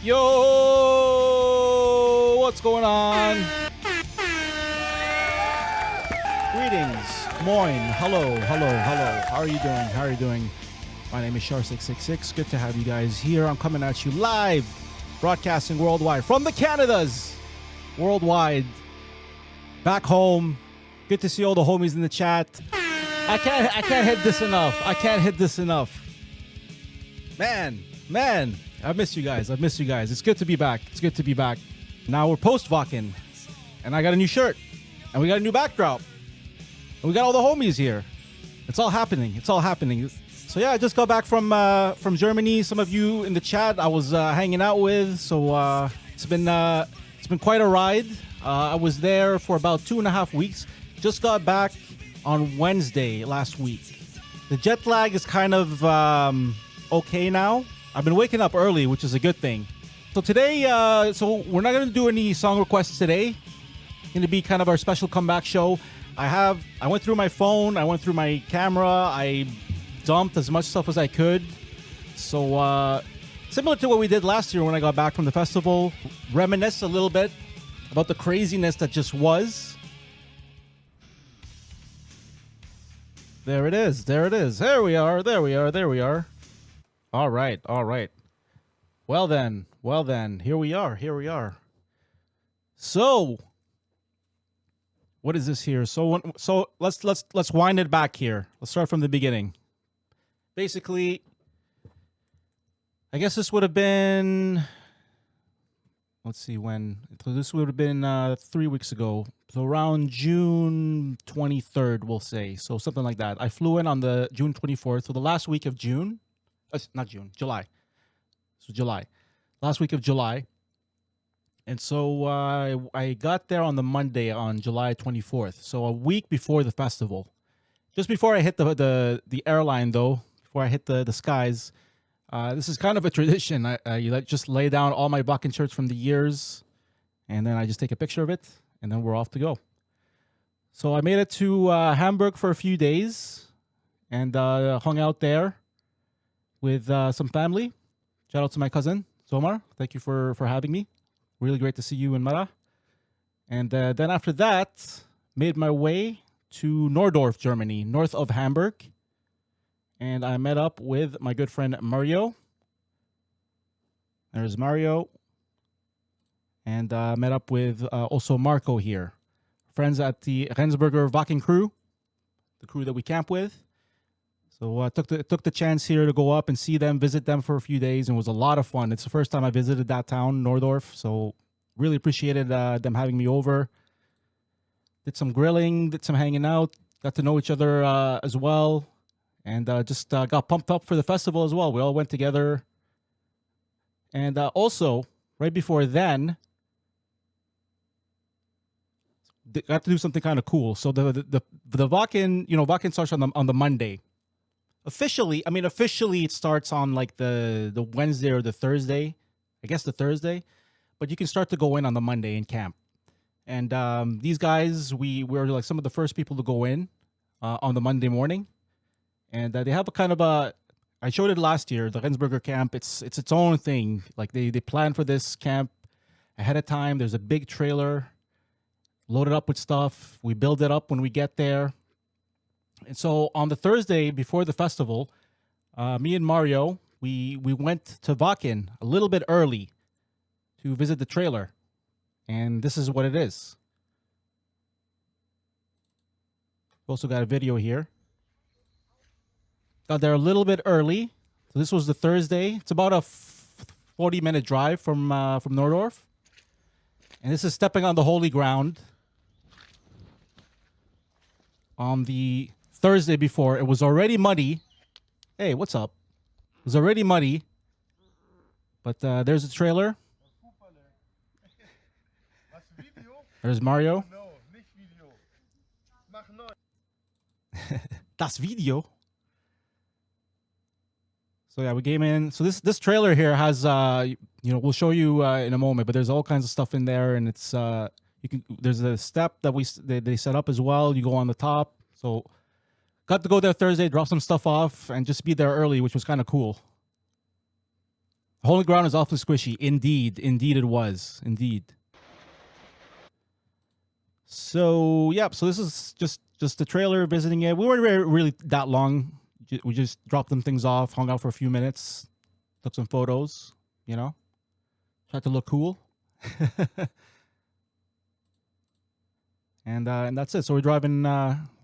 Yo, what's going on? Greetings, moin, hello. How are you doing? My name is Shar666. Good to have you guys here. I'm coming at you live, broadcasting worldwide from the Canadas, worldwide, back home. Good to see all the homies in the chat. I can't hit this enough. Man, I missed you guys. It's good to be back. Now we're post Wacken, and I got a new shirt, and we got a new backdrop, and we got all the homies here. It's all happening. So yeah, I just got back from Germany. Some of you in the chat I was hanging out with. So it's been quite a ride. I was there for about 2.5 weeks. Just got back on Wednesday last week. The jet lag is kind of okay now. I've been waking up early, which is a good thing. So today, so we're not going to do any song requests today. It's going to be kind of our special comeback show. I went through my phone. I went through my camera. I dumped as much stuff as I could. So similar to what we did last year when I got back from the festival, reminisce a little bit about the craziness that just was. There it is. There we are. All right. Well then, here we are. So, what is this here? So let's wind it back here. Let's start from the beginning. Basically, I guess this would have been, let's see when. So this would have been 3 weeks ago. So around June 23rd, we'll say. So something like that. I flew in on the June 24th. So the last week of June. Not June, July. So July. Last week of July. And so I got there on the Monday on July 24th. So a week before the festival. Just before I hit the airline, though, before I hit the skies, this is kind of a tradition. I just lay down all my Wacken shirts from the years, and then I just take a picture of it, and then we're off to go. So I made it to Hamburg for a few days, and hung out there with some family. Shout out to my cousin, Somar. Thank you for having me. Really great to see you in Mara. And then after that, made my way to Nordorf, Germany, north of Hamburg. And I met up with my good friend Mario. There's Mario. And met up with also Marco here. Friends at the Rendsburger Wacken crew, the crew that we camp with. So I took the chance here to go up and see them, visit them for a few days, and it was a lot of fun. It's the first time I visited that town, Nordorf, so really appreciated them having me over. Did some grilling, did some hanging out, got to know each other as well, and just got pumped up for the festival as well. We all went together. And also, right before then, got to do something kind of cool. So the Wacken, Wacken starts on the Monday. Officially it starts on like the Wednesday or the Thursday. I guess the Thursday. But you can start to go in on the Monday in camp. And these guys, we were like some of the first people to go in on the Monday morning. And they have a kind of I showed it last year, the Rendsburger camp. It's its own thing. Like they plan for this camp ahead of time. There's a big trailer loaded up with stuff. We build it up when we get there. And so on the Thursday before the festival, me and Mario, we went to Wacken a little bit early to visit the trailer. And this is what it is. We also got a video here. Got there a little bit early. So this was the Thursday. It's about a 40-minute drive from Nordorf. And this is stepping on the holy ground. On the Thursday before, it was already muddy. Hey, what's up? It was already muddy. But there's a trailer. There's Mario. Das Video. So yeah, we came in. So this trailer here has we'll show you in a moment, but there's all kinds of stuff in there, and it's there's a step that they set up as well. You go on the top. So got to go there Thursday, drop some stuff off, and just be there early, which was kind of cool. Holy ground is awfully squishy. Indeed. Indeed it was. Indeed. So, yeah. So this is just the trailer visiting it. We weren't really that long. We just dropped them things off, hung out for a few minutes, took some photos, you know, tried to look cool. And that's it. So we're driving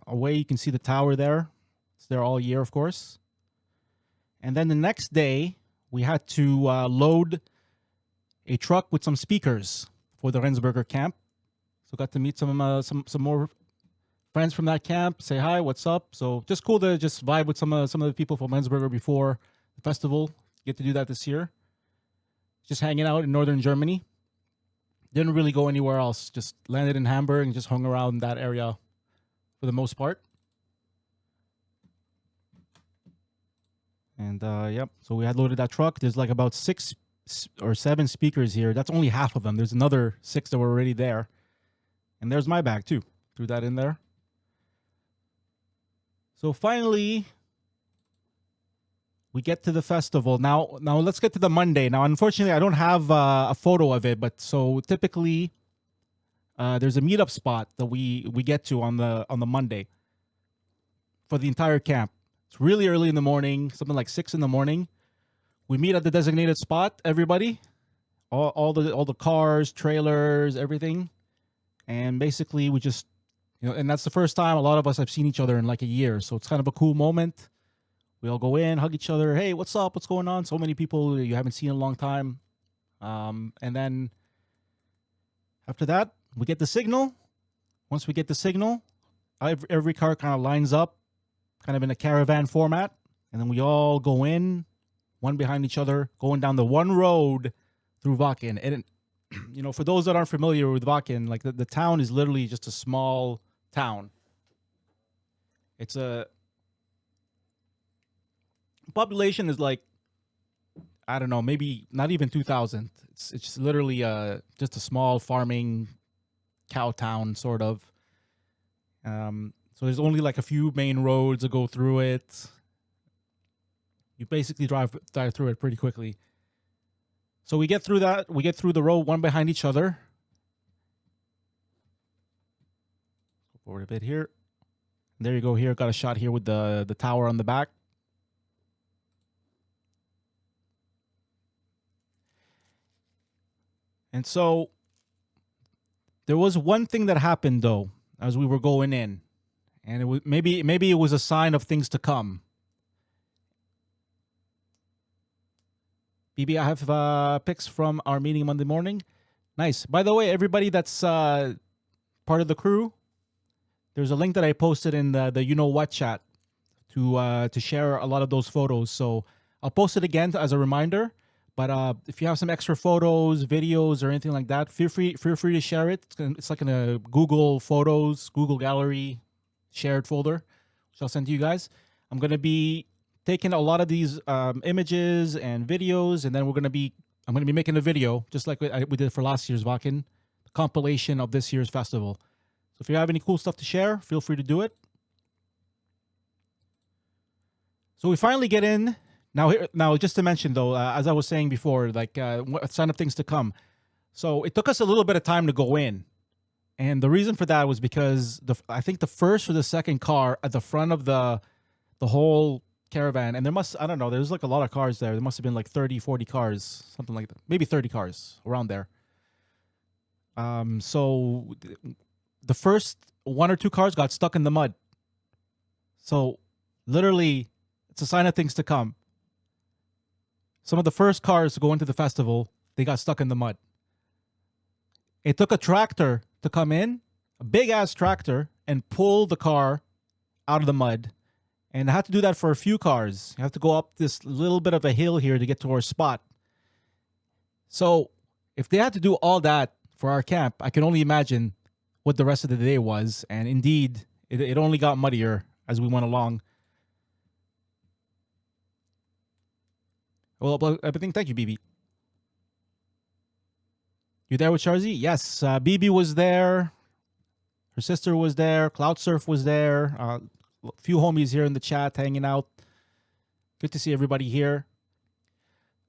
away. You can see the tower there. It's there all year, of course. And then the next day, we had to load a truck with some speakers for the Rendsburger camp. So got to meet some more friends from that camp. Say hi, what's up? So just cool to just vibe with some of the people from Rendsburger before the festival. Get to do that this year. Just hanging out in northern Germany. Didn't really go anywhere else. Just landed in Hamburg and just hung around that area for the most part. And yep, so we had loaded that truck. There's like about 6 or 7 speakers here. That's only half of them. There's another 6 that were already there. And there's my bag too. Threw that in there. So finally, we get to the festival. Now let's get to the Monday. Now, unfortunately, I don't have a photo of it, but so typically there's a meetup spot that we get to on the Monday for the entire camp. It's really early in the morning, something like 6 in the morning. We meet at the designated spot, everybody, all the cars, trailers, everything. And basically we just, and that's the first time a lot of us have seen each other in like a year. So it's kind of a cool moment. We all go in, hug each other. Hey, what's up? What's going on? So many people you haven't seen in a long time. And then after that, we get the signal. Once we get the signal, every car kind of lines up, kind of in a caravan format. And then we all go in, one behind each other, going down the one road through Wacken. And, for those that aren't familiar with Wacken, like the town is literally just a small town. It's a population is like, I don't know, maybe not even 2,000. It's just literally just a small farming cow town, sort of. So there's only like a few main roads that go through it. You basically drive through it pretty quickly. So we get through that. We get through the road one behind each other. Go forward a bit here. There you go. Here, got a shot here with the tower on the back. And so there was one thing that happened though as we were going in, and it was maybe it was a sign of things to come. BB, I have pics from our meeting Monday morning. Nice. By the way, everybody that's part of the crew, there's a link that I posted in the you know what chat to share a lot of those photos. So I'll post it again as a reminder. But if you have some extra photos, videos, or anything like that, feel free to share it. It's like in a Google Photos, Google Gallery shared folder, which I'll send to you guys. I'm gonna be taking a lot of these images and videos, and then I'm gonna be making a video just like we did for last year's Wacken, the compilation of this year's festival. So if you have any cool stuff to share, feel free to do it. So we finally get in. Now, just to mention though, as I was saying before, like sign of things to come. So it took us a little bit of time to go in, and the reason for that was because I think the first or the second car at the front of the whole caravan, and there's like a lot of cars there. There must have been like 30, 40 cars, something like that, maybe 30 cars around there. So the first 1 or 2 cars got stuck in the mud. So literally, it's a sign of things to come. Some of the first cars to go into the festival, they got stuck in the mud. It took a tractor to come in, a big-ass tractor, and pull the car out of the mud. And I had to do that for a few cars. You have to go up this little bit of a hill here to get to our spot. So if they had to do all that for our camp, I can only imagine what the rest of the day was. And indeed, it only got muddier as we went along. Well, everything. Thank you, BB. You there with Charzy? Yes. BB was there. Her sister was there. Cloud Surf was there. A few homies here in the chat hanging out. Good to see everybody here.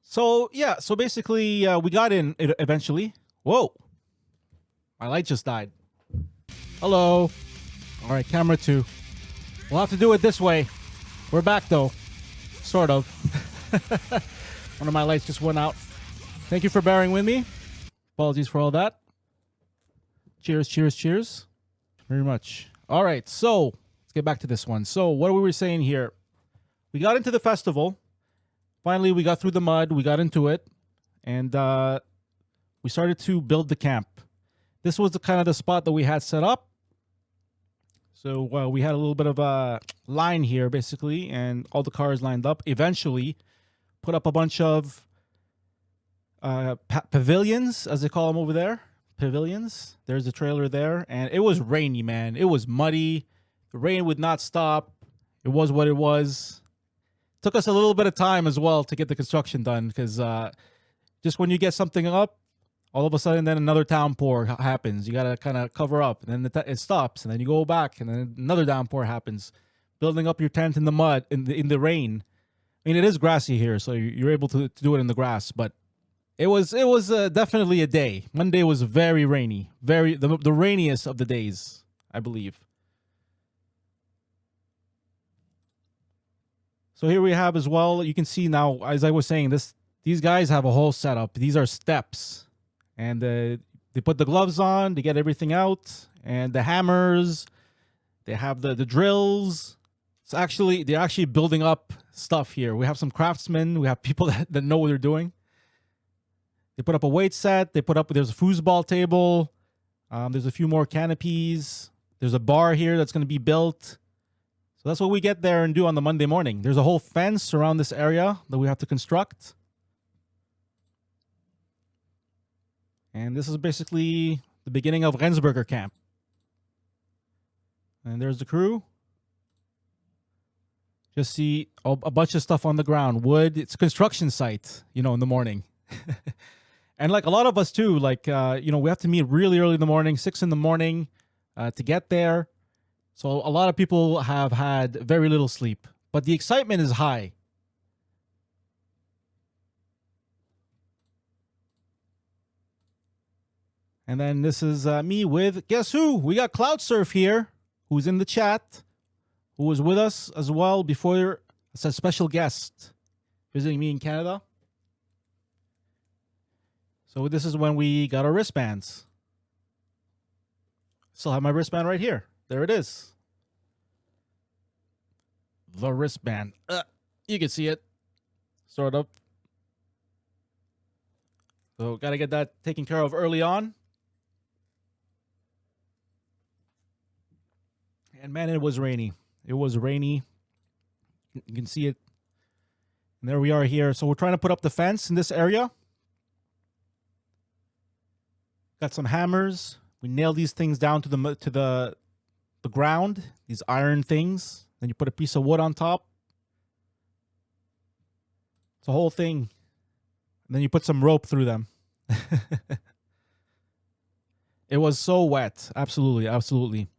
So yeah, so basically we got in eventually. Whoa, my light just died. Hello. All right, camera 2. We'll have to do it this way. We're back though, sort of. One of my lights just went out. Thank you for bearing with me. Apologies for all that. Cheers, cheers, cheers. Very much. All right, so let's get back to this one. So what we were saying here, we got into the festival. Finally, we got through the mud. We got into it, and we started to build the camp. This was the kind of the spot that we had set up. So we had a little bit of a line here, basically, and all the cars lined up. Eventually, put up a bunch of pavilions, as they call them over there. Pavilions. There's a trailer there, and it was rainy, man. It was muddy. The rain would not stop. It was what it was. Took us a little bit of time as well to get the construction done, because just when you get something up, all of a sudden then another downpour happens. You got to kind of cover up, and then it stops, and then you go back, and then another downpour happens. Building up your tent in the mud, in the rain. I mean, it is grassy here, so you're able to do it in the grass, but it was definitely a day. Monday was very rainy, the rainiest of the days, I believe. So here we have as well. You can see now, as I was saying, these guys have a whole setup. These are steps, and they put the gloves on to get everything out, and the hammers. They have the drills. It's actually they're actually building up stuff here. We have some craftsmen. We have people that know what they're doing. They put up a weight set. There's a foosball table. There's a few more canopies. There's a bar here that's going to be built. So that's what we get there and do on the Monday morning. There's a whole fence around this area that we have to construct. And this is basically the beginning of Rendsburger camp. And there's the crew. Just see a bunch of stuff on the ground. Wood. It's a construction site, in the morning. And like a lot of us too, like, we have to meet really early in the morning, 6 in the morning to get there. So a lot of people have had very little sleep, but the excitement is high. And then this is me with, guess who? We got Cloud Surf here, who's in the chat, who was with us as well before as a special guest visiting me in Canada. So this is when we got our wristbands. Still have my wristband right here. There it is. The wristband. You can see it. Sort of. So got to get that taken care of early on. And man, it was rainy. It was rainy. You can see it. And there we are here. So we're trying to put up the fence in this area. Got some hammers. We nailed these things down to the ground. These iron things. Then you put a piece of wood on top. It's a whole thing. And then you put some rope through them. It was so wet. Absolutely, absolutely.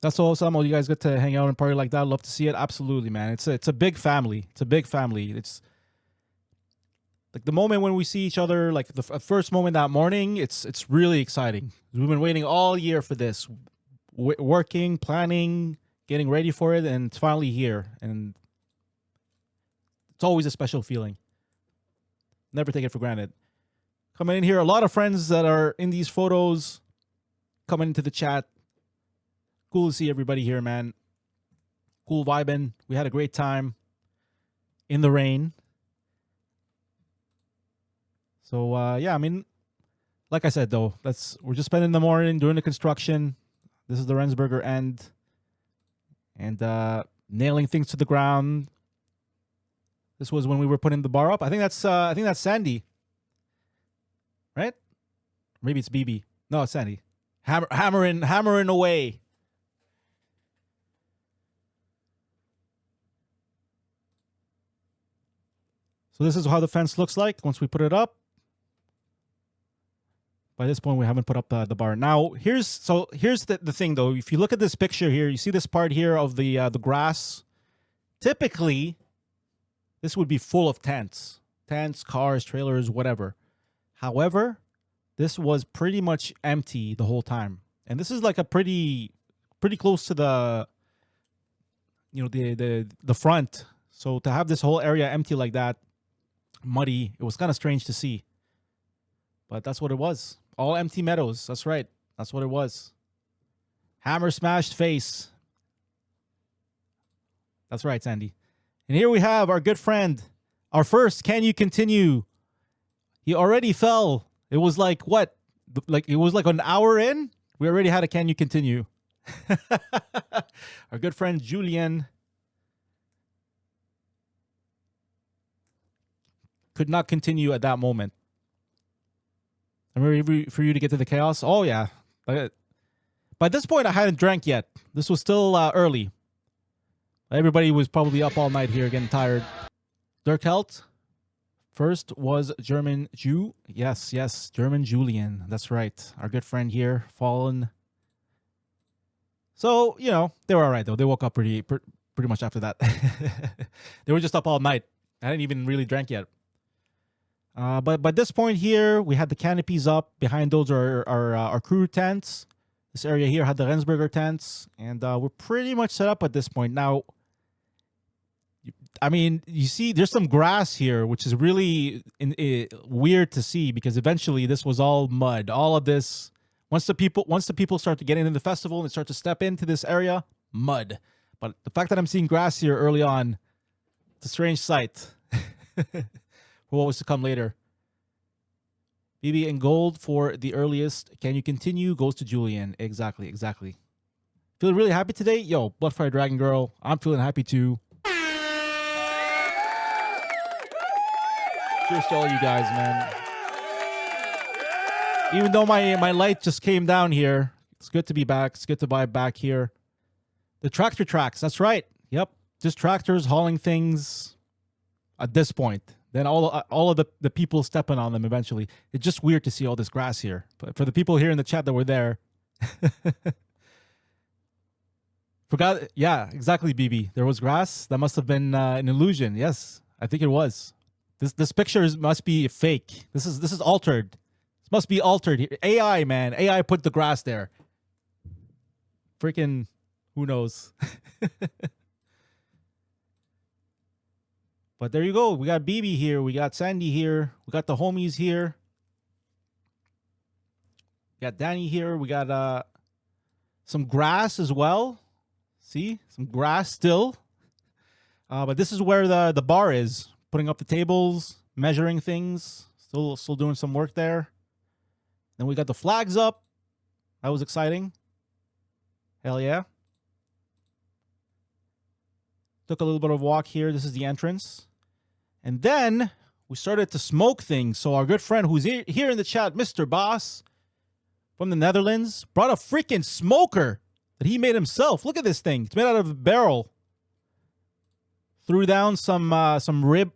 That's awesome. All you guys get to hang out and party like that. Love to see it. Absolutely, man. It's a big family. It's a big family. It's like the moment when we see each other, like the first moment that morning, it's really exciting. We've been waiting all year for this, working, planning, getting ready for it, and it's finally here. And it's always a special feeling. Never take it for granted. Coming in here, a lot of friends that are in these photos coming into the chat. Cool to see everybody here, man. Cool vibing. We had a great time in the rain. So, yeah, I mean, like I said, though, we're just spending the morning doing the construction. This is the Rendsburger end. And nailing things to the ground. This was when we were putting the bar up. I think that's Sandy. Right? Maybe it's BB. No, it's Sandy. Hammering away. So this is how the fence looks like once we put it up. By this point, we haven't put up the bar. Now, here's the thing, though. If you look at this picture here, you see this part here of the grass. Typically, this would be full of tents. tents, cars, trailers, whatever. However, this was pretty much empty the whole time. And this is like a pretty close to the the front. So to have this whole area empty like that, muddy, it was kind of strange to see. But that's what it was. All empty meadows. That's right. That's what it was. Hammer smashed face. That's right, Sandy. And here we have our good friend, our first Can You Continue? He already fell. It was like what? It was like an hour in. We already had a Can You Continue? Our good friend Julian could not continue at that moment. I'm ready for you to get to the chaos. Oh yeah. By this point, I hadn't drank yet. This was still early. Everybody was probably up all night here, getting tired. Dirk Helt. First was German Jew. Yes, German Julian. That's right. Our good friend here, fallen. So, they were all right, though. They woke up pretty much after that. They were just up all night. I hadn't even really drank yet. But by this point here, we had the canopies up. Behind those are our crew tents. This area here had the Rendsburger tents. And we're pretty much set up at this point. Now, I mean, you see, there's some grass here, which is really weird to see because eventually this was all mud. All of this, once the people start to get into the festival and start to step into this area, mud. But the fact that I'm seeing grass here early on, it's a strange sight for what was to come later. BB in gold for the earliest. Can you continue? Goes to Julian. Exactly. Feeling really happy today? Yo, Bloodfire Dragon Girl. I'm feeling happy too. Cheers to all you guys, man. Even though my light just came down here, it's good to be back. It's good to be back here. The tractor tracks, that's right. Yep, just tractors hauling things at this point. Then all of the people stepping on them eventually. It's just weird to see all this grass here. But for the people here in the chat that were there, forgot. Yeah, exactly, BB. There was grass. That must have been an illusion. Yes, I think it was. This picture must be fake. This is altered. This must be altered. AI, man. AI put the grass there. Freaking, who knows? But there you go. We got BB here. We got Sandy here. We got the homies here. We got Danny here. We got some grass as well. See? Some grass still. But this is where the bar is. Putting up the tables, measuring things. Still doing some work there. Then we got the flags up. That was exciting. Hell yeah. Took a little bit of a walk here. This is the entrance. And then we started to smoke things. So our good friend who's here in the chat, Mr. Boss from the Netherlands, brought a freaking smoker that he made himself. Look at this thing. It's made out of a barrel. Threw down some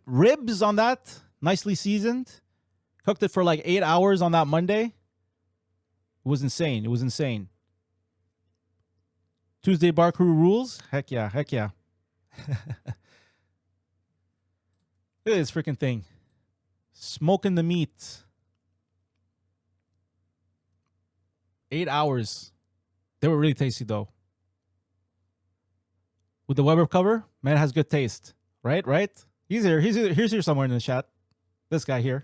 ribs on that. Nicely seasoned. Cooked it for like 8 hours on that Monday. It was insane. It was insane. Tuesday bar crew rules. Heck yeah. Heck yeah. Look at this freaking thing. Smoking the meat. 8 hours. They were really tasty though. With the Weber cover, man, it has good taste. Right? He's here somewhere in the chat. This guy here.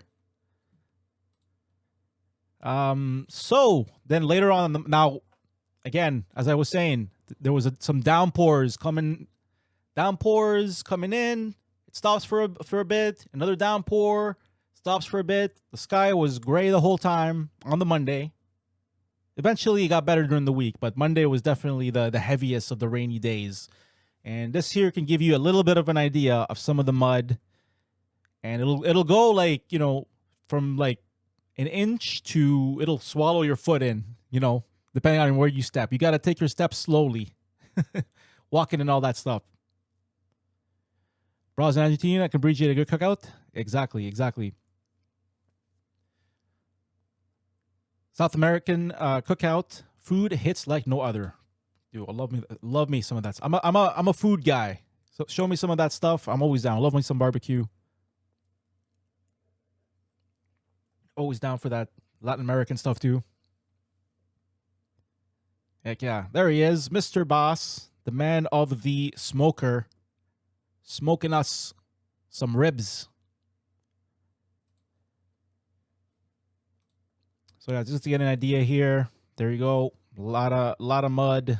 So then later on, now again, as I was saying, there was some downpours coming in. It stops for a bit. Another downpour stops for a bit. The sky was gray the whole time on the Monday. Eventually, it got better during the week, but Monday was definitely the heaviest of the rainy days. And this here can give you a little bit of an idea of some of the mud. And it'll go like, from like an inch to it'll swallow your foot in, depending on where you step. You got to take your steps slowly. Walking and all that stuff. Bras in Argentina can breed you a good cookout. Exactly. South American cookout food hits like no other. Dude, I love me some of that. I'm a food guy. So show me some of that stuff. I'm always down. Love me some barbecue. Always down for that Latin American stuff too. Heck yeah. There he is, Mr. Boss, the man of the smoker, smoking us some ribs. So yeah, just to get an idea here. There you go. A lot of mud.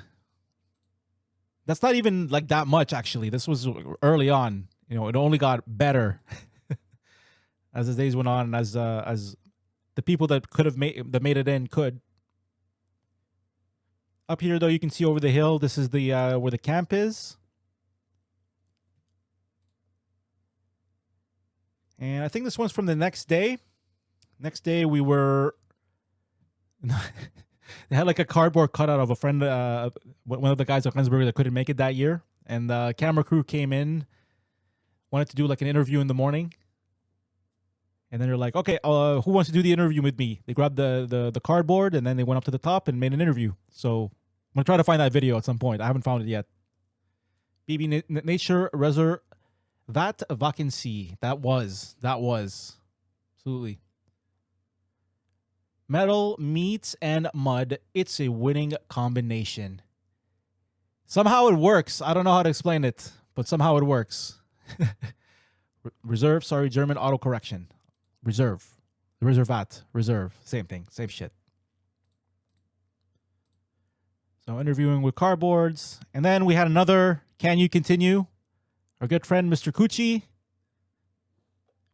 That's not even like that much actually. This was early on. You know, it only got better as the days went on, and as the people that made it in could. Up here though, you can see over the hill. This is the where the camp is. And I think this one's from the next day. Next day we were they had like a cardboard cutout of a friend, one of the guys at Rendsburger that couldn't make it that year. And the camera crew came in, wanted to do like an interview in the morning. And then they're like, okay, who wants to do the interview with me? They grabbed the cardboard and then they went up to the top and made an interview. So I'm going to try to find that video at some point. I haven't found it yet. BB Nature Reservat Vacancy. That was. Absolutely. Metal, meats, and mud. It's a winning combination. Somehow it works. I don't know how to explain it, but somehow it works. Reserve, sorry, German autocorrection. Reserve. Reservat. Reserve. Same thing. Same shit. So interviewing with cardboards. And then we had another Can You Continue? Our good friend, Mr. Cucci.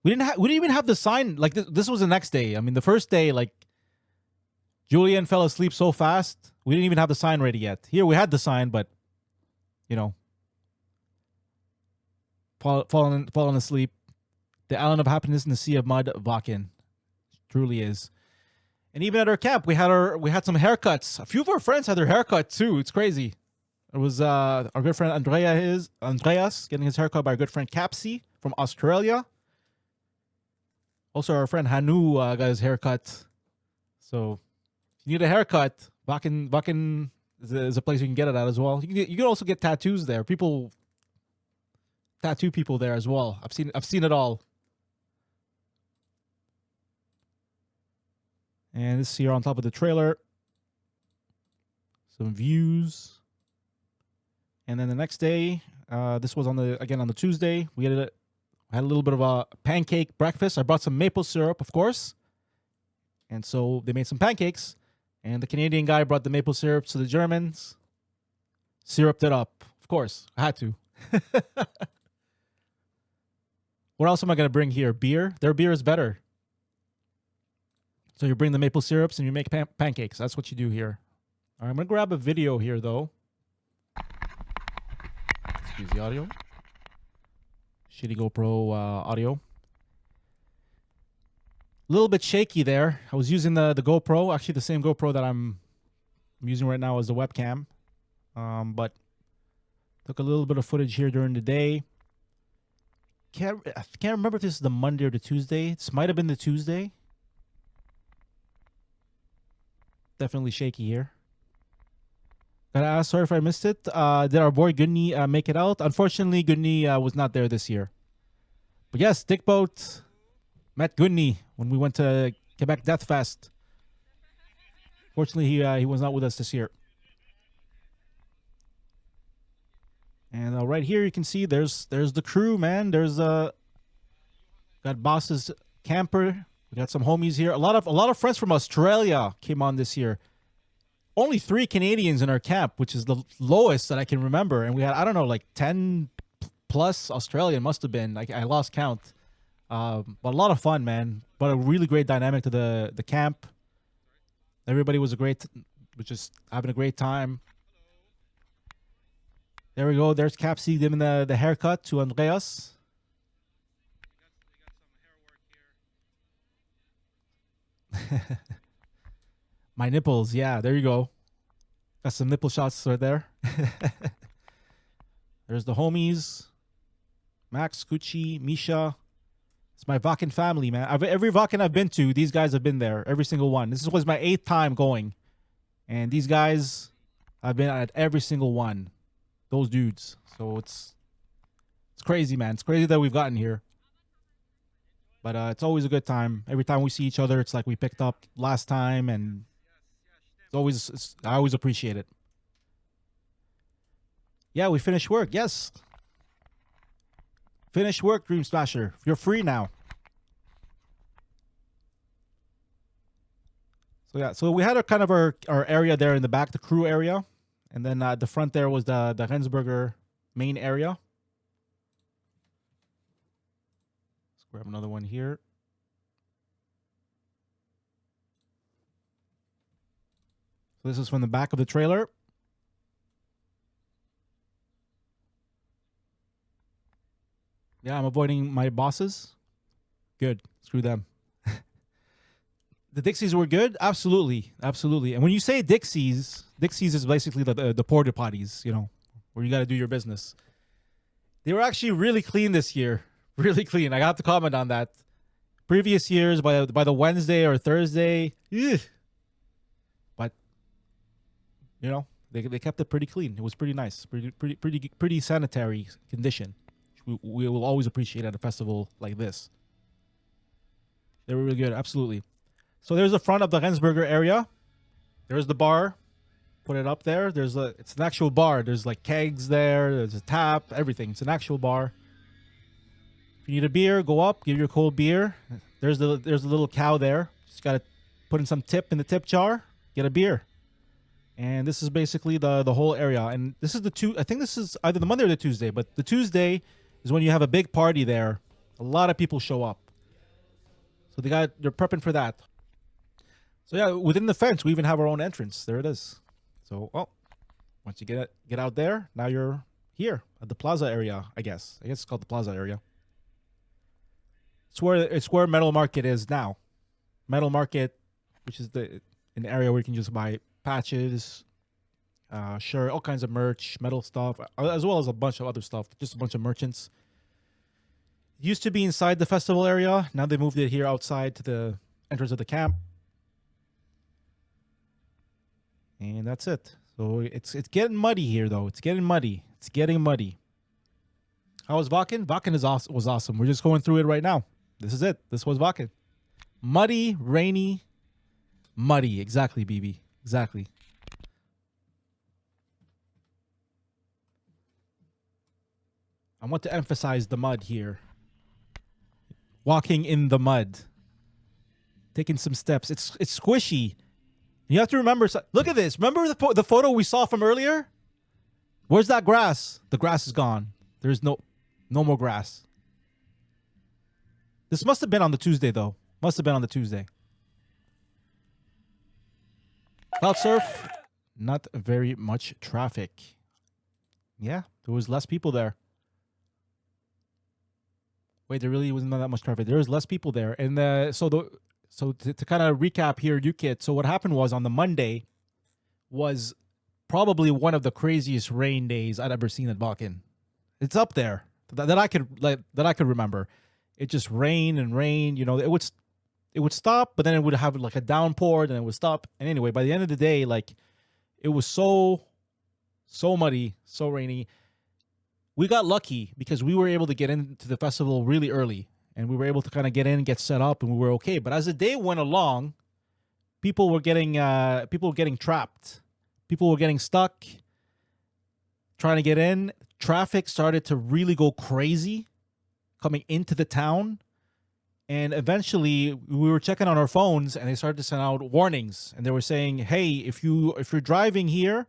We didn't even have the sign. Like this was the next day. I mean, the first day, like, Julian fell asleep so fast, we didn't even have the sign ready yet. Here we had the sign, but, you know, falling asleep. The island of happiness in the sea of mud, Wacken. Truly is. And even at our camp, we had some haircuts. A few of our friends had their haircut too. It's crazy. It was our good friend Andreas getting his haircut by our good friend Capsy from Australia. Also, our friend Hanu got his haircut. So you need a haircut, Wacken is a place you can get it at as well. You can also get tattoos there. Tattoo people there as well. I've seen it all. And this is here on top of the trailer. Some views. And then the next day, this was on the Tuesday. We had a little bit of a pancake breakfast. I brought some maple syrup, of course. And so they made some pancakes. And the Canadian guy brought the maple syrup to the Germans. Syruped it up. Of course. I had to. What else am I going to bring here? Beer? Their beer is better. So you bring the maple syrups and you make pancakes. That's what you do here. All right, I'm going to grab a video here, though. Excuse the audio. Shitty GoPro audio. A little bit shaky there. I was using the GoPro, actually the same GoPro that I'm using right now as the webcam. But took a little bit of footage here during the day. I can't remember if this is the Monday or the Tuesday. This might have been the Tuesday. Definitely shaky here. Gotta ask, sorry if I missed it. Did our boy Gunny make it out? Unfortunately, Gunny was not there this year. But yes, Dickboat met Gunny when we went to Quebec Death Fest. Fortunately, he was not with us this year. And right here you can see there's the crew, man. There's got Boss's camper. We got some homies here. A lot of friends from Australia came on this year. Only 3 Canadians in our camp, which is the lowest that I can remember. And we had, I don't know, like 10 plus Australian must have been. Like I lost count. But a lot of fun, man. But a really great dynamic to the camp. Everybody was just having a great time. There we go. There's Capsy giving the haircut to Andreas. My nipples, yeah, there you go. Got some nipple shots right there. There's the homies. Max, Gucci, Misha. It's my Wacken family, man. Every Wacken I've been to, these guys have been there. Every single one. This was my 8th time going. And these guys, I've been at every single one. Those dudes. So it's crazy, man. It's crazy that we've gotten here. But it's always a good time. Every time we see each other, it's like we picked up last time, and I always appreciate it. Yeah, we finished work. Yes. Finished work, Dream Smasher. You're free now. So yeah, so we had our area there in the back, the crew area. And then the front there was the Rendsburger main area. Let's grab another one here. So this is from the back of the trailer. Yeah, I'm avoiding my bosses. Good. Screw them. The Dixies were good? Absolutely. Absolutely. And when you say Dixies is basically the porta potties, you know, where you got to do your business. They were actually really clean this year. Really clean. I got to comment on that. Previous years, by the Wednesday or Thursday, but, you know, they kept it pretty clean. It was pretty nice. Pretty sanitary condition. We will always appreciate at a festival like this. They were really good. Absolutely. So there's the front of the Rendsburger area. There's the bar. Put it up there. It's an actual bar. There's like kegs there. There's a tap. Everything. It's an actual bar. If you need a beer, go up. Give your cold beer. There's the little cow there. Just gotta put in some tip in the tip jar. Get a beer. And this is basically the whole area. And this is I think this is either the Monday or the Tuesday. But the Tuesday is when you have a big party there. A lot of people show up. So they're prepping for that. So yeah, within the fence, we even have our own entrance. There it is. So, once you get out there, now you're here at the plaza area, I guess. I guess it's called the plaza area. It's where Metal Market is now. Metal Market, which is an area where you can just buy patches, shirt, all kinds of merch, metal stuff, as well as a bunch of other stuff. Just a bunch of merchants. It used to be inside the festival area. Now they moved it here outside to the entrance of the camp. And that's it. So it's getting muddy here, though. It's getting muddy. How was Wacken? Wacken was awesome. We're just going through it right now. This is it. This was Wacken. Muddy, rainy, muddy. Exactly, BB. Exactly. I want to emphasize the mud here. Walking in the mud. Taking some steps. It's squishy. You have to remember. Look at this. Remember the photo we saw from earlier? Where's that grass? The grass is gone. There's no more grass. This must have been on the Tuesday, though. Must have been on the Tuesday. Cloud Surf, not very much traffic. Yeah, there was less people there. Wait, there really wasn't that much traffic. There was less people there. And so to kind of recap here, UKIT. So what happened was on the Monday was probably one of the craziest rain days I'd ever seen at Wacken. It's up there that I could remember. It just rained and rained. You know, it would stop, but then it would have like a downpour, then it would stop. And anyway, by the end of the day, like it was so muddy, so rainy. We got lucky because we were able to get into the festival really early. And we were able to kind of get in, get set up, and we were okay. But as the day went along, people were getting trapped. People were getting stuck, trying to get in. Traffic started to really go crazy coming into the town. And eventually, we were checking on our phones, and they started to send out warnings. And they were saying, "Hey, if you're driving here,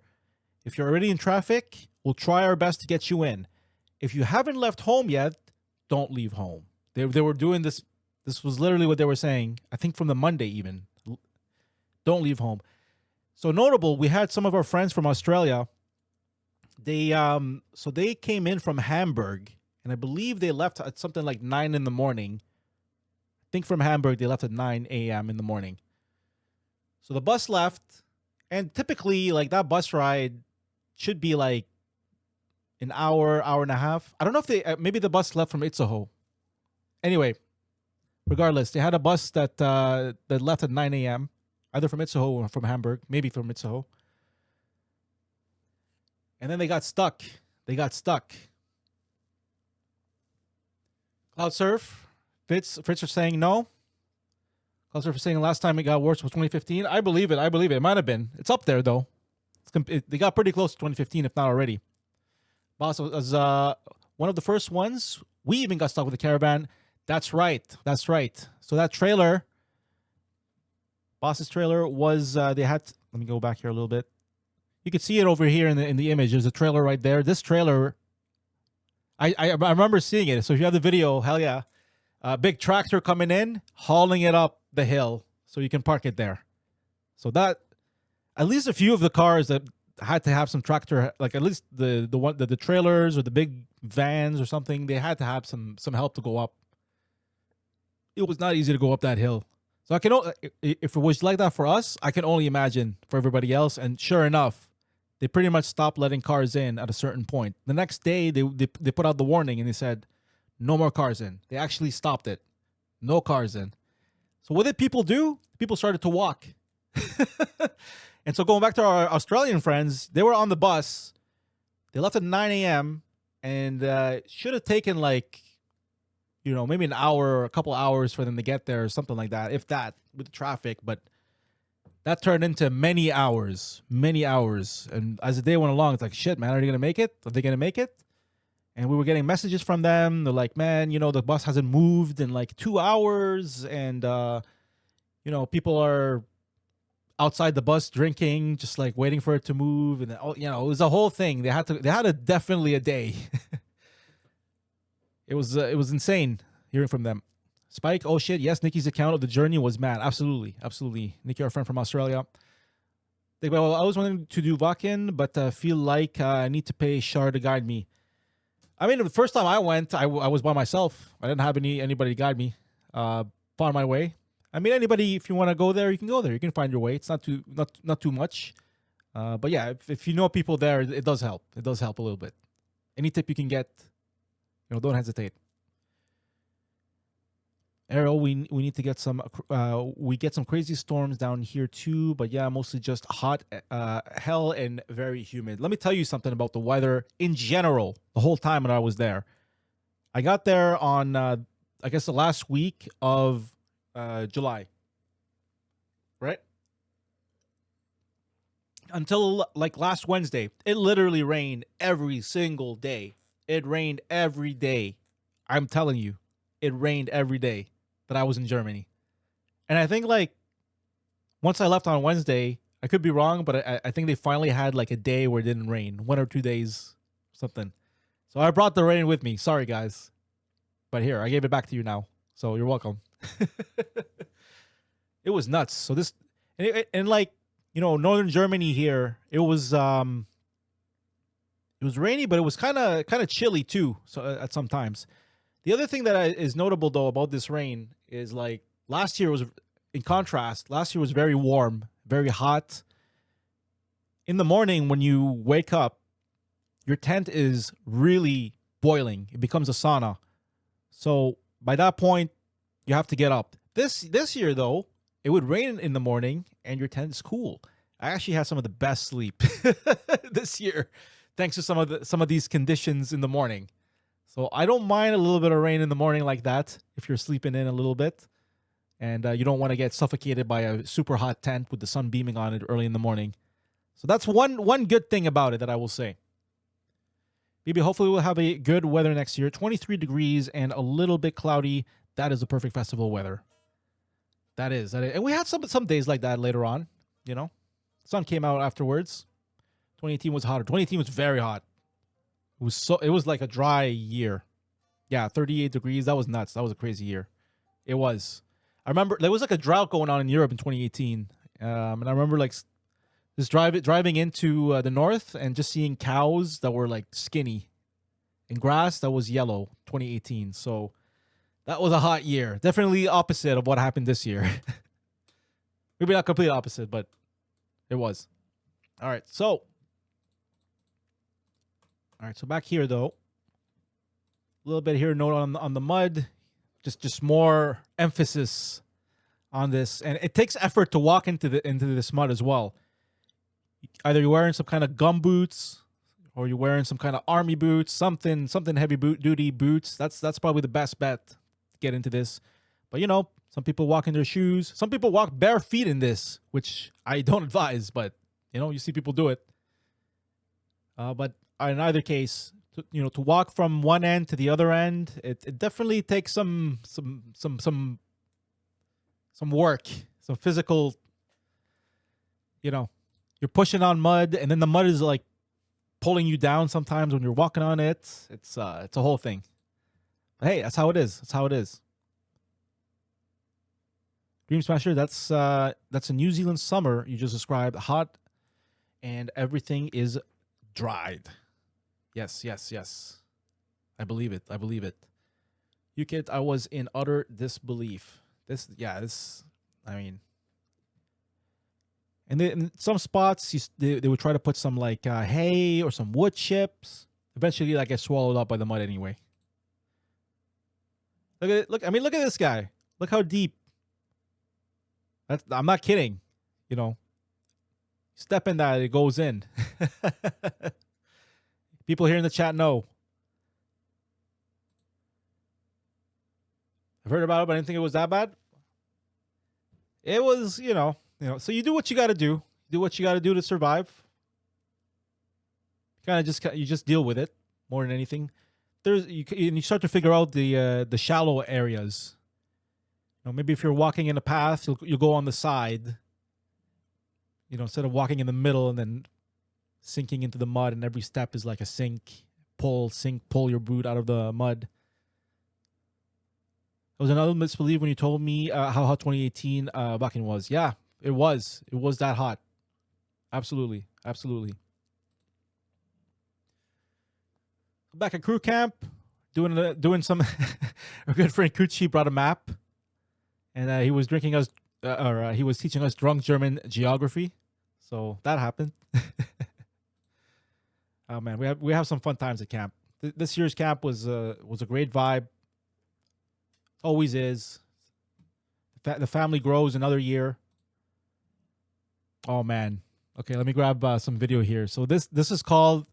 if you're already in traffic, we'll try our best to get you in. If you haven't left home yet, don't leave home." They were doing this. This was literally what they were saying. I think from the Monday even. Don't leave home. So notable, we had some of our friends from Australia. They came in from Hamburg, and I believe they left at something like 9 in the morning. I think from Hamburg they left at 9 a.m. in the morning. So the bus left, and typically like that bus ride should be like an hour and a half. I don't know if maybe the bus left from Itzehoe. Anyway, regardless, they had a bus that left at 9 a.m., either from Itzehoe or from Hamburg, maybe from Itzehoe. And then they got stuck. Cloud Surf, Fritz are saying no. Culture for saying last time it got worse was 2015. I believe it. It might have been. It's up there though. They got pretty close to 2015, if not already. Boss was one of the first ones. We even got stuck with the caravan. That's right. So that trailer, Boss's trailer, was they had. Let me go back here a little bit. You can see it over here in the image. There's a trailer right there. This trailer, I remember seeing it. So if you have the video, hell yeah. Big tractor coming in, hauling it up the hill so you can park it there. So that, at least a few of the cars that had to have some tractor, like at least the trailers or the big vans or something, they had to have some help to go up. It was not easy to go up that hill. So I can, if it was like that for us, I can only imagine for everybody else. And sure enough, they pretty much stopped letting cars in at a certain point. The next day, they put out the warning and they said, no more cars in. They actually stopped it. No cars in. So what did people do? People started to walk. And so going back to our Australian friends, they were on the bus. They left at 9 a.m. and should have taken like, maybe an hour or a couple hours for them to get there or something like that, if that, with the traffic. But that turned into many hours. And as the day went along, it's like, shit, man, are they going to make it? Are they going to make it? And we were getting messages from them. They're like, man, the bus hasn't moved in like 2 hours. And, people are outside the bus drinking, just like waiting for it to move. And, it was a whole thing. They had definitely a day. It was insane hearing from them. Spike, oh shit, yes, Nikki's account of the journey was mad. Absolutely. Nikki, our friend from Australia. They go, well, I was wanting to do Wacken, but feel like I need to pay Shar to guide me. I mean, the first time I went, I was by myself. I didn't have anybody to guide me. Found my way. I mean, anybody, if you want to go there, you can go there. You can find your way. It's not too much. But yeah, if you know people there, it does help. It does help a little bit. Any tip you can get, don't hesitate. Arrow, we need to get some. We get some crazy storms down here too, but yeah, mostly just hot, hell, and very humid. Let me tell you something about the weather in general. The whole time that I was there, I got there on, I guess, the last week of July, right? Until like last Wednesday, it literally rained every single day. It rained every day. I'm telling you, it rained every day that I was in Germany. And I think like once I left on Wednesday, I could be wrong, but I think they finally had like a day where it didn't rain, 1 or 2 days, something. So I brought the rain with me. Sorry, guys. But here, I gave it back to you now. So you're welcome. It was nuts. So this, and like, northern Germany here, it was rainy, but it was kind of chilly too. So at some times. The other thing that is notable though about this rain is like last year was, in contrast, last year was very warm, very hot. In the morning when you wake up, your tent is really boiling. It becomes a sauna. So by that point, you have to get up. This year though, it would rain in the morning and your tent is cool. I actually had some of the best sleep this year, thanks to some of these conditions in the morning. So I don't mind a little bit of rain in the morning like that if you're sleeping in a little bit and you don't want to get suffocated by a super hot tent with the sun beaming on it early in the morning. So that's one good thing about it that I will say. Maybe hopefully we'll have a good weather next year. 23 degrees and a little bit cloudy. That is the perfect festival weather. That is. And we had some days like that later on, Sun came out afterwards. 2018 was hotter. 2018 was very hot. It was like a dry year. Yeah, 38 degrees. That was nuts. That was a crazy year. It was. I remember there was like a drought going on in Europe in 2018. And I remember like just driving into the north and just seeing cows that were like skinny and grass that was yellow, 2018. So that was a hot year. Definitely opposite of what happened this year. Maybe not complete opposite, but it was. All right, so back here though, a little bit here note on the mud, just more emphasis on this, and it takes effort to walk into this mud as well. Either you're wearing some kind of gum boots, or you're wearing some kind of army boots, something heavy duty boots. That's probably the best bet get into this. But, you know, some people walk in their shoes. Some people walk bare feet in this, which I don't advise. But, you know, you see people do it. But in either case, to walk from one end to the other end, it definitely takes some work, some physical. You know, you're pushing on mud, and then the mud is like pulling you down sometimes when you're walking on it. It's a whole thing. But hey, that's how it is. That's how it is. Dream Smasher, that's a New Zealand summer you just described. Hot, and everything is dried. Yes. I believe it. You kid, I was in utter disbelief. I mean, and in some spots, they would try to put some like hay or some wood chips. Eventually, that gets swallowed up by the mud anyway. Look at this guy. Look how deep. I'm not kidding. You know, step in that, it goes in. People here in the chat know. I've heard about it, but I didn't think it was that bad. It was, you know. So you do what you got to do. Do what you got to do to survive. You just deal with it more than anything. You start to figure out the shallow areas. Maybe if you're walking in a path, you'll go on the side. Instead of walking in the middle and then sinking into the mud, and every step is like a sink, pull your boot out of the mud. It was another misbelief when you told me how hot 2018 Wacken was. Yeah, it was. It was that hot. Absolutely. Back at crew camp, doing some. Our good friend Kuchi brought a map, and he was drinking us, he was teaching us drunk German geography. So that happened. Oh man, we have some fun times at camp. This year's camp was a great vibe. Always is. The family grows another year. Oh man. Okay, let me grab some video here. So this is called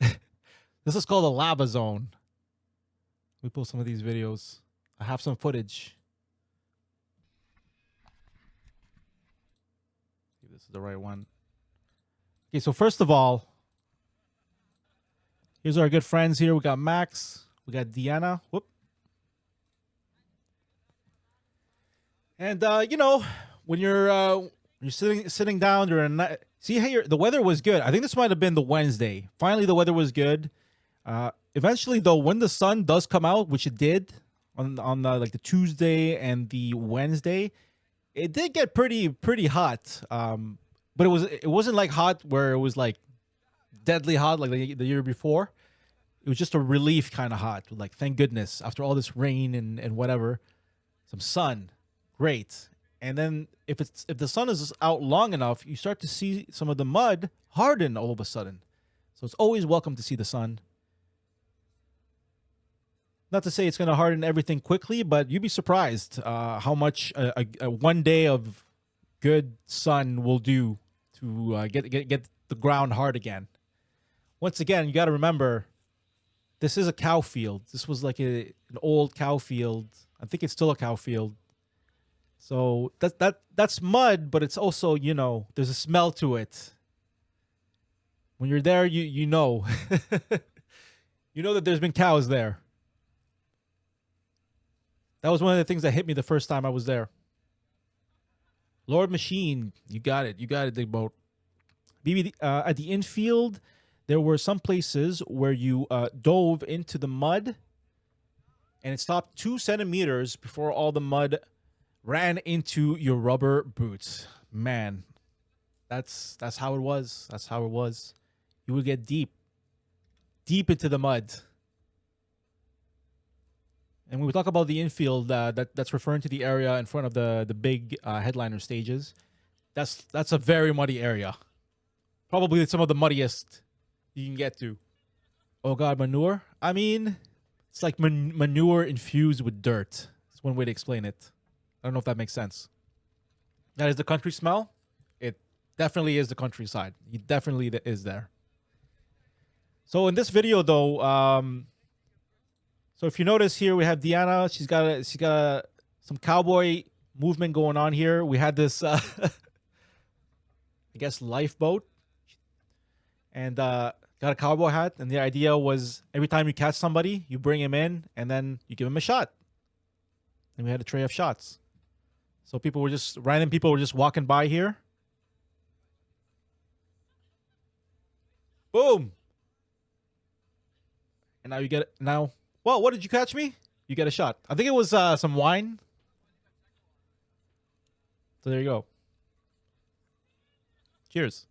this is called a lava zone. Let me pull some of these videos. I have some footage. See if this is the right one. Okay, so first of all, here's our good friends here. We got Max. We got Deanna. Whoop. And when you're sitting down, the weather was good. I think this might have been the Wednesday. Finally, the weather was good. Eventually, though, when the sun does come out, which it did on like the Tuesday and the Wednesday, it did get pretty hot. But it wasn't like hot where it was like deadly hot like the year before. It was just a relief kind of hot. Like, thank goodness, after all this rain and whatever, some sun. Great. And then if the sun is out long enough, you start to see some of the mud harden all of a sudden. So it's always welcome to see the sun. Not to say it's going to harden everything quickly, but you'd be surprised how much a one day of good sun will do to get the ground hard again. Once again, you got to remember, this is a cow field. This was like an old cow field. I think it's still a cow field. So that's mud, but it's also, there's a smell to it. When you're there, you know. You know that there's been cows there. That was one of the things that hit me the first time I was there. Lord Machine, you got it, Big Boat. BB, at the infield, there were some places where you dove into the mud, and it stopped 2 centimeters before all the mud ran into your rubber boots. Man, that's how it was. That's how it was. You would get deep into the mud. And when we talk about the infield, that's referring to the area in front of the big headliner stages. That's a very muddy area. Probably some of the muddiest you can get to. Oh God, manure? I mean, it's like manure infused with dirt. That's one way to explain it. I don't know if that makes sense. That is the country smell. It definitely is the countryside. It definitely is there. So in this video, though, So if you notice here, we have Deanna. She's got some cowboy movement going on here. We had this, I guess, lifeboat, and got a cowboy hat. And the idea was every time you catch somebody, you bring him in, and then you give him a shot. And we had a tray of shots. So random people were just walking by here. Boom. And now you get it. Now, well, what did you catch me? You get a shot. I think it was some wine. So there you go. Cheers.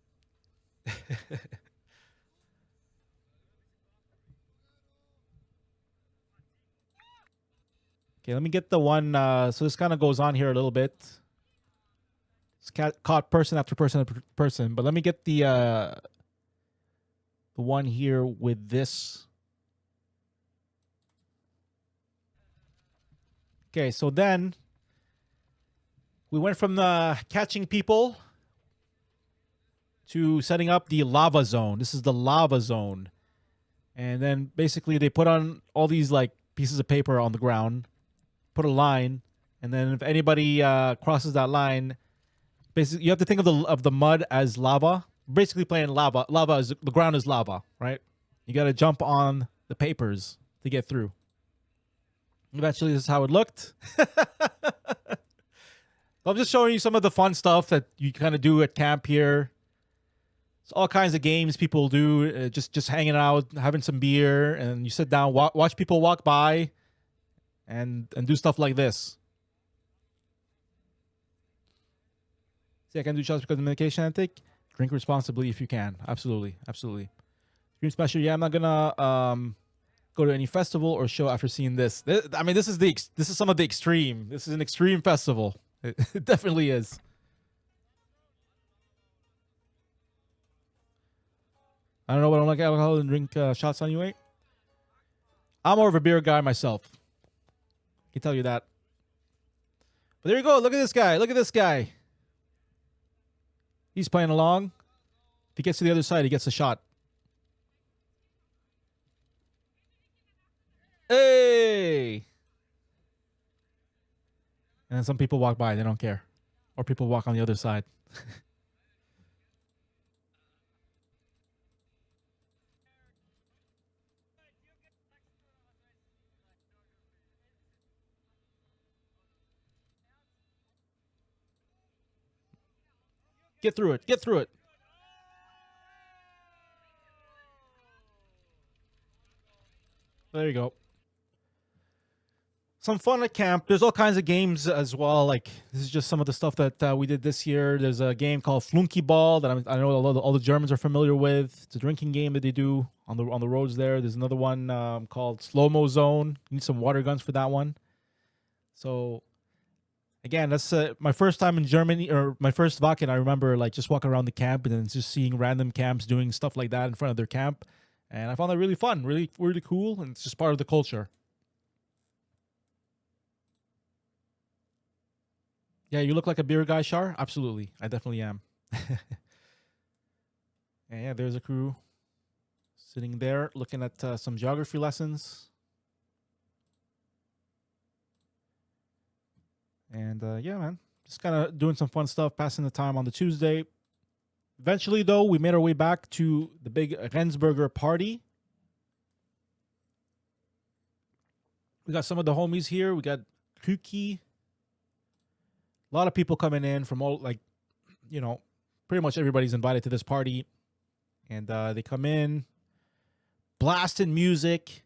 Okay, let me get the one. So this kind of goes on here a little bit. It's caught person after person after person. But let me get the one here with this. Okay, so then we went from the catching people to setting up the lava zone. This is the lava zone. And then basically they put on all these like pieces of paper on the ground, put a line, and then if anybody crosses that line, basically you have to think of the mud as lava. Basically playing lava. Lava is the ground is lava, right? You got to jump on the papers to get through. Eventually, this is how it looked. I'm just showing you some of the fun stuff that you kind of do at camp here. It's all kinds of games people do, just hanging out, having some beer, and you sit down, watch people walk by, and do stuff like this. See, I can do shots because of medication I take. Drink responsibly if you can. Absolutely, absolutely. Dream special. Yeah, I'm not gonna go to any festival or show after seeing this. I mean, this is some of the extreme. This is an extreme festival. It definitely is. I don't know what I'm like alcohol and drink shots on you, eh? I'm more of a beer guy myself. I can tell you that. But there you go. Look at this guy. Look at this guy. He's playing along. If he gets to the other side, he gets a shot. Hey! And then some people walk by. They don't care. Or people walk on the other side. Get through it. Get through it. There you go. Some fun at camp. There's all kinds of games as well. Like, this is just some of the stuff that we did this year. There's a game called Flunky Ball that I know all the Germans are familiar with. It's a drinking game that they do on the roads there. There's another one called Slow Mo Zone. You need some water guns for that one. So, again, that's my first time in Germany, or my first Wacken. I remember like just walking around the camp and then just seeing random camps doing stuff like that in front of their camp. And I found that really fun, really, really cool. And it's just part of the culture. Yeah, you look like a beer guy, Shar. Absolutely. I definitely am. And yeah, there's a crew sitting there looking at some geography lessons. And yeah, man, just kind of doing some fun stuff, passing the time on the Tuesday. Eventually, though, we made our way back to the big Rendsburger party. We got some of the homies here. We got Kuki. A lot of people coming in from all, like, you know, pretty much everybody's invited to this party. And they come in, blasting music.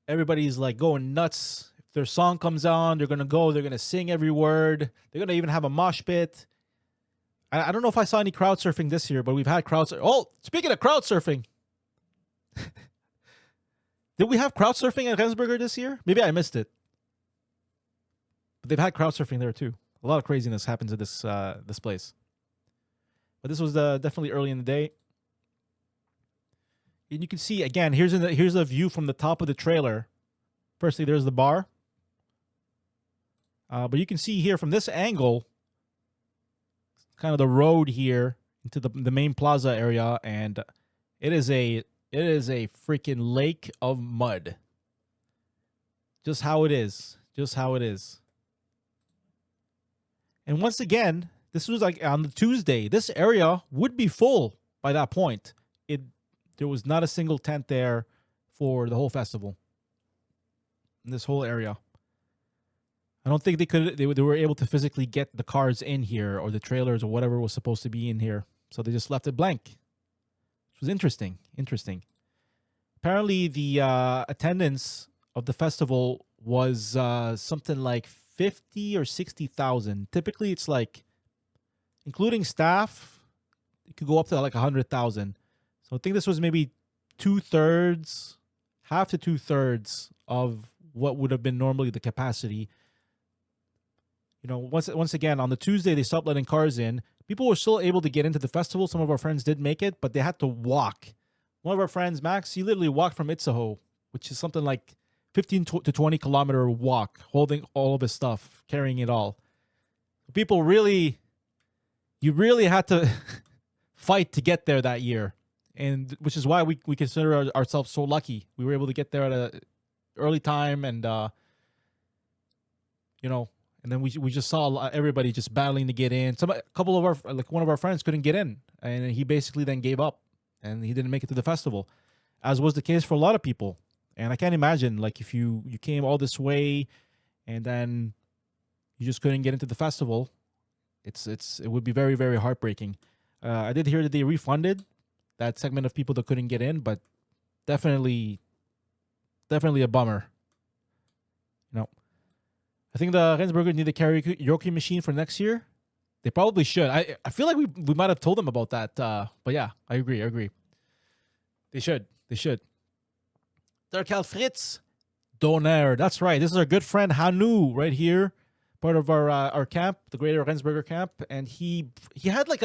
Everybody's like going nuts. If their song comes on, they're going to go. They're going to sing every word. They're going to even have a mosh pit. I don't know if I saw any crowd surfing this year, but we've had crowd surfing. Oh, speaking of crowd surfing. Did we have crowd surfing at Rendsburger this year? Maybe I missed it. But they've had crowd surfing there too. A lot of craziness happens at this place. But this was definitely early in the day. And you can see, again, here's a view from the top of the trailer. Firstly, there's the bar. But you can see here from this angle, kind of the road here into the main plaza area, and it is a freaking lake of mud. Just how it is. Just how it is. And once again, this was like on the Tuesday. This area would be full by that point. There was not a single tent there for the whole festival. In this whole area. I don't think they were able to physically get the cars in here or the trailers or whatever was supposed to be in here. So they just left it blank. Which was interesting. Interesting. Apparently the attendance of the festival was something like 50 or 60,000. Typically it's like, including staff, it could go up to like 100,000. So I think this was maybe 2/3, half to 2/3 of what would have been normally the capacity. You know, once again, on the Tuesday, they stopped letting cars in. People were still able to get into the festival. Some of our friends did make it, but they had to walk. One of our friends, Max, he literally walked from Itzehoe, which is something like 15 to 20 kilometer walk, holding all of his stuff, carrying it all. People really, you really had to fight to get there that year. And which is why we consider ourselves so lucky. We were able to get there at a early time, and you know, and then we just saw everybody just battling to get in. A couple of our, like one of our friends couldn't get in, and he basically then gave up, and he didn't make it to the festival, as was the case for a lot of people. And I can't imagine, like, if you came all this way, and then you just couldn't get into the festival. It would be very, very heartbreaking. I did hear that they refunded that segment of people that couldn't get in, but definitely a bummer. You know, I think the Rendsburger need a karaoke machine for next year. They probably should. I feel like we might have told them about that. But yeah, I agree. They should. Darkel Fritz Donner. That's right. This is our good friend Hanu right here, part of our camp, the Greater Rendsburger camp, and he had like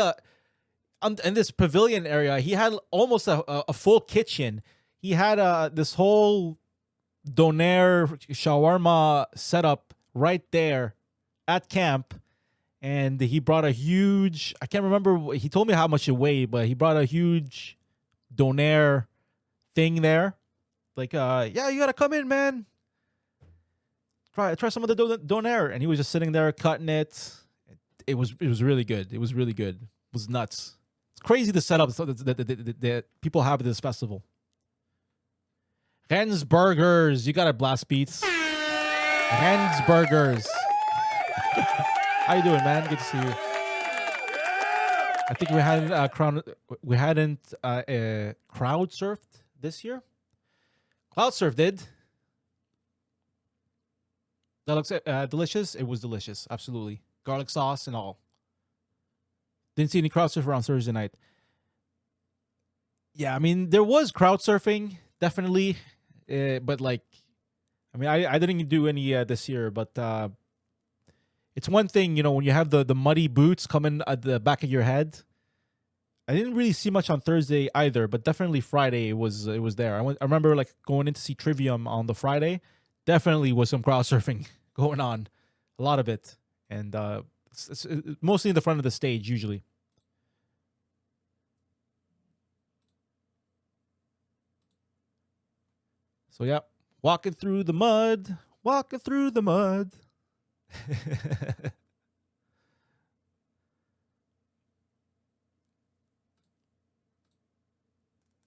in this pavilion area, he had almost a full kitchen. He had this whole doner shawarma setup right there at camp, and he brought a huge, I can't remember, he told me how much it weighed, but he brought a huge doner thing there. Like, yeah, you gotta come in, man. Try some of the doner. And he was just sitting there cutting it. It was really good. It was really good. It was nuts. It's crazy the setup that people have at this festival. Rendsburgers. You got it, Blast Beats. Rendsburgers. How you doing, man? Good to see you. I think we hadn't crowd surfed this year. Cloud surf did. That looks delicious. It was delicious, absolutely. Garlic sauce and all. Didn't see any crowd surf around Thursday night. Yeah, I mean there was crowd surfing definitely, but like, I mean I didn't do any this year, but it's one thing, you know, when you have the muddy boots coming at the back of your head. I didn't really see much on Thursday either, but definitely Friday it was there. I remember like going in to see Trivium on the Friday. Definitely was some crowd surfing going on, a lot of it, and it's mostly in the front of the stage usually. So yeah, walking through the mud.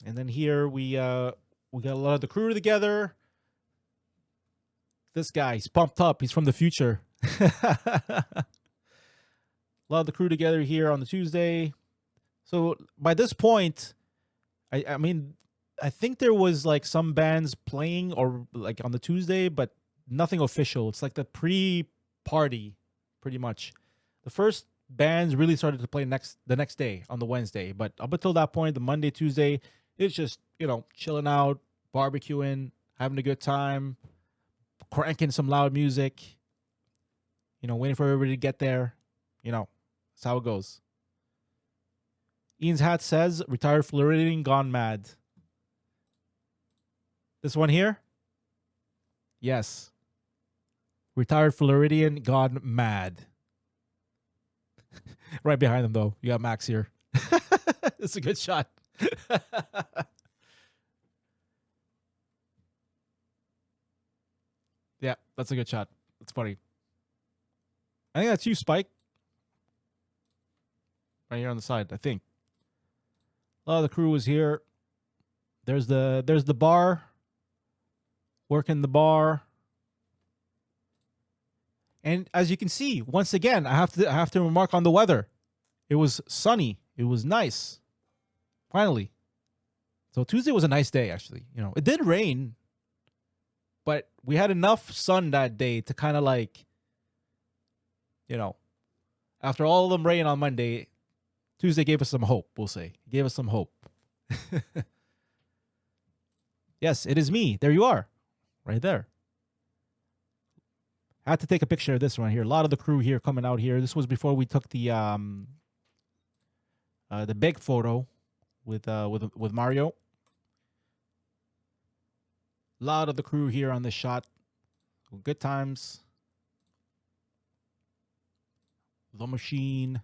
And then here we got a lot of the crew together. This guy, he's pumped up. He's from the future. A lot of the crew together here on the Tuesday. So by this point, I mean, I think there was like some bands playing or like on the Tuesday, but nothing official. It's like the pre-party, pretty much. The first bands really started to play the next day on the Wednesday, but up until that point, the Monday, Tuesday, it's just, you know, chilling out, barbecuing, having a good time, cranking some loud music, you know, waiting for everybody to get there. You know, that's how it goes. Ian's hat says, retired Floridian gone mad. This one here? Yes. Retired Floridian gone mad. Right behind him, though. You got Max here. It's a good shot. Yeah, that's a good shot. That's funny. I think that's you, Spike. Right here on the side, I think. A lot of the crew was here. There's the bar. Working the bar. And as you can see, once again, I have to remark on the weather. It was sunny. It was nice. Finally. So Tuesday was a nice day, actually. You know, it did rain, but we had enough sun that day to kind of like, you know, after all of them rain on Monday, Tuesday gave us some hope, we'll say. Gave us some hope. Yes, it is me. There you are. Right there. I had to take a picture of this one here. A lot of the crew here coming out here. This was before we took the big photo with Mario. A lot of the crew here on this shot. Good times. The machine.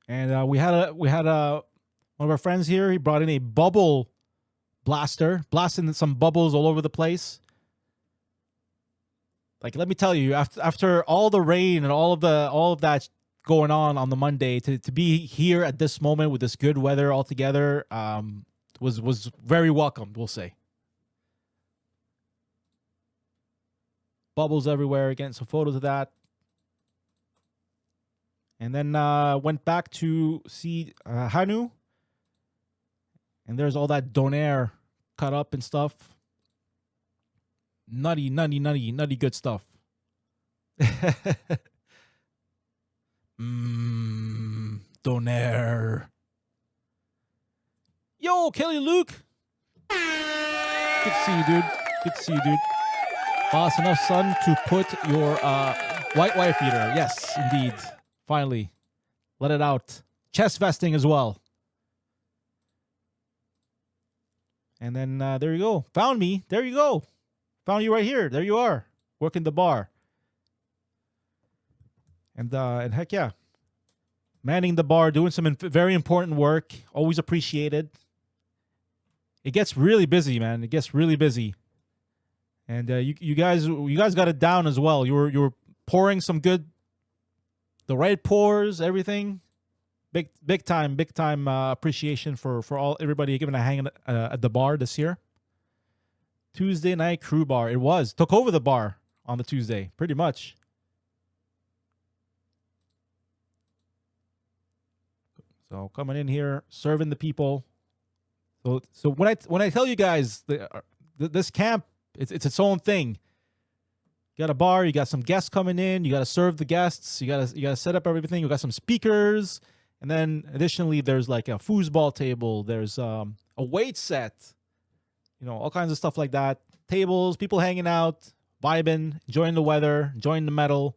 And we had one of our friends here. He brought in a bubble blaster, blasting some bubbles all over the place. Like, let me tell you, after all the rain and all of that going on the Monday, to be here at this moment with this good weather all together, was very welcomed, we'll say. Bubbles everywhere. Getting some photos of that. And then went back to see Hanu. And there's all that donair cut up and stuff. Nutty good stuff. Donair. Yo, Kelly Luke. Good to see you, dude. Good to see you, dude. Boss, enough sun to put your white wife beater. Yes, indeed. Finally. Let it out. Chest vesting as well. And then there you go. Found me. There you go. Found you right here. There you are. Working the bar. And heck yeah. Manning the bar, doing some very important work. Always appreciated. It gets really busy, man. It gets really busy. And you guys got it down as well. You were pouring some good, the right pours, everything. Big time appreciation for everybody giving a hang at the bar this year. Tuesday night crew bar. It was. Took over the bar on the Tuesday, pretty much. So coming in here, serving the people. So when I tell you guys this camp, it's its own thing. You got a bar, you got some guests coming in, you got to serve the guests, you got to set up everything. You got some speakers, and then additionally there's like a foosball table, there's a weight set, you know, all kinds of stuff like that. Tables, people hanging out, vibing, enjoying the weather, enjoying the metal.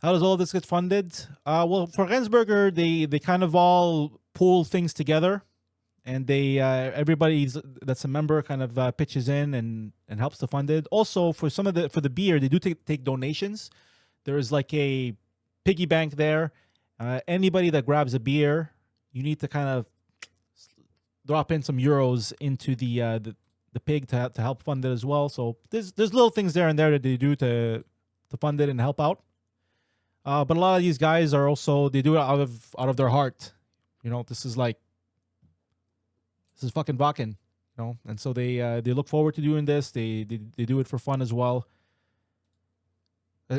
How does all this get funded? Well, for Rendsburger, they kind of all pull things together, and they everybody that's a member kind of pitches in and helps to fund it. Also, for the beer, they do take donations. There is like a piggy bank there. Anybody that grabs a beer, you need to kind of drop in some euros into the pig to help fund it as well. So there's little things there and there that they do to fund it and help out. But a lot of these guys are also, they do it out of their heart. You know, this is fucking Wacken, you know, and so they look forward to doing this. They do it for fun as well.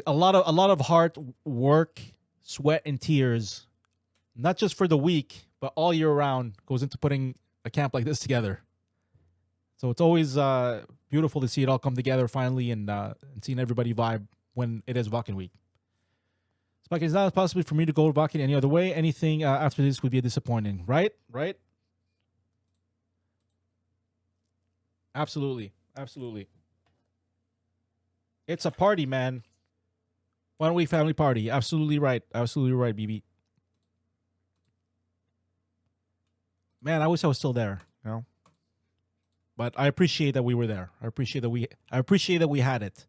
A lot of hard work, sweat, and tears, not just for the week, but all year round, goes into putting a camp like this together. So it's always beautiful to see it all come together finally, and seeing everybody vibe when it is Wacken week. Like, it's not possible for me to go to Wacken any other way. Anything after this would be disappointing, right? Right? Absolutely. It's a party, man. 1 week family party. Absolutely right, BB. Man, I wish I was still there, you know. But I appreciate that we were there. I appreciate that we had it.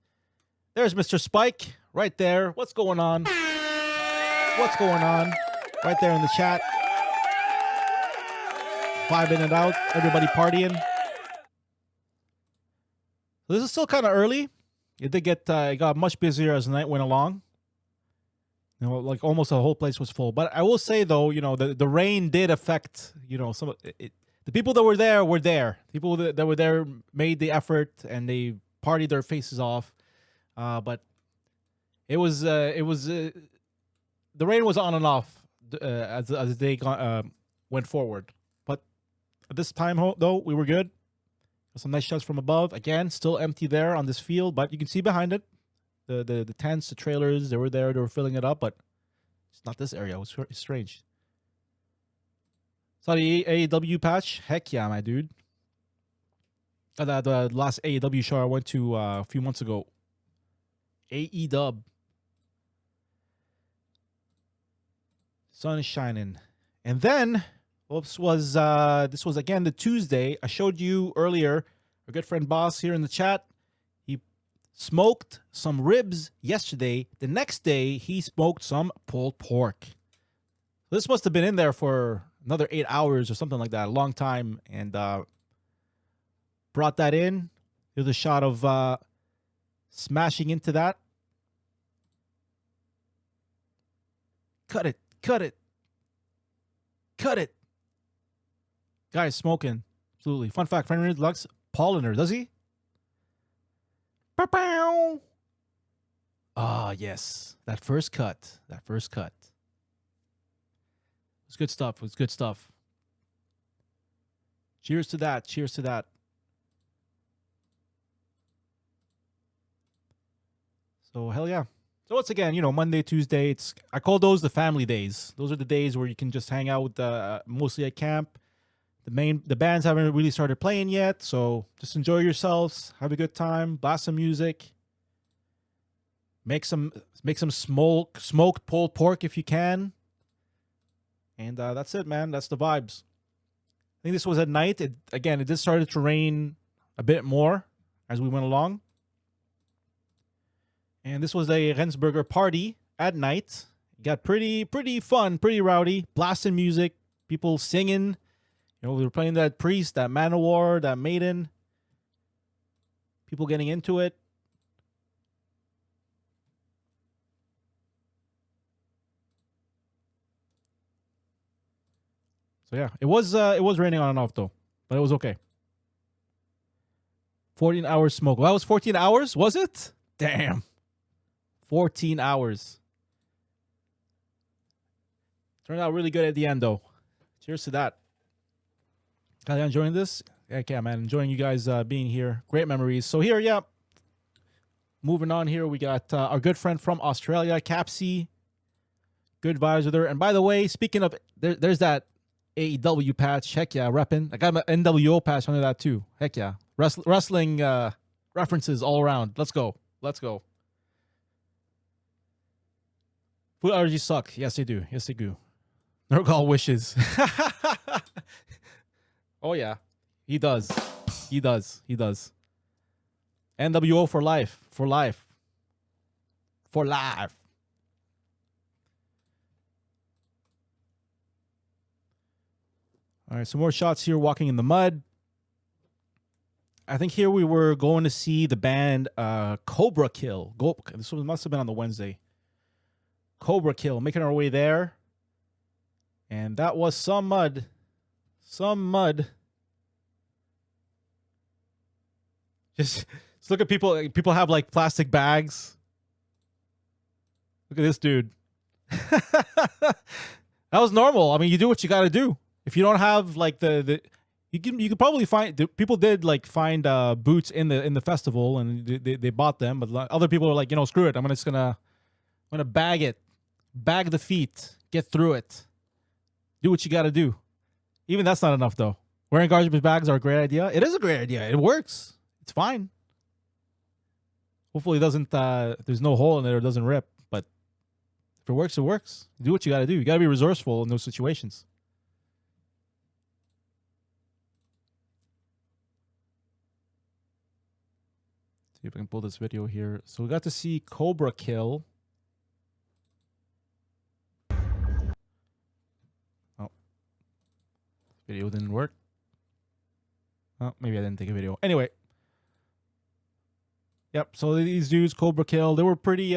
There's Mr. Spike right there. What's going on? What's going on? Right there in the chat. Vibing it out. Everybody partying. So this is still kind of early. It did get it got much busier as the night went along. You know, like almost the whole place was full. But I will say though, you know, the rain did affect, you know, some of it. The people that were there were there. People that were there made the effort and they partied their faces off. But it was the rain was on and off as the day went forward. But at this time though, we were good. Some nice shots from above. Again, still empty there on this field, but you can see behind it the tents, the trailers. They were there. They were filling it up, but it's not this area. It was strange. Saw the AEW patch. Heck yeah, my dude. The last AEW show I went to a few months ago. AEW. Sun is shining. And then, this was again the Tuesday. I showed you earlier, our good friend Boss here in the chat. He smoked some ribs yesterday. The next day, he smoked some pulled pork. This must have been in there for another 8 hours or something like that, a long time, and brought that in. Here's a shot of smashing into that. Cut it. Guy's smoking. Absolutely. Fun fact, friend Lux Polliner, does he? Pow. Ah, yes. That first cut. It's good stuff. Cheers to that. So, hell yeah. So, once again, you know, Monday, Tuesday, I call those the family days. Those are the days where you can just hang out with mostly at camp. The bands haven't really started playing yet, so just enjoy yourselves, have a good time, blast some music, make some smoked pulled pork if you can. And that's it, man. That's the vibes. I think this was at night. It did started to rain a bit more as we went along. And this was a Rendsburger party at night. It got pretty fun, pretty rowdy, blasting music, people singing. You know, we were playing that Priest, that Manowar, that Maiden. People getting into it. So yeah, it was raining on and off though, but it was okay. 14 hours smoke. Well, that was 14 hours, was it? Damn. 14 hours. Turned out really good at the end though. Cheers to that. Are you enjoying this? Heck yeah, man. Enjoying you guys being here. Great memories. So here, yeah. Moving on here, we got our good friend from Australia, Capsy. Good vibes with her. And by the way, speaking of, there's that AEW patch. Heck yeah, repping. I got my NWO patch under that too. Heck yeah. Wrestling references all around. Let's go. Food allergies suck. Yes, they do. Nurgle wishes. Oh, yeah. He does. NWO for life. All right, some more shots here walking in the mud. I think here we were going to see the band Cobra Kill. This must have been on the Wednesday. Cobra Kill, making our way there. And that was some mud. Just look at people. People have like plastic bags. Look at this dude. That was normal. I mean, you do what you got to do. If you don't have like you could probably find people did like find boots in the festival and they bought them, but other people are like, you know, screw it. I'm gonna bag it, bag the feet, get through it. Do what you got to do. Even that's not enough though. Wearing garbage bags are a great idea. It is a great idea. It works. It's fine. Hopefully it doesn't. There's no hole in it or it doesn't rip. But if it works, it works. Do what you got to do. You got to be resourceful in those situations. See if I can pull this video here. So we got to see Cobra Kill. Video didn't work. Oh, maybe I didn't take a video. Anyway. Yep, so these dudes, Cobra Kill, they were pretty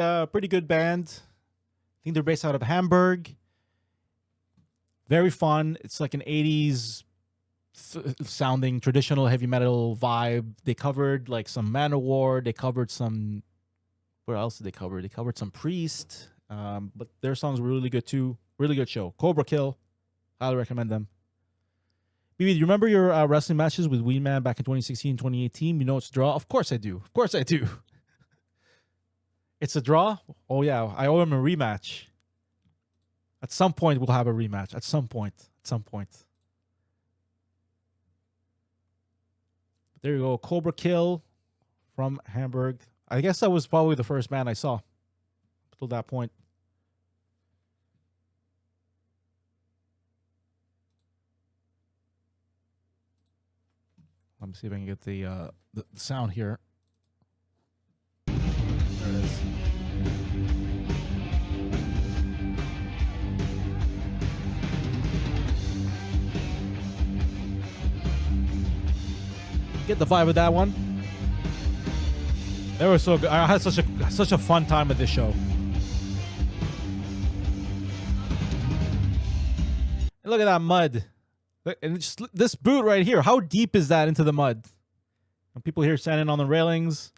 good band. I think they're based out of Hamburg. Very fun. It's like an 80s sounding traditional heavy metal vibe. They covered like some Manowar. They covered some... Where else did they cover? They covered some Priest. But their songs were really good too. Really good show. Cobra Kill. Highly recommend them. BB, do you remember your wrestling matches with Weedman back in 2016, 2018? You know it's a draw? Of course I do. Of course I do. It's a draw? Oh, yeah. I owe him a rematch. At some point, we'll have a rematch. At some point. At some point. But there you go. Cobra Kill from Hamburg. I guess that was probably the first band I saw until that point. Let me see if I can get the sound here. There it is. Get the vibe of that one. They were so good. I had such a fun time at this show. And look at that mud. And just this boot right here, how deep is that into the mud? And people here standing on the railings.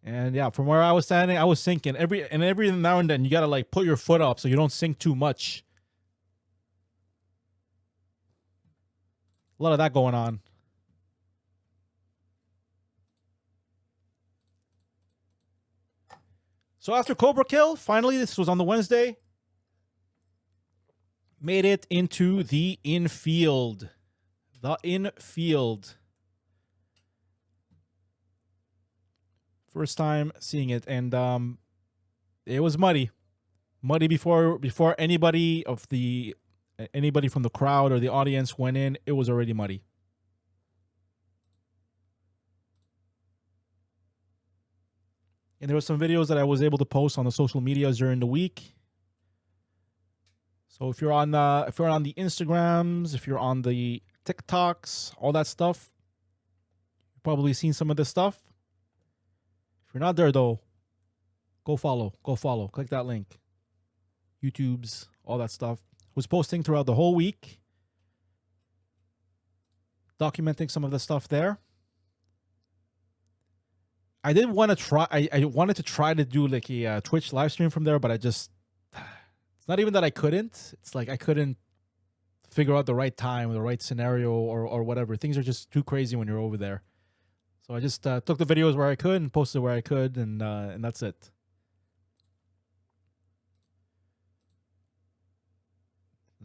And yeah, from where I was standing, I was sinking. Every now and then, you got to like put your foot up so you don't sink too much. A lot of that going on. So after Cobra Kill, finally, this was on the Wednesday. Made it into the Infield. The Infield. First time seeing it, and it was muddy. Muddy before anybody from the crowd or the audience went in. It was already muddy. And there were some videos that I was able to post on the social medias during the week. So if you're on the Instagrams, if you're on the TikToks, all that stuff, you've probably seen some of this stuff. If you're not there though, go follow. Click that link. YouTube's, all that stuff. Was posting throughout the whole week, documenting some of the stuff there. I did want to try. I wanted to try to do like a Twitch live stream from there, but I just. It's not even that I couldn't. It's like I couldn't figure out the right time, or the right scenario, or whatever. Things are just too crazy when you're over there. So I just took the videos where I could and posted where I could, and that's it.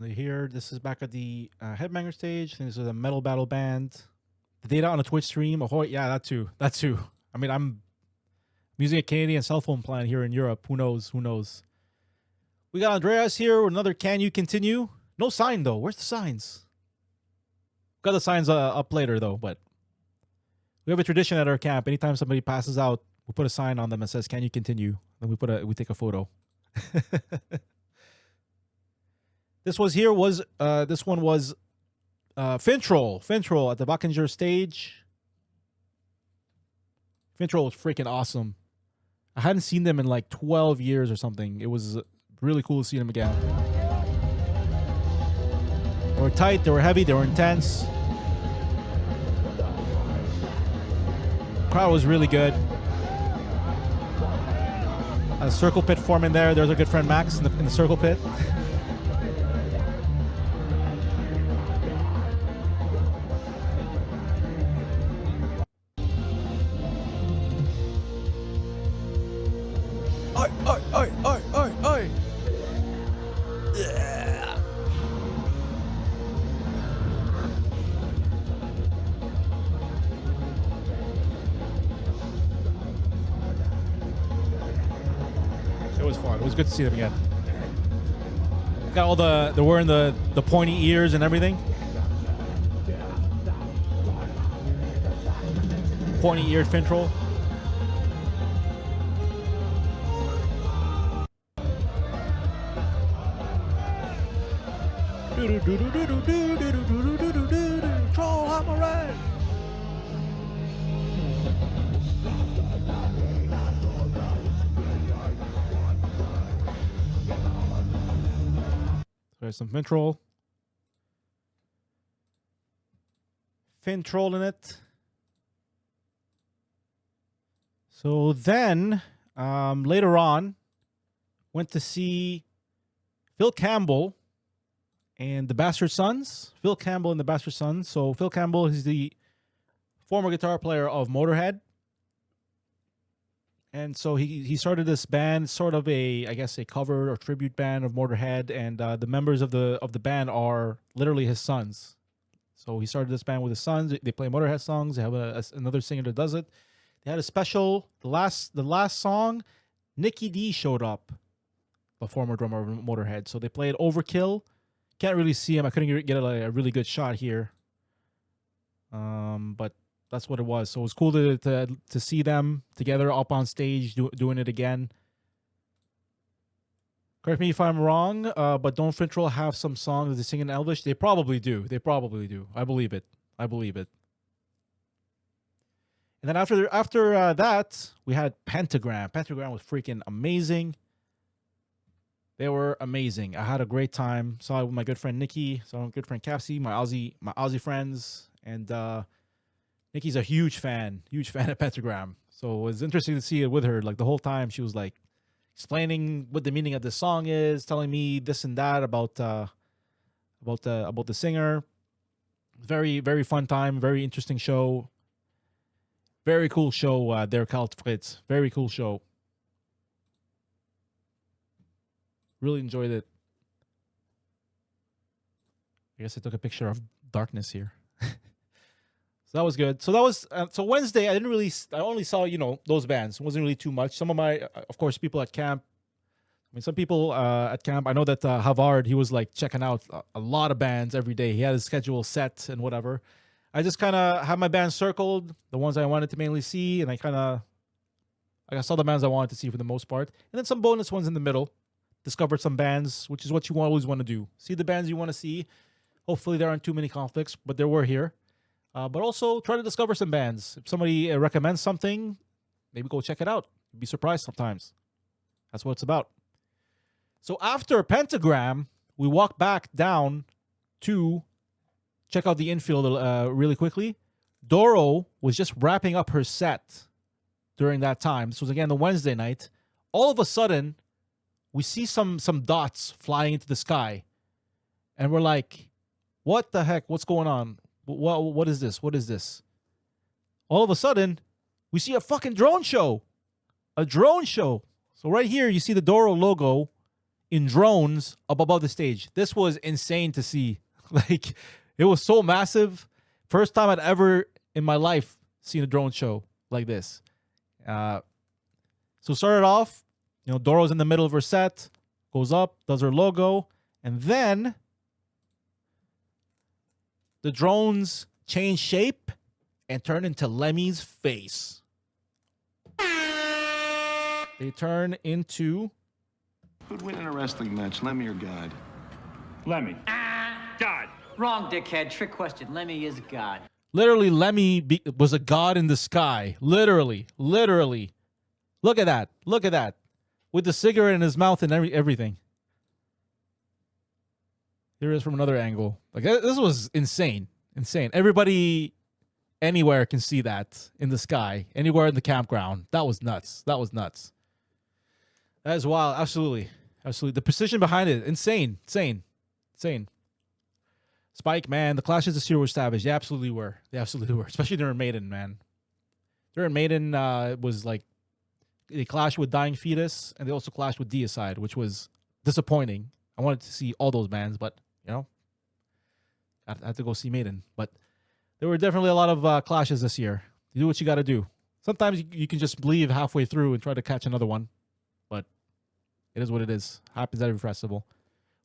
Here, this is back at the Headbanger stage. I think this is a metal battle band. The data on a Twitch stream. Oh, yeah, that too. I mean, I'm using a Canadian cell phone plan here in Europe. Who knows? We got Andreas here with another Can You Continue? No sign, though. Where's the signs? Got the signs up later, though, but we have a tradition at our camp. Anytime somebody passes out, we put a sign on them that says, Can you continue? Then we take a photo. This one was Finntroll at the Wacken stage. Finntroll was freaking awesome. I hadn't seen them in like 12 years or something. It was really cool to see them again. They were tight, they were heavy, they were intense. The crowd was really good. A circle pit forming there. There's our good friend Max in the circle pit. Oi. Yeah. It was fun. It was good to see them again. Got all they're wearing the pointy ears and everything. Pointy-eared Finntroll. some Finntroll. Finntroll in it. So then, later on, went to see Phil Campbell and the Bastard Sons. Phil Campbell and the Bastard Sons. So Phil Campbell is the former guitar player of Motörhead. And so he started this band, sort of a, I guess, a cover or tribute band of Motörhead, and the members of the band are literally his sons. So he started this band with his sons. They play Motörhead songs. They have another singer that does it. They had a special. The last song, Nicky D showed up, the former drummer of Motörhead. So they played Overkill. Can't really see him. I couldn't get a really good shot here. But that's what it was. So it was cool to see them together up on stage doing it again. Correct me if I'm wrong, but don't Finntroll have some songs that they sing in Elvish? They probably do. I believe it. And then after that, we had Pentagram. Pentagram was freaking amazing. They were amazing. I had a great time. Saw it with my good friend Nikki. Saw my good friend Capsy, my Aussie friends, and Nikki's a huge fan of Pentagram. So it was interesting to see it with her. Like the whole time, she was like explaining what the meaning of the song is, telling me this and that about the singer. Very, very fun time. Very interesting show. Very cool show there, Karl Fritz. Very cool show. Really enjoyed it. I guess I took a picture of darkness here. So that was good. So that was so Wednesday. I only saw those bands. It wasn't really too much. Some of my, of course, people at camp. I mean, some people at camp. I know that Havard, he was like checking out a lot of bands every day. He had his schedule set and whatever. I just kind of had my bands circled, the ones I wanted to mainly see, and I saw the bands I wanted to see for the most part, and then some bonus ones in the middle. Discovered some bands, which is what you always want to do. See the bands you want to see. Hopefully there aren't too many conflicts, but there were here. But also try to discover some bands. If somebody recommends something, maybe go check it out. You'd be surprised sometimes. That's what it's about. So after Pentagram, we walked back down to check out the Infield really quickly. Doro was just wrapping up her set during that time. This was again the Wednesday night. All of a sudden, we see some dots flying into the sky, and we're like, "What the heck? What's going on? What is this? What is this?" All of a sudden, we see a fucking drone show. A drone show. So right here, you see the Doro logo in drones up above the stage. This was insane to see. Like, it was so massive. First time I'd ever in my life seen a drone show like this. So started off, Doro's in the middle of her set, goes up, does her logo, and then the drones change shape and turn into Lemmy's face. They turn into... Who'd win in a wrestling match, Lemmy or God? Lemmy. God. Wrong, dickhead. Trick question. Lemmy is God. Literally, Lemmy was a god in the sky. Literally. Look at that. With the cigarette in his mouth and everything. Here it is from another angle. Like, this was insane. Everybody anywhere can see that in the sky. Anywhere in the campground. That was nuts. That is wild. Absolutely. The precision behind it. Insane. Spike, man, the clashes this year were savage. They absolutely were. Especially during Maiden, man. During Maiden, it was like they clashed with Dying Fetus, and they also clashed with Deicide, which was disappointing. I wanted to see all those bands, but I had to go see Maiden. But there were definitely a lot of clashes this year. You do what you got to do. Sometimes you can just leave halfway through and try to catch another one, but it is what it is. Happens at every festival.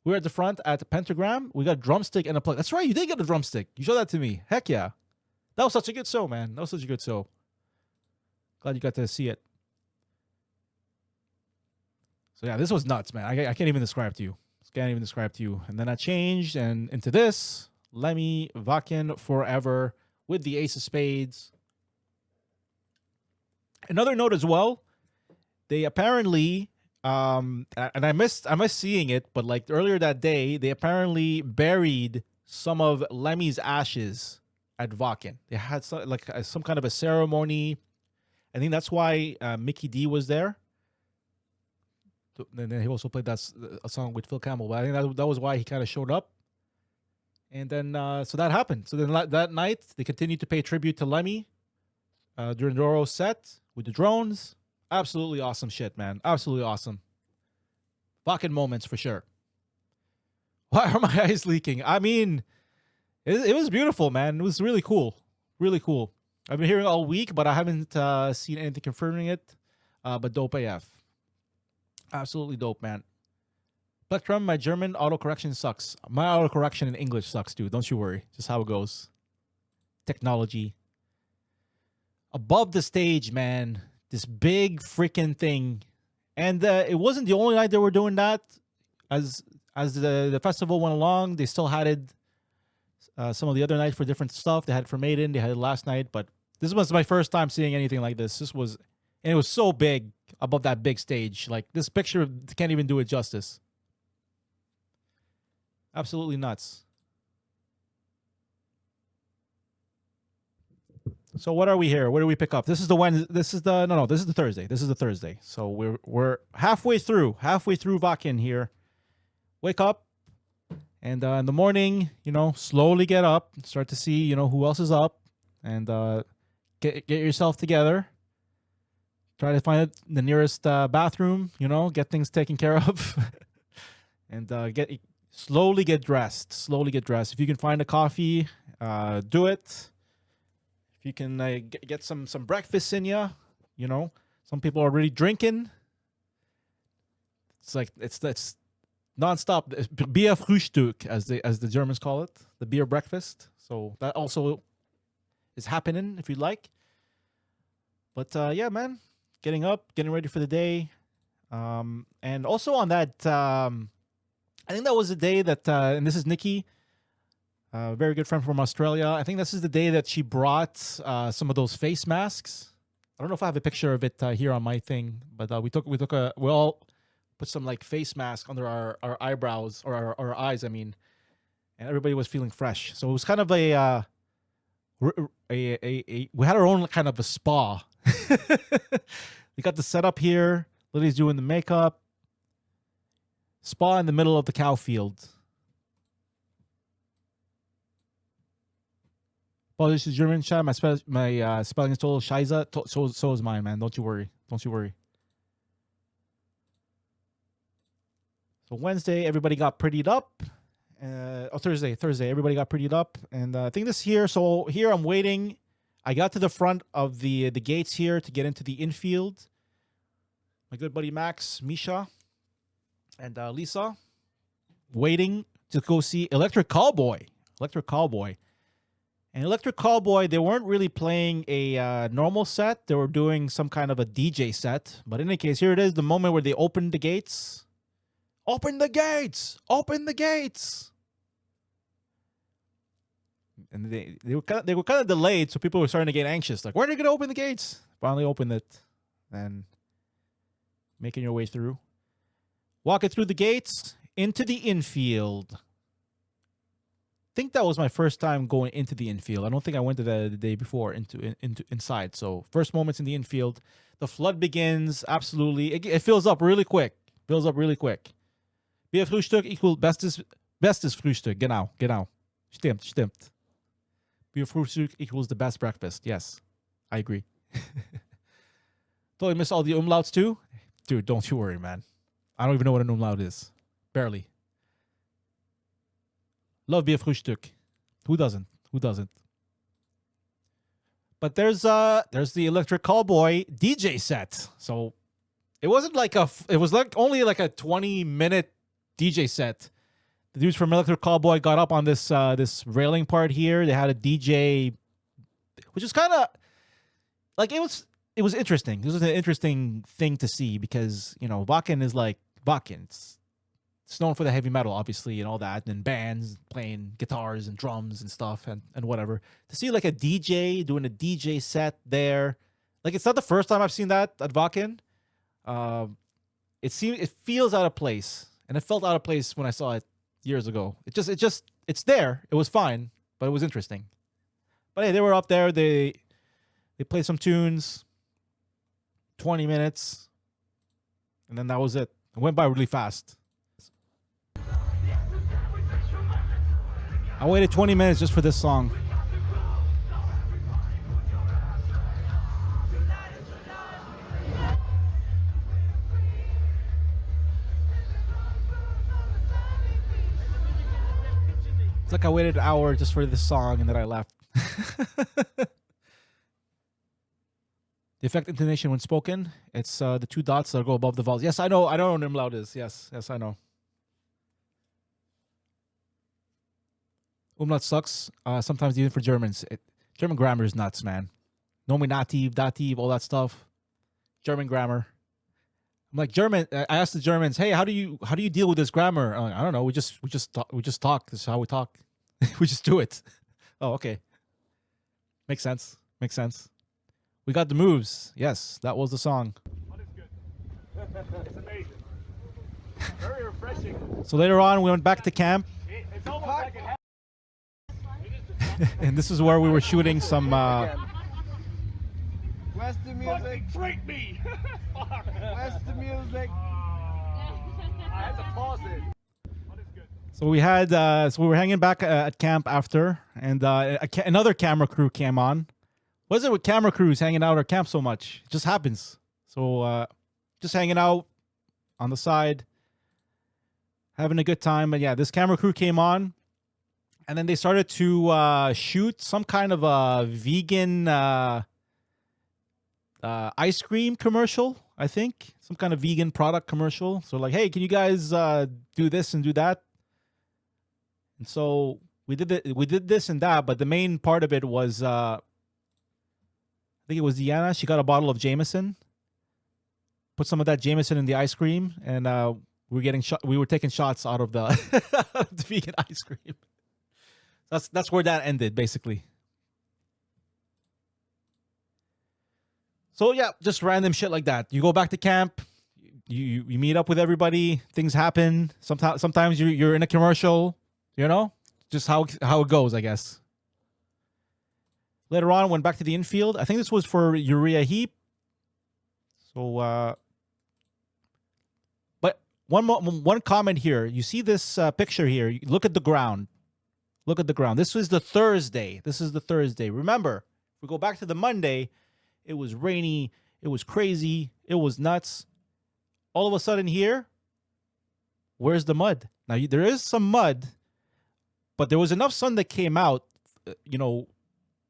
We were at the front at the Pentagram. We got a drumstick and a plug. That's right, you did get a drumstick. You showed that to me. Heck yeah. That was such a good show, man. Glad you got to see it. So yeah, this was nuts, man. I can't even describe to you. And then I changed and into this. Lemmy, Wacken forever with the Ace of Spades. Another note as well. They apparently And I missed seeing it, but like earlier that day, they apparently buried some of Lemmy's ashes at Wacken. They had some kind of a ceremony. I think that's why Mickey D was there. And then he also played a song with Phil Campbell. But I think that was why he kind of showed up. And then so that happened. So then that night they continued to pay tribute to Lemmy during Doro's set with the drones. Absolutely awesome shit, man. Absolutely awesome. Fucking moments for sure. Why are my eyes leaking? I mean, it was beautiful, man. It was really cool. Really cool. I've been hearing all week, but I haven't seen anything confirming it. But dope AF. Absolutely dope, man. Plectrum, my German autocorrection sucks. My autocorrection in English sucks, dude. Don't you worry. Just how it goes. Technology. Above the stage, man. This big freaking thing. And it wasn't the only night they were doing that. As the festival went along, they still had it some of the other nights for different stuff. They had it for Maiden. They had it last night. But this was my first time seeing anything like this. And it was so big above that big stage. Like, this picture can't even do it justice. Absolutely nuts. So what are we here? Where do we pick up? This is the Wednesday. This is the Thursday. This is the Thursday. So we're halfway through Wacken here. Wake up, and in the morning, slowly get up, start to see, who else is up, and get yourself together. Try to find the nearest bathroom, get things taken care of, and slowly get dressed. Slowly get dressed. If you can find a coffee, do it. If you can get some breakfast in you, some people are already drinking. It's like it's nonstop. Bier Frühstück, as the Germans call it, the beer breakfast. So that also is happening if you'd like. But yeah, man, getting up, getting ready for the day, and also on that, I think that was the day that, and this is Nikki. A very good friend from Australia. I think this is the day that she brought some of those face masks. I don't know if I have a picture of it here on my thing, but we all put some like face mask under our eyebrows or our eyes. I mean, and everybody was feeling fresh. So it was kind of we had our own kind of a spa. We got the setup here. Lily's doing the makeup. Spa in the middle of the cow field. Well, this is German chat. My spelling is total Scheiße. So is mine, man. Don't you worry. Don't you worry. So Wednesday, everybody got prettied up. Thursday, everybody got prettied up. And I think this here, so here I'm waiting. I got to the front of the gates here to get into the infield. My good buddy Max, Misha, and Lisa, waiting to go see Electric Callboy. And Electric Callboy, they weren't really playing a normal set. They were doing some kind of a DJ set. But in any case, here it is, the moment where they opened the gates. Open the gates! Open the gates! And they were kind of delayed, so people were starting to get anxious. Like, where are they going to open the gates? Finally opened it. And making your way through. Walking through the gates into the infield. I think that was my first time going into the infield. I don't think I went to the day before into inside. So first moments in the infield, the flood begins. Absolutely, it fills up really quick. Bier Frühstück equal bestes Frühstück. Genau. Stimmt. Bier Frühstück equals the best breakfast. Yes, I agree. Totally missed all the umlauts too, dude. Don't you worry, man. I don't even know what an umlaut is. Barely. Love Bier Frühstück. Who doesn't? But there's the Electric Callboy DJ set. So it wasn't like it was like only like a 20-minute DJ set. The dudes from Electric Callboy got up on this railing part here. They had a DJ, which is kind of like it was interesting. This was an interesting thing to see because Wacken is like Wacken. It's known for the heavy metal, obviously, and all that, and bands playing guitars and drums and stuff and whatever. To see like a DJ doing a DJ set there, like it's not the first time I've seen that at Wacken. it feels out of place, and it felt out of place when I saw it years ago. It's there. It was fine, but it was interesting. But hey, they were up there. They played some tunes. 20 minutes, and then that was it. It went by really fast. I waited 20 minutes just for this song. It's like I waited an hour just for this song and then I left. The effect intonation when spoken, it's the two dots that go above the vowels. Yes, I know what umlaut is. Yes, I know. Umlaut sucks. Sometimes even for Germans. German grammar is nuts, man. Nominativ, dativ, all that stuff. German grammar. I'm like German. I asked the Germans, "Hey, how do you deal with this grammar?" I'm like, I don't know. We just talk. This is how we talk. We just do it. Oh, okay. Makes sense. We got the moves. Yes, that was the song. What is good? It's amazing. Very refreshing. So later on, we went back to camp, It's almost like it and this is where we were shooting some. Where's the music? fucking tricked me. Fuck. Where's the music? I had to pause it. What is good? So we had, we were hanging back at camp after, and another camera crew came on. What is it with camera crews hanging out at camp so much? It just happens. So just hanging out on the side, having a good time. But yeah, this camera crew came on, and then they started to shoot some kind of a vegan ice cream commercial, I think. Some kind of vegan product commercial. So like, hey, can you guys do this and do that? And so we did this and that, but the main part of it was I think it was Deanna. She got a bottle of Jameson, put some of that Jameson in the ice cream, and we were taking shots out of the, the vegan ice cream. That's where that ended, basically. So yeah, just random shit like that. You go back to camp, you meet up with everybody, things happen. Sometimes you're in a commercial, you know? Just how it goes, I guess. Later on, went back to the infield. I think this was for Urea Heap. So but one comment here. You see this picture here. Look at the ground. Look at the ground. This was the Thursday. Remember, if we go back to the Monday, it was rainy. It was crazy. It was nuts. All of a sudden here, where's the mud? Now, there is some mud, but there was enough sun that came out,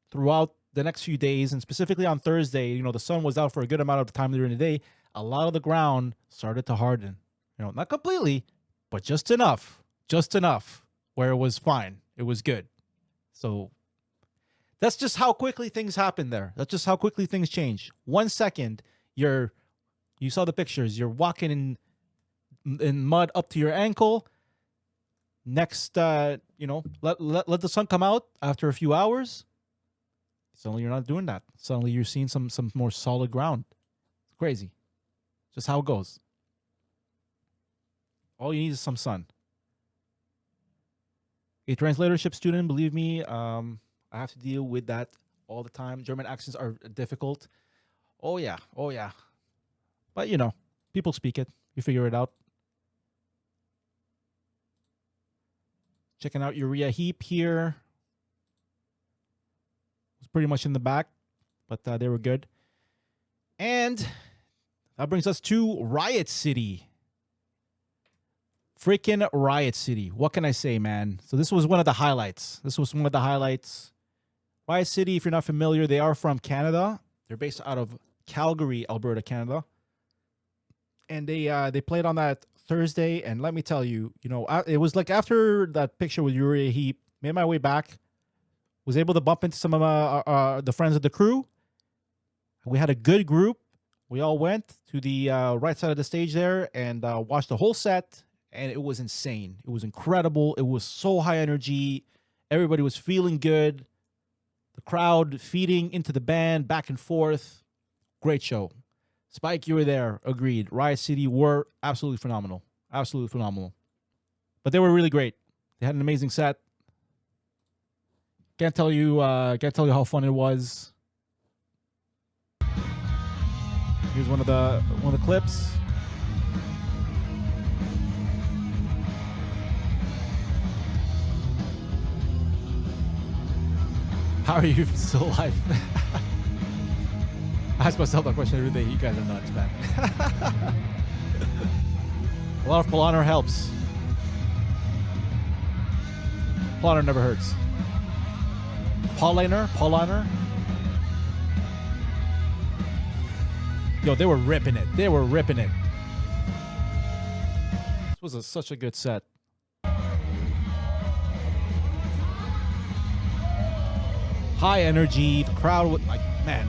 throughout the next few days, and specifically on Thursday, the sun was out for a good amount of time during the day. A lot of the ground started to harden. Not completely, but just enough where it was fine. It was good. So that's just how quickly things happen there. That's just how quickly things change. 1 second, you saw the pictures. You're walking in mud up to your ankle. Next, let the sun come out after a few hours. Suddenly you're not doing that. Suddenly you're seeing some more solid ground. It's crazy. Just how it goes. All you need is some sun. A translatorship student, believe me, I have to deal with that all the time. German accents are difficult. Oh yeah. But people speak it. You figure it out. Checking out Urea Heap here. It's pretty much in the back, but they were good. And that brings us to Riot City. Freaking Riot City. What can I say, man? So this was one of the highlights. Riot City, if you're not familiar, they are from Canada. They're based out of Calgary, Alberta, Canada. And they played on that Thursday, and let me tell you, it was like after that picture with Urea Heap, made my way back, was able to bump into some of the friends of the crew. We had a good group. We all went to the right side of the stage there and watched the whole set, and it was insane. It was incredible. It was so high energy. Everybody was feeling good. The crowd feeding into the band back and forth. Great show. Spike, you were there. Agreed. Riot City were absolutely phenomenal. Absolutely phenomenal. But they were really great. They had an amazing set. Can't tell you how fun it was. Here's one of the clips. How are you still alive? I ask myself that question every day. You guys are nuts, man. A lot of Polaner helps. Polaner never hurts. Paulaner. Yo, they were ripping it. This was such a good set. High energy. The crowd was like, man,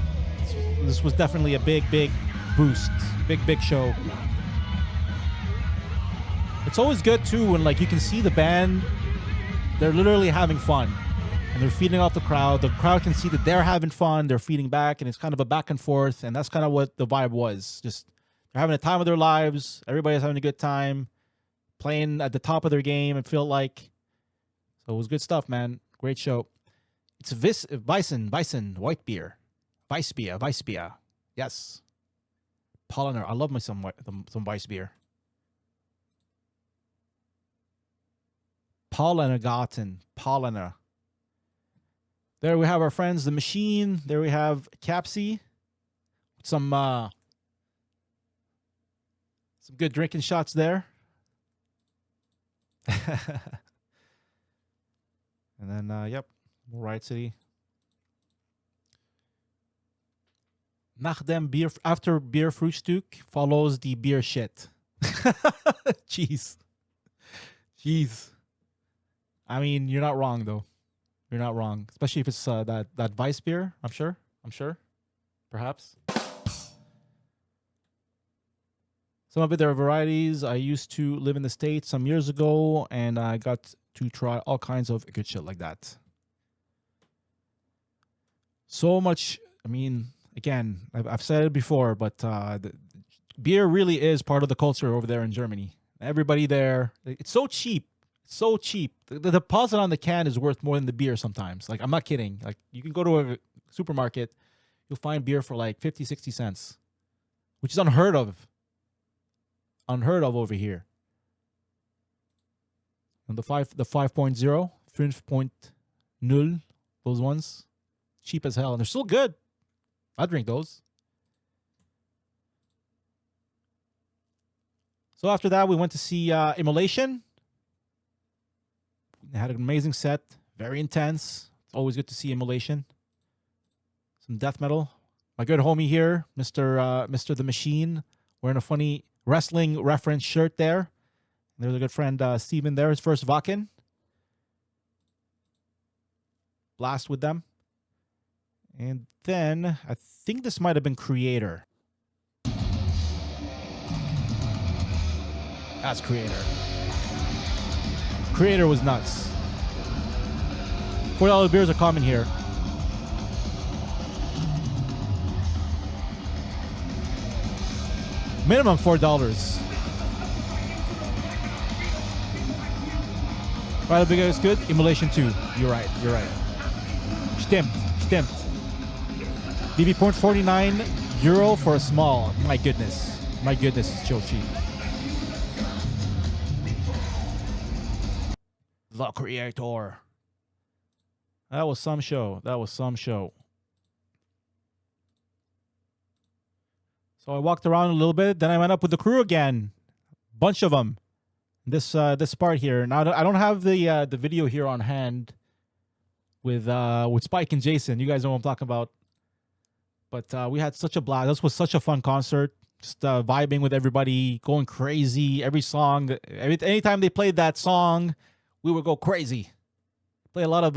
this was definitely a big boost. Big show. It's always good too when like you can see the band, they're literally having fun. And they're feeding off the crowd. The crowd can see that they're having fun. They're feeding back, and it's kind of a back and forth. And that's kind of what the vibe was. Just they're having a time of their lives. Everybody's having a good time, playing at the top of their game. It felt like, so it was good stuff, man. Great show. It's Weissen, white beer, Weissbier. Yes, Paulaner. I love me some Weissbier. Paulaner. There we have our friends, The Machine. There we have Capsy. Some good drinking shots there. And then, yep, Riot City. After beer Frühstück follows the beer shit. Jeez. I mean, you're not wrong, though. You're not wrong, especially if it's that Weiss beer. I'm sure. Perhaps. Some of it, there are varieties. I used to live in the States some years ago, and I got to try all kinds of good shit like that. So much. I mean, again, I've said it before, but the beer really is part of the culture over there in Germany. Everybody there, it's so cheap. So cheap. The deposit on the can is worth more than the beer sometimes. Like, I'm not kidding. Like, you can go to a supermarket, you'll find beer for like 50, 60 cents, which is unheard of. Unheard of over here. And the 5.0, 5.0, those ones, cheap as hell. And they're still good. I drink those. So after that, we went to see Immolation. They had an amazing set, very intense. It's always good to see Immolation. Some death metal. My good homie here, Mr. The Machine, wearing a funny wrestling reference shirt there. There's a good friend, Steven there, his first Wacken. Blast with them. And then, I think this might have been Kreator. That's Kreator. Kreator was nuts. $4 beers are common here. Minimum $4. Right, the bigger is good. Immolation 2. You're right. Stimmt. BB point 49 euro for a small. My goodness, it's so cheap. The Kreator. That was some show. So I walked around a little bit. Then I went up with the crew again. Bunch of them. This part here. Now I don't have the video here on hand with Spike and Jason. You guys know what I'm talking about. But we had such a blast. This was such a fun concert. Just vibing with everybody, going crazy. Every song, anytime they played that song, we would go crazy. Play a lot of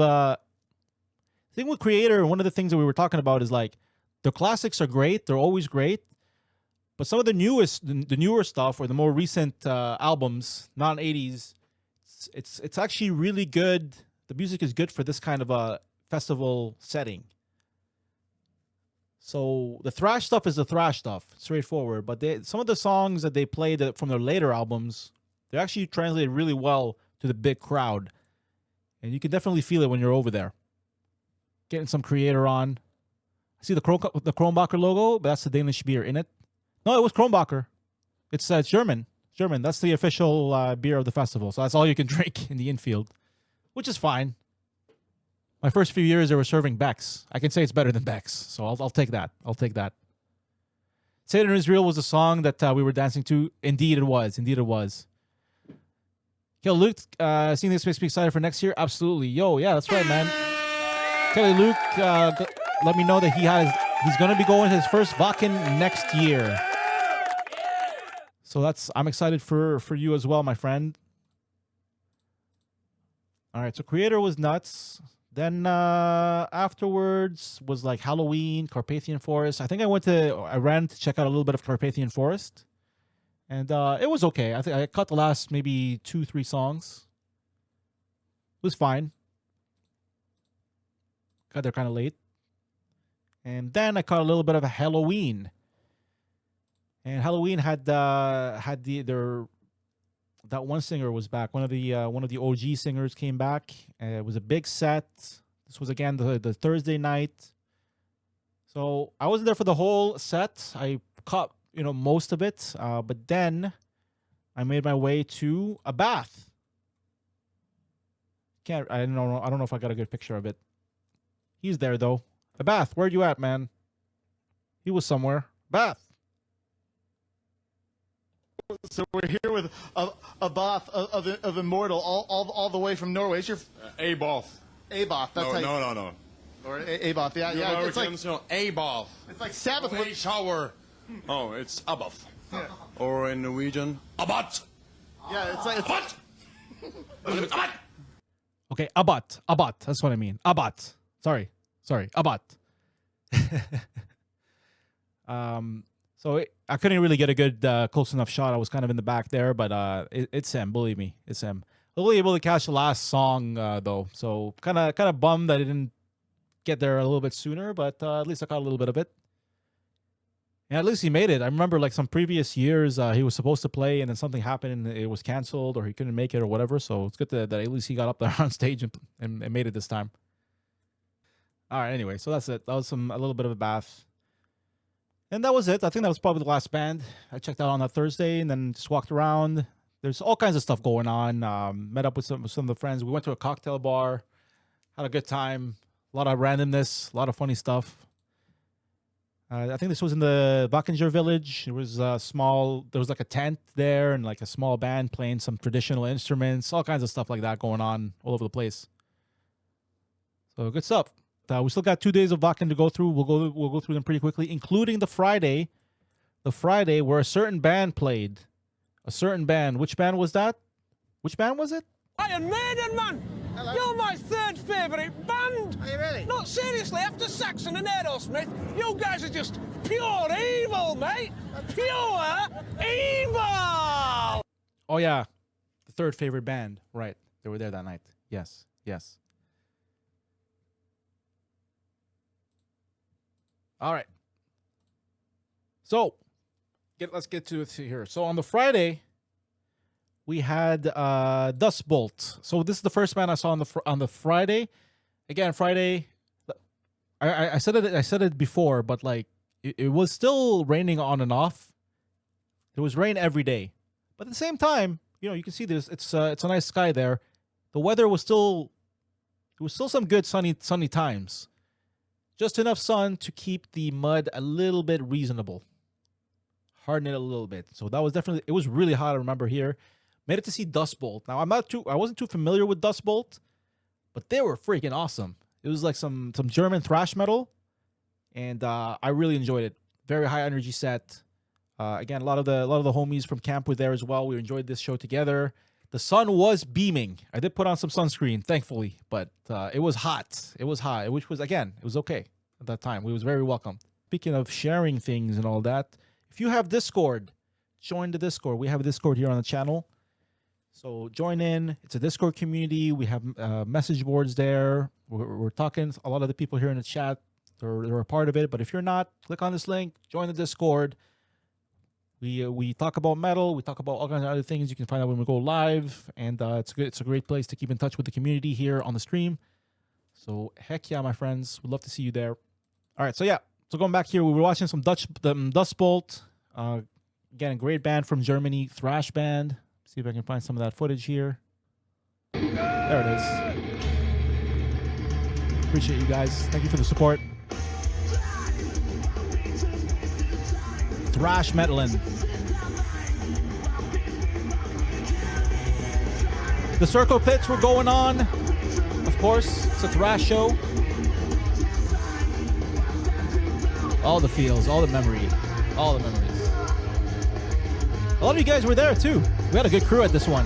thing with Kreator. One of the things that we were talking about is like the classics are great. They're always great. But some of the newer stuff or the more recent albums, non-80s, it's actually really good. The music is good for this kind of a festival setting. So the thrash stuff is the thrash stuff, straightforward. But some of the songs that they played from their later albums, they actually translated really well to the big crowd, and you can definitely feel it when you're over there. Getting some Kreator on. I see the Kronbacher logo, but that's the Danish beer in it. No, it was Kronbacher. It's German. German. That's the official beer of the festival. So that's all you can drink in the Infield, which is fine. My first few years, they were serving Beck's. I can say it's better than Beck's, so I'll take that. I'll take that. Satan Israel was a song that we were dancing to. Indeed, it was. Indeed, it was. Yo, Luke, seeing this makes me excited for next year. Absolutely. Yo, yeah, that's right, man. Kelly Luke let me know that he's going to be going to his first Wacken next year. So I'm excited for you as well, my friend. All right, so Kreator was nuts. Then afterwards was like Helloween, Carpathian Forest. I think I ran to check out a little bit of Carpathian Forest. And it was okay. I think I caught the last maybe 2-3 songs. It was fine. Got there kind of late. And then I caught a little bit of a Helloween. And Helloween had that one singer was back. One of the OG singers came back. It was a big set. This was again the Thursday night. So I wasn't there for the whole set. I caught most of it. But then I made my way to Abbath. I don't know if I got a good picture of it. He's there though. Abbath, where you at, man? He was somewhere. Abbath. So we're here with Abbath of Immortal, all the way from Norway. It's your Abbath. Abbath. That's No. Or Abbath. Yeah. It's like Abbath. It's like Sabbath. A shower. Oh, it's Abbath. Yeah. Or in Norwegian, Abbath. Yeah, it's like Abbath. Abbath. Okay, Abbath. That's what I mean. Abbath. Sorry, Abbath. So I couldn't really get a good close enough shot. I was kind of in the back there, but it's him. Believe me, it's him. Only able to catch the last song though, so kind of bummed that I didn't get there a little bit sooner. But at least I caught a little bit of it. And at least he made it. I remember like some previous years he was supposed to play and then something happened and it was canceled or he couldn't make it or whatever. So it's good that at least he got up there on stage and made it this time. All right, anyway, so that's it. That was a little bit of a bath. And that was it. I think that was probably the last band I checked out on that Thursday and then just walked around. There's all kinds of stuff going on. Met up with some of the friends. We went to a cocktail bar, had a good time. A lot of randomness, a lot of funny stuff. I think this was in the Wackenger village. It was there was like a tent there and like a small band playing some traditional instruments, all kinds of stuff like that going on all over the place. So good stuff. We still got 2 days of Wacken to go through. We'll go through them pretty quickly, including the Friday where a certain band played. A certain band. Which band was that? Which band was it? Iron Maiden, man! Hello. You're my third favourite band! Are you really? No, seriously, after Saxon and Aerosmith, you guys are just pure evil, mate! Pure evil! Oh, yeah. The third favorite band. Right. They were there that night. Yes. All right. So, let's get to it here. So, on the Friday, we had Dust Bolt. So, this is the first band I saw on the Friday. Again, Friday, I said it before, but like it was still raining on and off. There was rain every day. But at the same time, you can see this. It's a nice sky there. The weather was still some good sunny times. Just enough sun to keep the mud a little bit reasonable. Harden it a little bit. So that was it was really hot, I remember here. Made it to see Dust Bolt. Now I wasn't too familiar with Dust Bolt, but they were freaking awesome. It was like some German thrash metal, and I really enjoyed it. Very high energy set. Again, a lot of the homies from camp were there as well. We enjoyed this show together. The sun was beaming. I did put on some sunscreen, thankfully, but it was hot. It was hot, which was, again, it was okay at that time. We was very welcome. Speaking of sharing things and all that, if you have Discord, join the Discord. We have a Discord here on the channel. So join in. It's a Discord community. We have message boards there. We're talking. A lot of the people here in the chat they're a part of it. But if you're not, click on this link, join the Discord. We talk about metal, we talk about all kinds of other things. You can find out when we go live, and it's a great place to keep in touch with the community here on the stream. So heck yeah, my friends, we'd love to see you there. All right, so yeah, so going back here, we were watching some Dust Bolt. Again, a great band from Germany, thrash band. See if I can find some of that footage here. There it is. Appreciate you guys. Thank you for the support. Thrash metalin'. The circle pits were going on. Of course, it's a thrash show. All the feels, all the memory, all the memories. A lot of you guys were there too. We had a good crew at this one.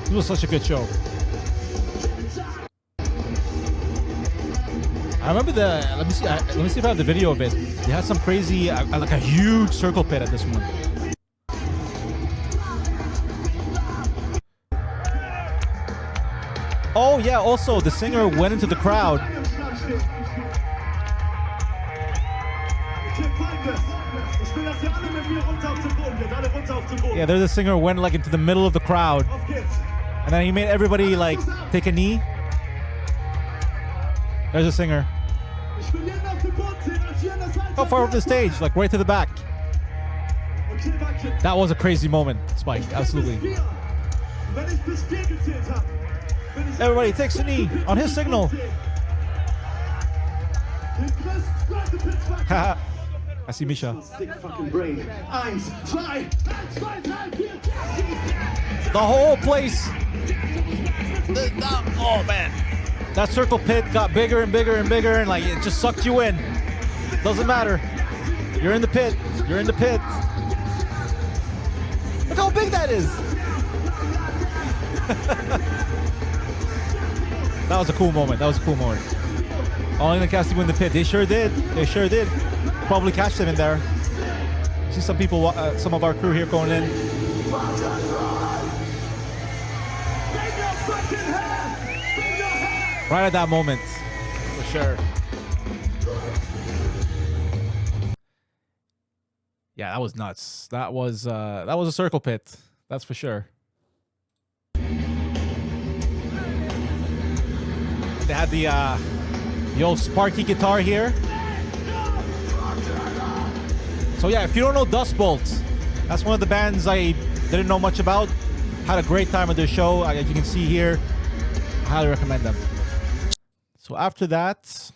It was such a good show. I remember let me see if I have the video of it. They had some crazy, like a huge circle pit at this one. Oh yeah, also the singer went into the crowd. Yeah, there's a singer who went like into the middle of the crowd. And then he made everybody like take a knee. There's a singer. How far up the stage? Like right to the back. That was a crazy moment, Spike. Absolutely. Everybody takes a knee on his signal. Haha. I see Misha. The whole place. Oh man. That circle pit got bigger and bigger and bigger, and like it just sucked you in. Doesn't matter. You're in the pit. You're in the pit. Look how big that is. That was a cool moment. That was a cool moment. Only the casting win the pit. They sure did. They sure did. Probably catch them in there. See some people, some of our crew here going in. Right at that moment, for sure. Yeah, that was nuts. That was a circle pit. That's for sure. They had the old Sparky guitar here. So yeah, if you don't know Dust Bolt, that's one of the bands I didn't know much about. Had a great time at their show. As you can see here, I highly recommend them. So after that,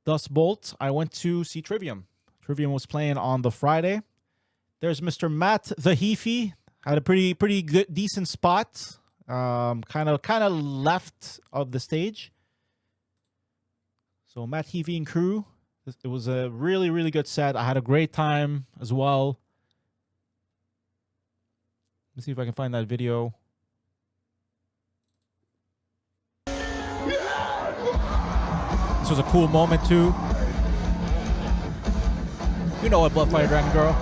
Dust Bolt, I went to see Trivium. Trivium was playing on the Friday. There's Mr. Matt the Heafy. Had a pretty good, decent spot. Kind of left of the stage. So Matt Heafy and crew. It was a really, really good set. I had a great time as well. Let's see if I can find that video. This was a cool moment too. You know what, Bloodfire Dragon Girl.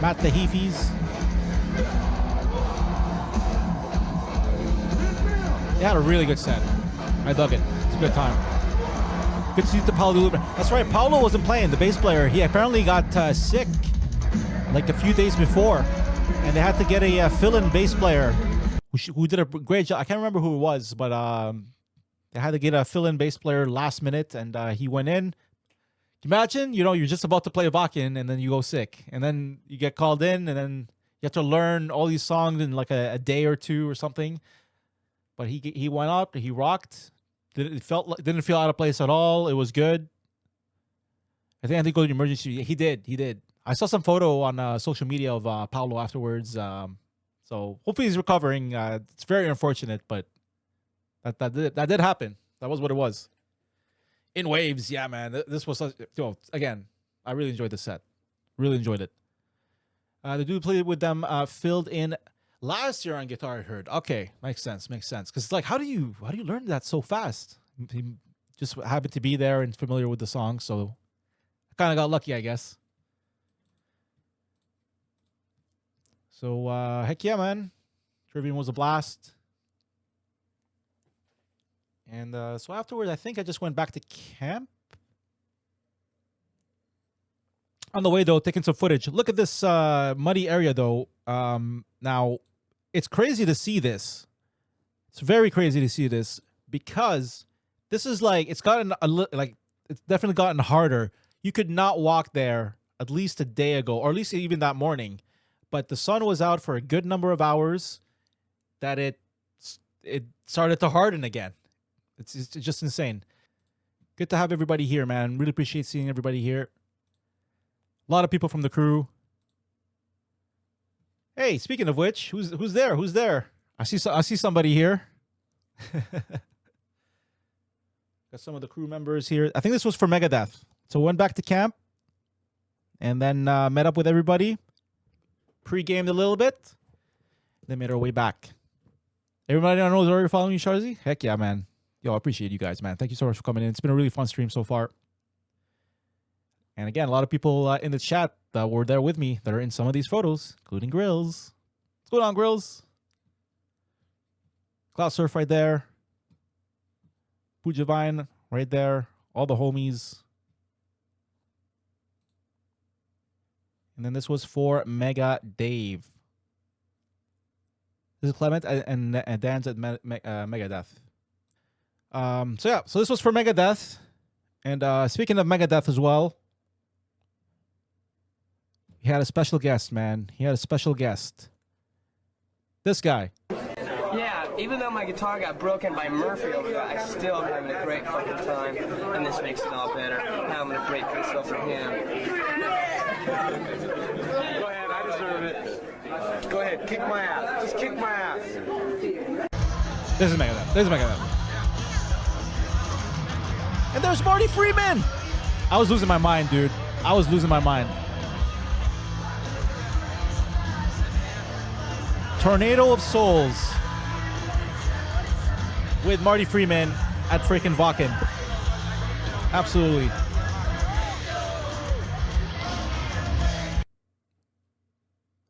Matt the Heafys. They had a really good set. I dug it. It's a good time. Good to see the Paulo. That's right, Paulo wasn't playing, the bass player. He apparently got sick like a few days before, and they had to get a fill-in bass player who did a great job. I can't remember who it was, but they had to get a fill-in bass player last minute, and he went in. Imagine, you're just about to play Wacken, and then you go sick, and then you get called in, and then you have to learn all these songs in like a day or two or something. But he went up, he rocked. Didn't feel out of place at all. It was good. I think go to the emergency. He did. I saw some photo on social media of Paulo afterwards. So hopefully he's recovering. It's very unfortunate, but that did happen. That was what it was. In waves, yeah, man. This was again. I really enjoyed the set. Really enjoyed it. The dude played with them. Filled in last year on guitar, I heard. Okay, makes sense. Because it's like, how do you learn that so fast? He just happened to be there and familiar with the song, so I kind of got lucky, I guess. So heck yeah, man. Trivium was a blast. And so afterwards, I think I just went back to camp. On the way, though, taking some footage. Look at this muddy area, though. Now, it's crazy to see this. It's very crazy to see this because this is like, it's gotten it's definitely gotten harder. You could not walk there at least a day ago, or at least even that morning. But the sun was out for a good number of hours that it started to harden again. It's just insane. Good to have everybody here, man. Really appreciate seeing everybody here. A lot of people from the crew. Hey, speaking of which, who's there? Who's there? I see somebody here. Got some of the crew members here. I think this was for Megadeth. So went back to camp and then met up with everybody. Pre-gamed a little bit. Then made our way back. Everybody I know is already following you, Sharzy? Heck yeah, man. Yo, I appreciate you guys, man. Thank you so much for coming in. It's been a really fun stream so far. And again, a lot of people in the chat that were there with me that are in some of these photos, including Grills. What's going on, Grills? Cloud Surf right there. Pujavine right there. All the homies. And then this was for Mega Dave. This is Clement and Dan's at Megadeth. So this was for Megadeth. And speaking of Megadeth as well, he had a special guest, man. He had a special guest. This guy. Yeah, even though my guitar got broken by Murphy over there, I still am having a great fucking time, and this makes it all better. Now I'm gonna break this over him. Go ahead, I deserve it. Go ahead, kick my ass. Just kick my ass. This is Megadeth. This is Megadeth. And there's Marty Friedman. I was losing my mind, dude. I was losing my mind. Tornado of Souls with Marty Friedman at freaking Wacken. Absolutely.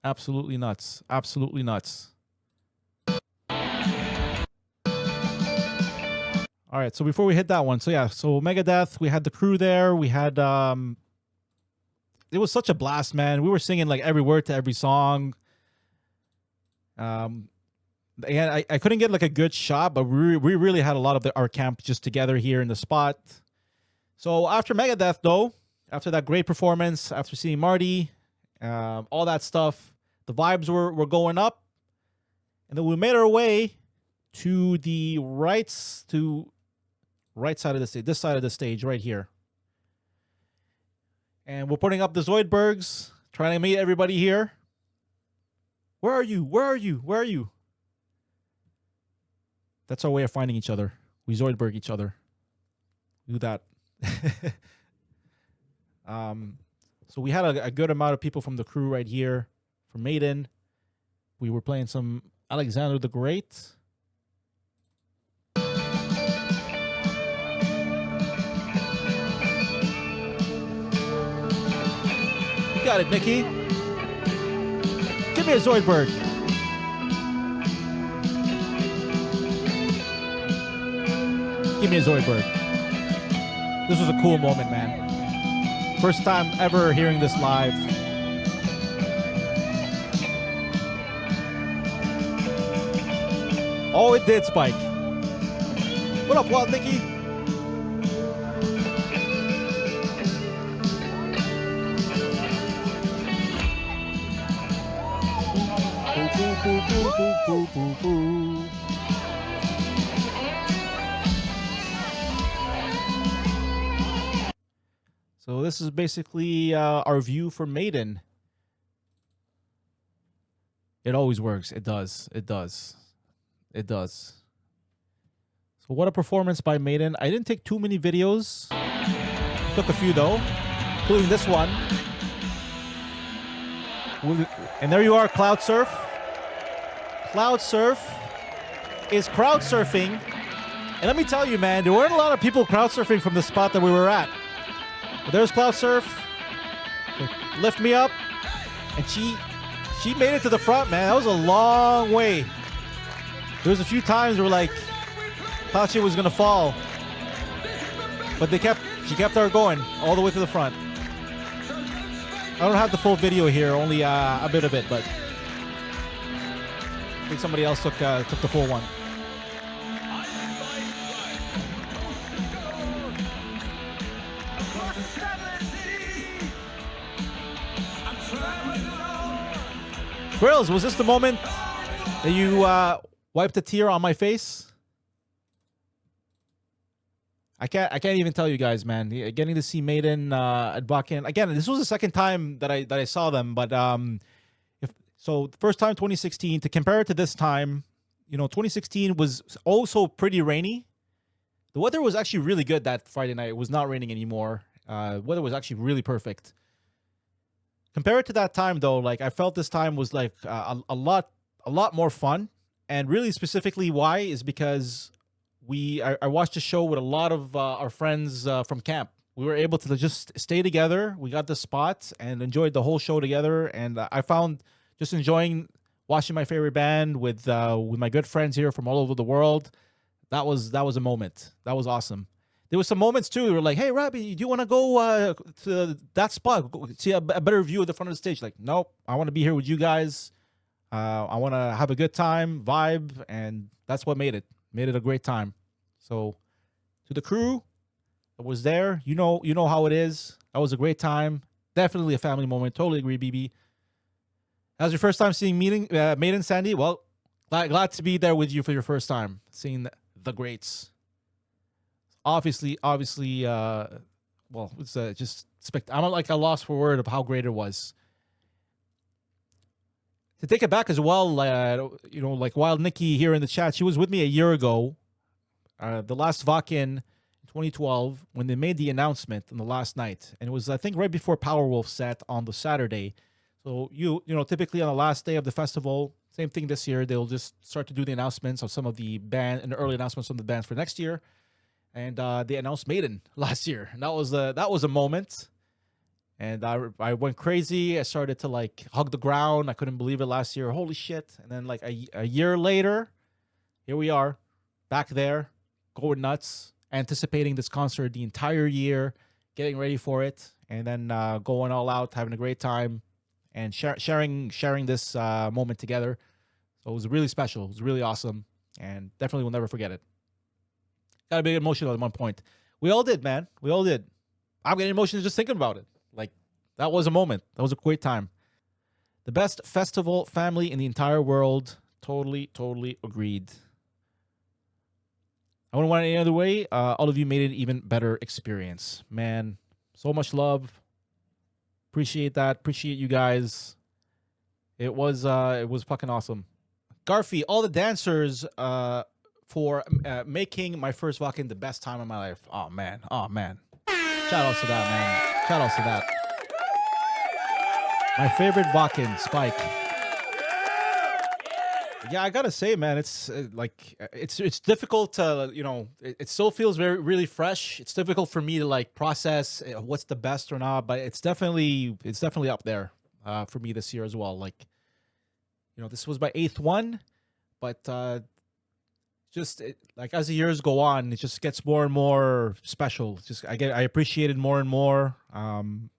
Absolutely nuts. Absolutely nuts. All right, so before we hit that one, so yeah, so Megadeth, we had the crew there. We had it was such a blast, man. We were singing like every word to every song. And I couldn't get like a good shot, but we really had a lot of our camp just together here in the spot. So after Megadeth, though, after that great performance, after seeing Marty, all that stuff, the vibes were going up, and then we made our way to the right side of the stage, this side of the stage right here, and we're putting up the Zoidbergs, trying to meet everybody here. Where are you? Where are you? Where are you? That's our way of finding each other. We Zoidberg each other. Do that. So we had a good amount of people from the crew right here. From Maiden. We were playing some Alexander the Great. You got it, Nikki. Give me a Zoidberg. Give me a Zoidberg. This was a cool moment, man. First time ever hearing this live. Oh, it did, Spike. What up, Wild Nikki? So this is basically our view for Maiden. It always works. It does. It does. It does. So what a performance by Maiden. I didn't take too many videos. Took a few though, including this one. And there you are, Cloud Surf. Cloud Surf is crowd surfing. And let me tell you, man, there weren't a lot of people crowd surfing from the spot that we were at. But there's Cloud Surf. Lift me up. And she made it to the front, man. That was a long way. There was a few times where like thought she was gonna fall, but she kept her going all the way to the front. I don't have the full video here, only a bit of it, but I think somebody else took the full one. Grills, was this the moment that you wiped a tear on my face? I can't even tell you guys, man. Getting to see Maiden at Wacken again. This was the second time that I saw them, but first time 2016. To compare it to this time, 2016 was also pretty rainy. The weather was actually really good that Friday night. It was not raining anymore. Weather was actually really perfect. Compare it to that time though, like I felt this time was like a lot more fun, and really specifically why is because I watched a show with a lot of our friends from camp. We were able to just stay together. We got the spot and enjoyed the whole show together. And I found just enjoying watching my favorite band with my good friends here from all over the world. That was a moment. That was awesome. There was some moments too. We were like, "Hey, Robbie, do you want to go to that spot? Go see a better view of the front of the stage?" Like, nope. I want to be here with you guys. I want to have a good time, vibe, and that's what made it. Made it a great time. So, to the crew that was there, you know how it is. That was a great time. Definitely a family moment. Totally agree, BB. That was your first time seeing Maiden, Sandy? Well, glad to be there with you for your first time seeing the greats. Obviously, well, it's just I'm like a loss for word of how great it was. To take it back as well, like Wild Nikki here in the chat, she was with me a year ago. The last Wacken in 2012 when they made the announcement on the last night, and it was I think right before Powerwolf set on the Saturday. So typically on the last day of the festival, same thing this year, they'll just start to do the announcements of some of the band and the early announcements of the bands for next year, and they announced Maiden last year, and that was a moment, and I went crazy. I started to like hug the ground. I couldn't believe it last year. Holy shit! And then like a year later, here we are, back there. Going nuts, anticipating this concert the entire year, getting ready for it, and then going all out, having a great time, and sharing this moment together. So it was really special. It was really awesome, and definitely will never forget it. Got a bit emotional at one point. We all did, man. We all did. I'm getting emotional just thinking about it. Like, that was a moment. That was a great time. The best festival family in the entire world. Totally agreed. I wouldn't want it any other way. All of you made it an even better experience. Man, so much love. Appreciate that. Appreciate you guys. It was fucking awesome. Garfy, all the dancers for making my first Wacken the best time of my life. Oh, man. Shout outs to that, man. Shout outs to that. My favorite Wacken, Spike. Yeah, I gotta say, man, it's it's difficult to it still feels really fresh. It's difficult for me to like process what's the best or not, but it's definitely up there for me this year as well. Like, this was my 8th one, but like as the years go on, it just gets more and more special. I appreciate it more and more. And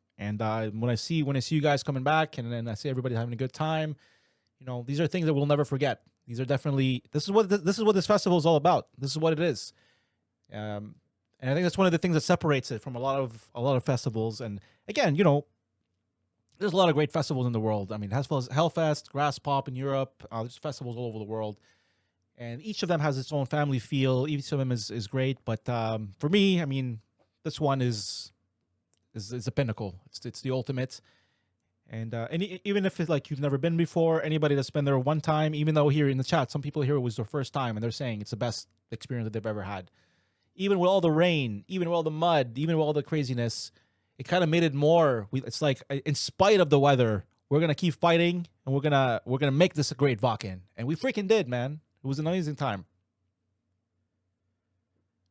when I see you guys coming back, and then I see everybody having a good time. These are things that we'll never forget. These are definitely this is what this festival is all about. This is what it is, and I think that's one of the things that separates it from a lot of festivals. And again, there's a lot of great festivals in the world. I mean, Hellfest, Grass Pop in Europe. There's festivals all over the world, and each of them has its own family feel. Each of them is great. But for me, I mean, this one is a pinnacle. It's the ultimate. And even if it's like you've never been before, anybody that's been there one time, even though here in the chat, some people here it was their first time and they're saying it's the best experience that they've ever had. Even with all the rain, even with all the mud, even with all the craziness, it kind of made it more. It's like in spite of the weather, we're gonna keep fighting and we're gonna make this a great Wacken, and we freaking did, man. It was an amazing time.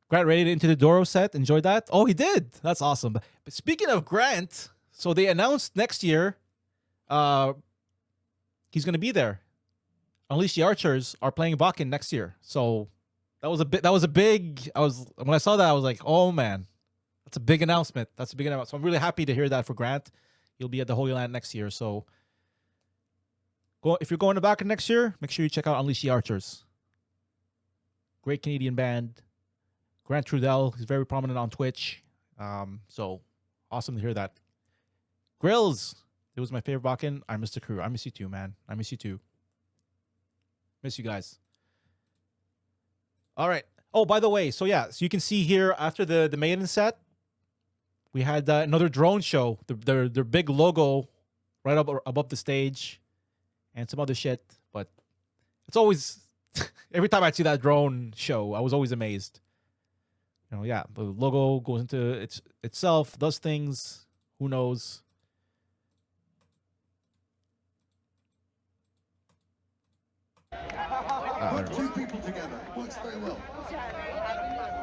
Grant raided into the Doro set. Enjoyed that? Oh, he did. That's awesome. But speaking of Grant, so they announced next year. He's going to be there. Unleash the Archers are playing Wacken next year. So That was a big. When I saw that, I was like, oh man, that's a big announcement. That's a big announcement. So I'm really happy to hear that for Grant. He'll be at the Holy Land next year. So if you're going to Wacken next year, make sure you check out Unleash the Archers. Great Canadian band. Grant Trudell, he's very prominent on Twitch. So awesome to hear that. Grills, it was my favorite Wacken. I miss the crew. I miss you too, man. I miss you too. Miss you guys. All right. Oh, by the way, so you can see here after the Maiden set, we had another drone show. Their big logo right up above the stage, and some other shit. But it's always every time I see that drone show, I was always amazed. You know, yeah, the logo goes into itself, does things. Who knows? Two people together works very well.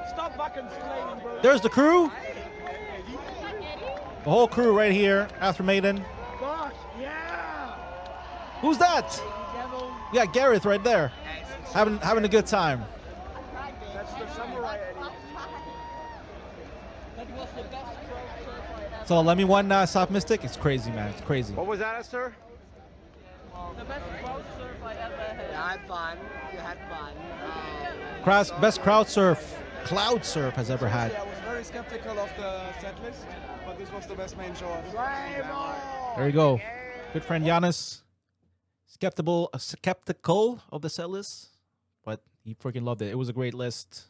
Stop fucking explaining, bro. There's the crew. The whole crew right here after Maiden. Fuck, yeah. Who's that? Yeah, Gareth right there. Having a good time. That's the samurai Eddie. So let me one South Mystic. It's crazy, man. It's crazy. What was that, sir? The best crowd surf I ever had. I had fun. You had fun. Best cloud surf has ever had. I was very skeptical of the set list, but this was the best main show. There you go. Good friend Giannis. Skeptical of the set list, but he freaking loved it. It was a great list.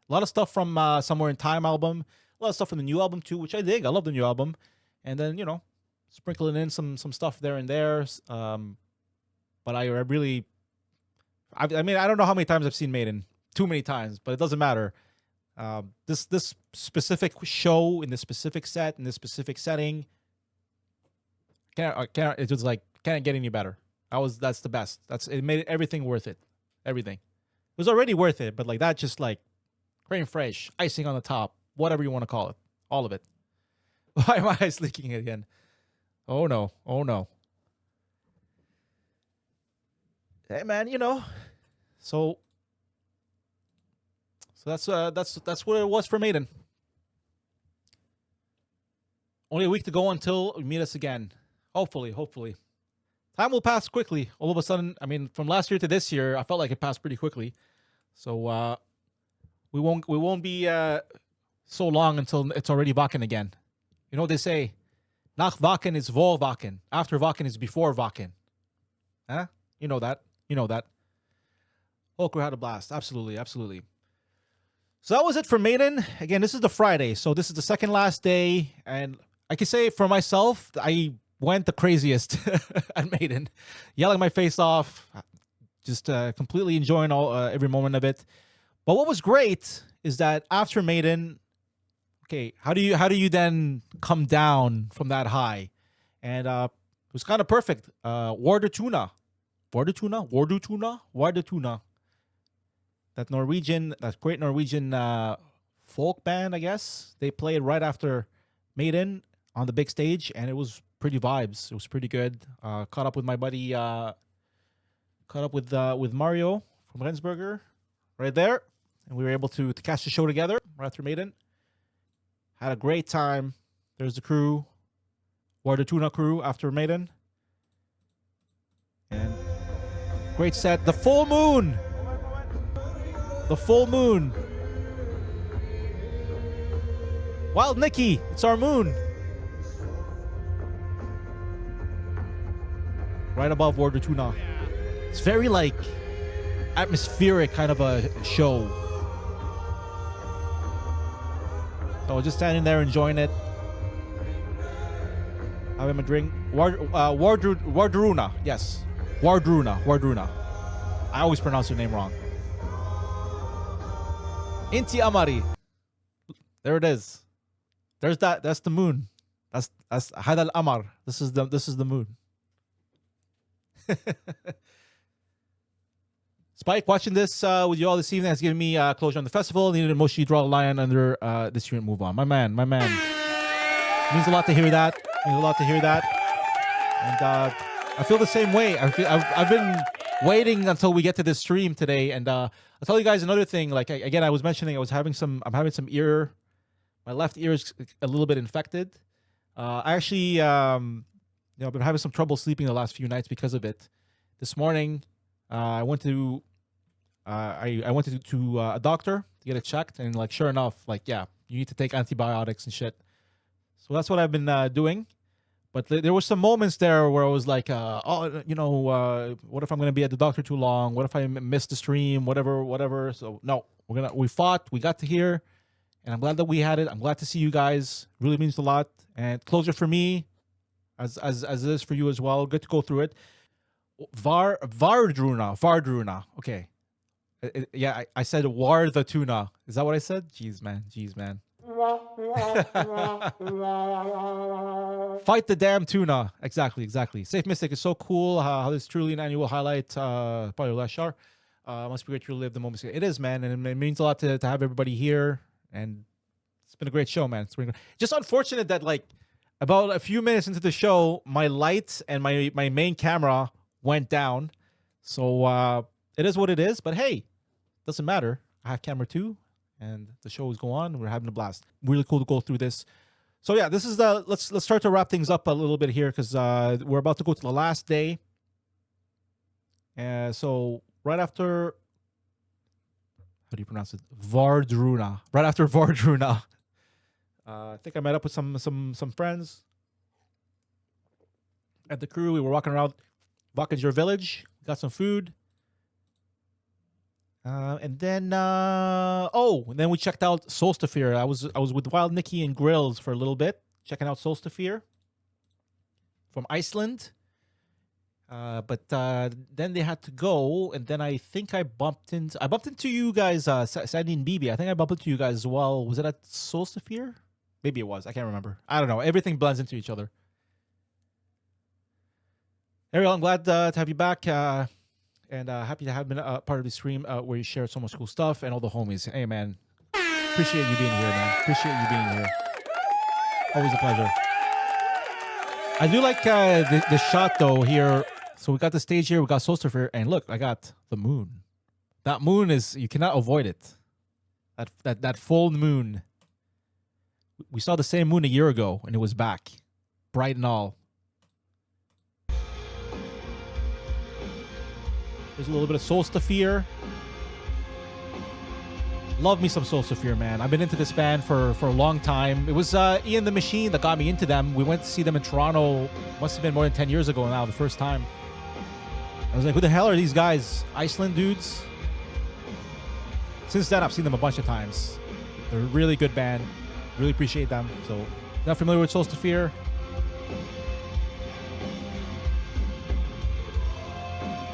A lot of stuff from Somewhere in Time album. A lot of stuff from the new album too, which I dig. I love the new album. And then, sprinkling in some stuff there and there. But I really, I mean, I don't know how many times I've seen Maiden. Too many times, but it doesn't matter. This specific show in this specific set in this specific setting, it was like can't get any better. That's the best. It made everything worth it. Everything. It was already worth it, but like that, just like cream fresh, icing on the top, whatever you want to call it, all of it. Why am I leaking again? Oh no! Oh no! Hey man, so that's what it was for Maiden. Only a week to go until we meet us again. Hopefully. Time will pass quickly. All of a sudden, I mean, from last year to this year, I felt like it passed pretty quickly. So we won't be so long until it's already Wacken again. You know what they say? Nach Wacken is vor Wacken. After Wacken is before Wacken. Huh? You know that. Holker had a blast. Absolutely. So that was it for Maiden. Again, this is the Friday, so this is the second last day, and I can say for myself, I went the craziest at Maiden, yelling my face off, just completely enjoying every moment of it. But what was great is that after Maiden, okay, how do you then come down from that high? And it was kind of perfect. Wardruna. That great Norwegian folk band, I guess. They played right after Maiden on the big stage, and it was pretty vibes. It was pretty good. Caught up with my buddy, with Mario from Rendsburger right there, and we were able to catch the show together right after Maiden. Had a great time. There's the crew, Wardruna crew after Maiden, and great set. The full moon. Wild Nicky, it's our moon. Right above Wardruna. It's very like atmospheric kind of a show. So I was just standing there enjoying it. Having a drink. Wardruna. Yes. Wardruna. I always pronounce her name wrong. Inti Amari. There it is. There's that. That's the moon. That's Hadal Amar. This is the moon. Spike, watching this with you all this evening has given me closure on the festival. Needed to emotionally draw a line under this year and move on. My man. Means a lot to hear that. And I feel the same way. I've been waiting until we get to this stream today. And I'll tell you guys another thing. Like again, I was mentioning, I'm having some ear. My left ear is a little bit infected. I actually, I've been having some trouble sleeping the last few nights because of it. This morning, I went to a doctor to get it checked, and like sure enough, like yeah, you need to take antibiotics and shit. So that's what I've been doing. But there were some moments there where I was like, what if I'm gonna be at the doctor too long? What if I miss the stream? Whatever. So no, we fought. We got to here, and I'm glad that we had it. I'm glad to see you guys. Really means a lot. And closure for me, as it is for you as well. Good to go through it. Wardruna. Okay. I said War the Tuna. Is that what I said? Jeez, man. Fight the damn tuna. Exactly. Safe Mystic is so cool. How this is truly an annual highlight. Probably last shower. Must be great to relive the moments. It is, man, and it means a lot to have everybody here. And it's been a great show, man. It's been just unfortunate that like about a few minutes into the show, my lights and my main camera went down. So it is what it is. But hey, doesn't matter. I have camera 2. And the show is going on. We're having a blast. Really cool to go through this. So yeah, this is let's start to wrap things up a little bit here because we're about to go to the last day. So right after, how do you pronounce it? Wardruna. Right after Wardruna, I think I met up with some friends at the crew. We were walking around Wacken's village. Got some food. And then we checked out Solstafir. I was with Wild Nicky and Grills for a little bit, checking out Solstafir from Iceland. But then they had to go, and then I think I bumped into you guys, Sandy and BB. I think I bumped into you guys as well. Was it at Solstafir? Maybe it was. I can't remember. I don't know. Everything blends into each other. Ariel, I'm glad to have you back. And happy to have been a part of the stream where you shared so much cool stuff and all the homies. Hey, man. Appreciate you being here, man. Appreciate you being here. Always a pleasure. I do like the shot, though, here. So we got the stage here. We got Solstafir. And look, I got the moon. That moon is... You cannot avoid it. That full moon. We saw the same moon a year ago, and it was back. Bright and all. There's a little bit of Solstafir. Love me some Solstafir, man. I've been into this band for a long time. It was Ian the Machine that got me into them. We went to see them in Toronto. Must have been more than 10 years ago now, the first time. I was like, who the hell are these guys? Iceland dudes? Since then, I've seen them a bunch of times. They're a really good band. Really appreciate them. So, not familiar with Solstafir?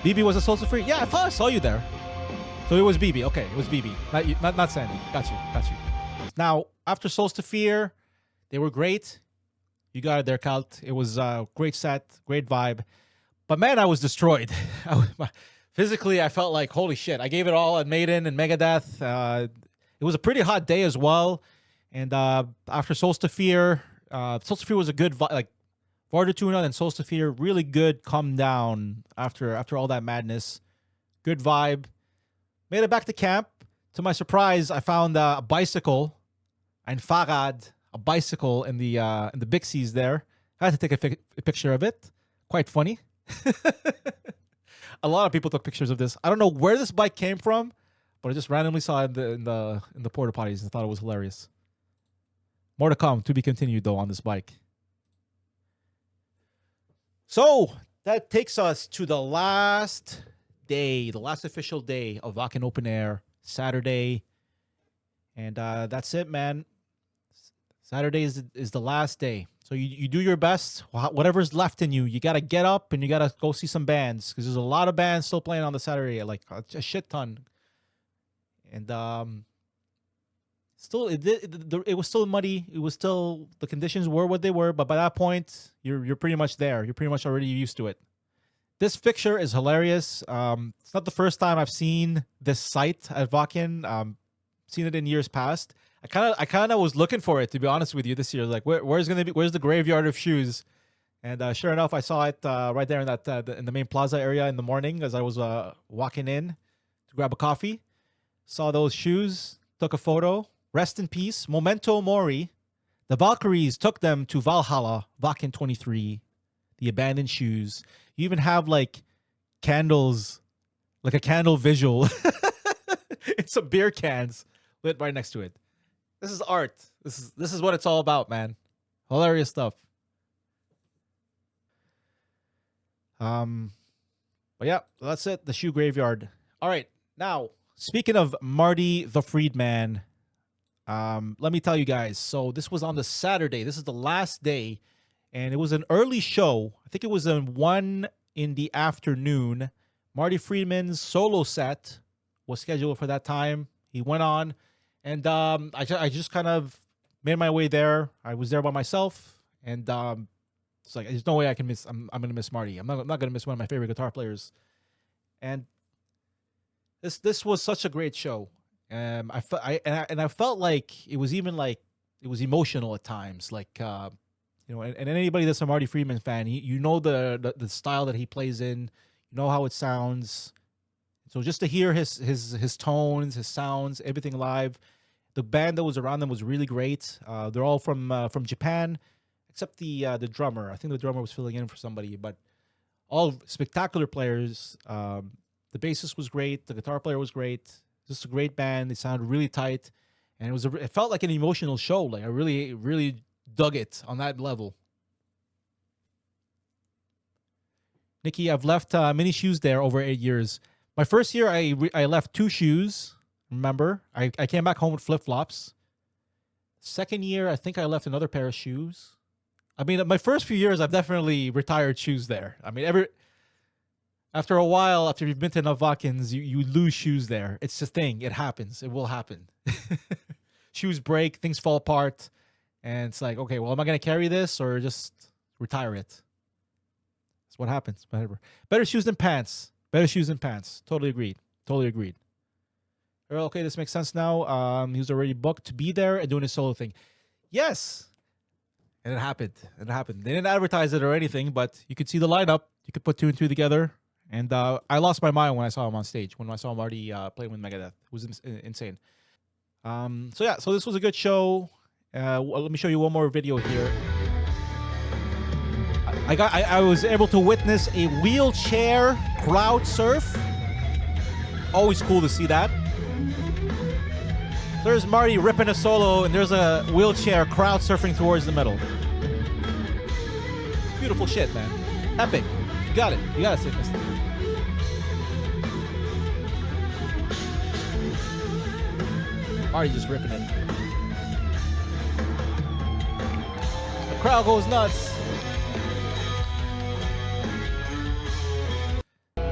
BB was a Solstafir? Yeah, I thought I saw you there. So it was BB. Okay, it was BB. Not Sandy. Got you. Now, after Solstafir, they were great. You got it there, Cult. It was a great set, great vibe. But man, I was destroyed. Physically, I felt like, holy shit. I gave it all at Maiden and Megadeth. It was a pretty hot day as well. And after Solstafir, Solstafir was a good vibe. Like, Tuna and Solstafir, really good come down after all that madness. Good vibe. Made it back to camp. To my surprise, I found a bicycle. Ein Fahrrad, a bicycle in the Bixies there. I had to take a picture of it. Quite funny. A lot of people took pictures of this. I don't know where this bike came from, but I just randomly saw it in the porta potties and thought it was hilarious. More to come, to be continued though on this bike. So that takes us to the last day, the last official day of Wacken Open Air, Saturday. And that's it, man. Saturday is the last day. So you do your best, whatever's left in you. You got to get up and you got to go see some bands because there's a lot of bands still playing on the Saturday, like a shit ton. And still, it was still muddy. It was still, the conditions were what they were. But by that point, you're pretty much there. You're pretty much already used to it. This picture is hilarious. It's not the first time I've seen this site at Wacken. Seen it in years past. I kind of was looking for it, to be honest with you, this year. Like, where's the graveyard of shoes? And sure enough, I saw it right there in that in the main plaza area in the morning as I was walking in to grab a coffee. Saw those shoes, took a photo. Rest in peace, Memento Mori. The Valkyries took them to Valhalla, Wacken 23, the abandoned shoes. You even have like candles, like a candle visual. It's some beer cans lit right next to it. This is art. This is what it's all about, man. Hilarious stuff. But yeah, that's it. The shoe graveyard. All right, now speaking of Marty the Friedman, let me tell you guys. So this was on the Saturday. This is the last day, and it was an early show. I think it was in 1 in the afternoon. Marty Friedman's solo set was scheduled for that time. He went on, and I just kind of made my way there. I was there by myself, and it's like there's no way I can miss. I'm gonna miss Marty. I'm not gonna miss one of my favorite guitar players. And this was such a great show. I felt like it was even like it was emotional at times. Like you know, and anybody that's a Marty Friedman fan, you know the style that he plays in. You know how it sounds. So just to hear his tones, his sounds, everything live. The band that was around them was really great. They're all from Japan, except the drummer. I think the drummer was filling in for somebody, but all spectacular players. The bassist was great. The guitar player was great. Just a great band. They sounded really tight, and it felt like an emotional show. Like I really dug it on that level. Nikki, I've left many shoes there over 8 years. My first year, I left 2 shoes. Remember, I came back home with flip-flops. Second year, I think I left another pair of shoes. I mean, my first few years, I've definitely retired shoes there. I mean, after a while, after you've been to enough Wackens, you lose shoes there. It's a thing. It happens. It will happen. Shoes break, things fall apart, and it's like, okay, well, am I going to carry this or just retire it? That's what happens. Better shoes than pants. Better shoes than pants. Totally agreed. Totally agreed. Earl, okay, this makes sense now. He was already booked to be there and doing his solo thing. Yes. And it happened. It happened. They didn't advertise it or anything, but you could see the lineup. You could put 2 and 2 together. And I lost my mind when I saw him on stage, when I saw Marty playing with Megadeth. It was insane. So yeah, so this was a good show. Let me show you one more video here. I was able to witness a wheelchair crowd surf. Always cool to see that. There's Marty ripping a solo, and there's a wheelchair crowd surfing towards the middle. Beautiful shit, man. Epic. You got it. You gotta see this thing. Marty just ripping it. The crowd goes nuts.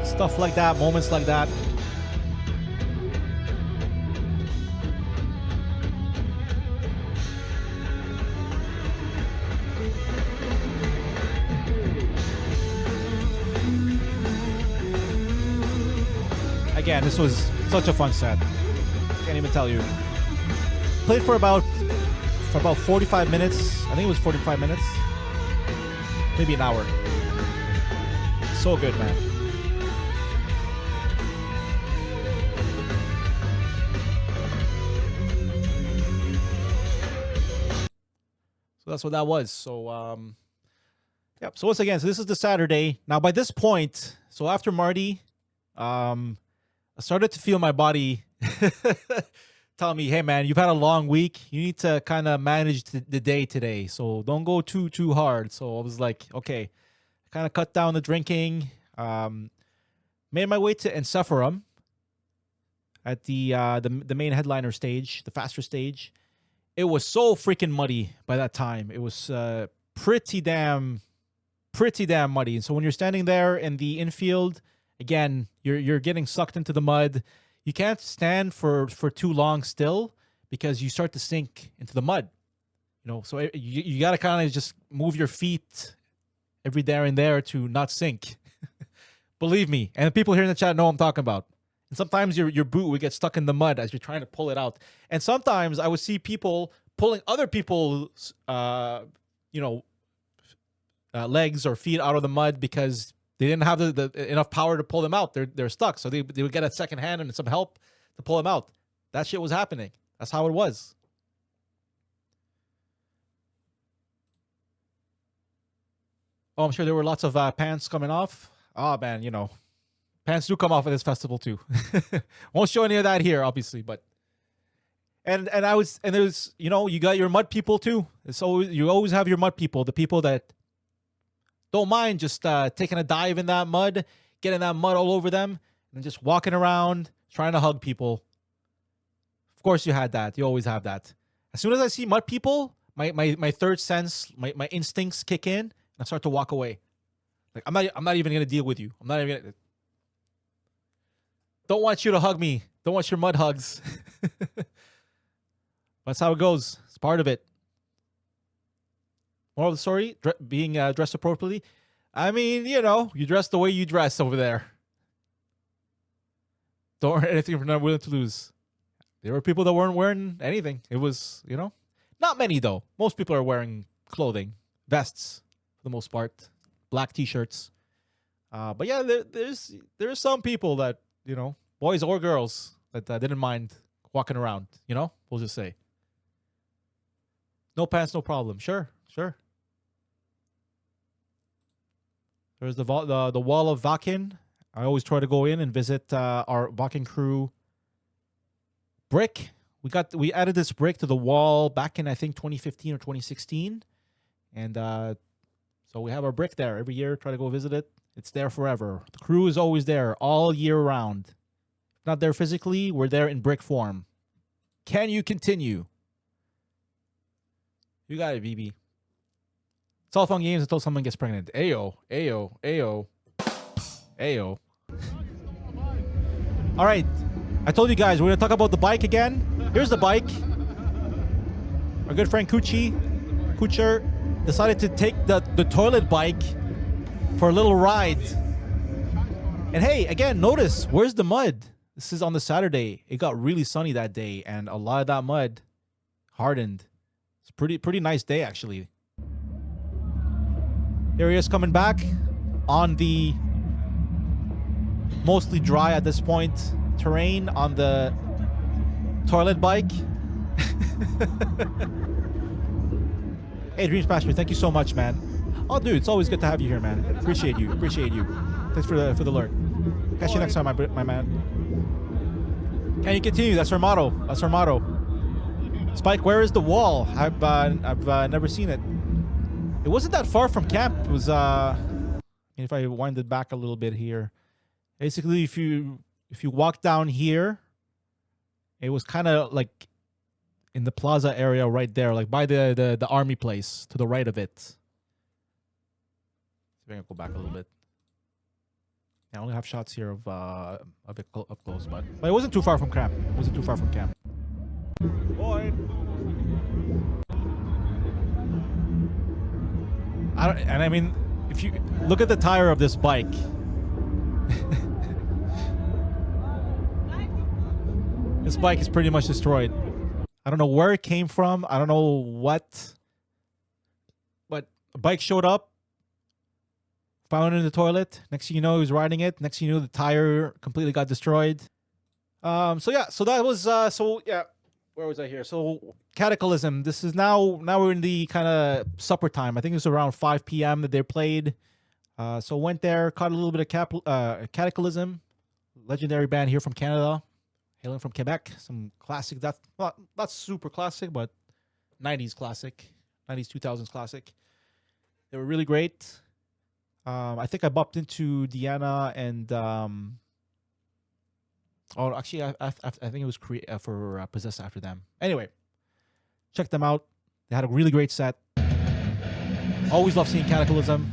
Stuff like that, moments like that. Again, this was such a fun set. Can't even tell you. Played for about 45 minutes. I think it was 45 minutes. Maybe an hour. So good, man. So that's what that was. So, yep. So once again, so this is the Saturday. Now, by this point, so after Marty, I started to feel my body telling me, hey, man, you've had a long week. You need to kind of manage the day today. So don't go too hard. So I was like, okay. I kind of cut down the drinking. Made my way to Encephalon at the main headliner stage, the faster stage. It was so freaking muddy by that time. It was pretty damn muddy. And so when you're standing there in the infield, again, you're getting sucked into the mud. You can't stand for too long still because you start to sink into the mud. You know, so you got to kind of just move your feet every there and there to not sink. Believe me. And the people here in the chat know what I'm talking about. And sometimes your boot would get stuck in the mud as you're trying to pull it out. And sometimes I would see people pulling other people's, legs or feet out of the mud because they didn't have the enough power to pull them out. They're stuck, so they would get a second hand and some help to pull them out. That shit was happening. That's how it was. Oh, I'm sure there were lots of pants coming off. Oh man, you know, pants do come off at this festival too. Won't show any of that here, obviously, but and there's, you know, you got your mud people too. So you always have your mud people, the people that don't mind just taking a dive in that mud, getting that mud all over them, and just walking around trying to hug people. Of course, you had that. You always have that. As soon as I see mud people, my third sense, my instincts kick in, and I start to walk away. Like I'm not even gonna deal with you. I'm not even gonna. Don't want you to hug me. Don't want your mud hugs. That's how it goes. It's part of it. Moral of the story: being dressed appropriately. I mean, you know, you dress the way you dress over there. Don't wear anything if you're not willing to lose. There were people that weren't wearing anything. It was, you know, not many though. Most people are wearing clothing, vests for the most part, black t-shirts. But yeah, there's some people that, you know, boys or girls that didn't mind walking around. You know, we'll just say. No pants, no problem. Sure. There's the wall of Wacken. I always try to go in and visit our Wacken crew brick. We added this brick to the wall back in, I think, 2015 or 2016. And so we have our brick there every year. Try to go visit it. It's there forever. The crew is always there all year round. If not there physically, we're there in brick form. Can you continue? You got it, BB. It's all fun games until someone gets pregnant. Ayo. All right. I told you guys, we're going to talk about the bike again. Here's the bike. Our good friend Kucher decided to take the toilet bike for a little ride. And hey, again, notice, where's the mud? This is on the Saturday. It got really sunny that day, and a lot of that mud hardened. It's pretty nice day, actually. Here he is coming back on the mostly dry at this point terrain on the toilet bike. Hey, Dreams Pastor, thank you so much, man. Oh, dude, it's always good to have you here, man. Appreciate you. Thanks for the alert. Catch you next time, my man. Can you continue? That's our motto. Spike, where is the wall? I've never seen it. It wasn't that far from camp. It was if I wind it back a little bit here. Basically, if you walk down here, it was kind of like in the plaza area right there, like by the army place to the right of it. See if I can go back a little bit. I only have shots here of a bit up close, but it wasn't too far from camp. Boy. I mean, if you look at the tire of this bike, this bike is pretty much destroyed. I don't know where it came from. I don't know what, but a bike showed up, found it in the toilet. Next thing you know, he was riding it. Next thing you know, the tire completely got destroyed. So that was where was I here? So Cataclysm. This is now we're in the kind of supper time. I think it was around 5 p.m. that they played. So went there, caught a little bit of Cataclysm, legendary band here from Canada, hailing from Quebec. Some classic, that's not super classic, but 90s classic, 90s 2000s classic. They were really great. I think I bumped into Deanna and actually, I think it was for Possessed after them. Anyway, check them out. They had a really great set. Always love seeing Cataclysm.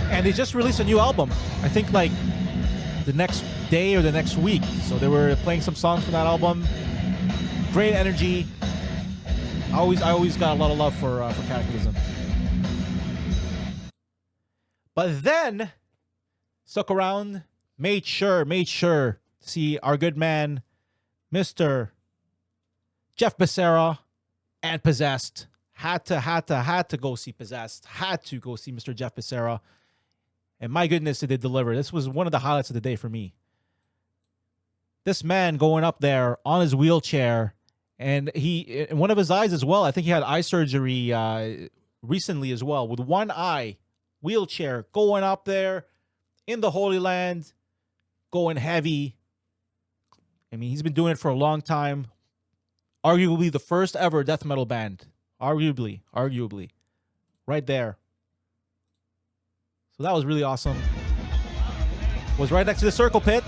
And they just released a new album. I think like the next day or the next week. So they were playing some songs from that album. Great energy. I always got a lot of love for Cataclysm. But then stuck around. Made sure to see our good man, Mr. Jeff Becerra and Possessed Had to go see Possessed. Had to go see Mr. Jeff Becerra. And my goodness, did they deliver. This was one of the highlights of the day for me. This man going up there on his wheelchair, and he, in one of his eyes as well, I think he had eye surgery recently as well, with one eye, wheelchair, going up there in the Holy Land, going heavy. I mean, he's been doing it for a long time. Arguably the first ever death metal band. Arguably. Right there. So that was really awesome. Was right next to the circle pit.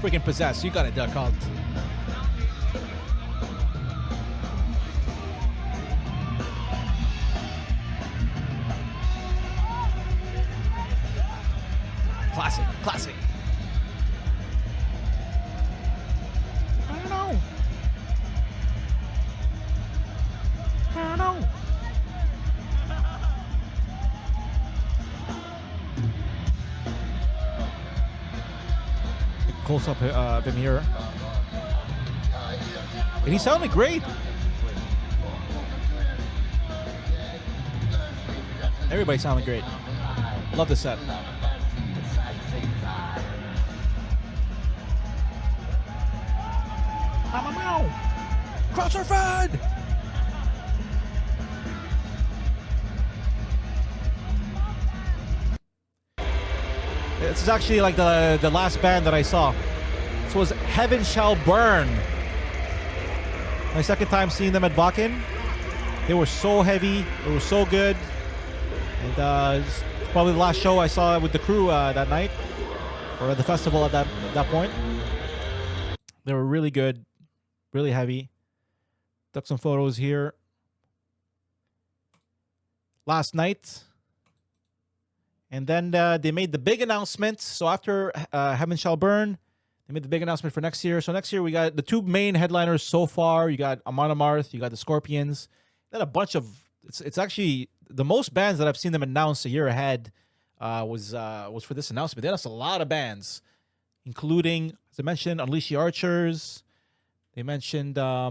Freaking Possessed. You got it, Duck Hunt. Classic. I don't know. Close up of him here. And he sounded great. Everybody sounded great. Love the set. Crosser Fed! This is actually like the last band that I saw. This was Heaven Shall Burn. My second time seeing them at Wacken. They were so heavy. It was so good. And it's probably the last show I saw with the crew that night. Or at the festival at that point. They were really good. Really heavy. Took some photos here. Last night. And then they made the big announcement. So after Heaven Shall Burn, they made the big announcement for next year. So next year we got the two main headliners so far. You got Amon Amarth, you got the Scorpions. Then a bunch of it's actually the most bands that I've seen them announce a year ahead was for this announcement. They announced a lot of bands, including, as I mentioned, Unleash the Archers. They mentioned I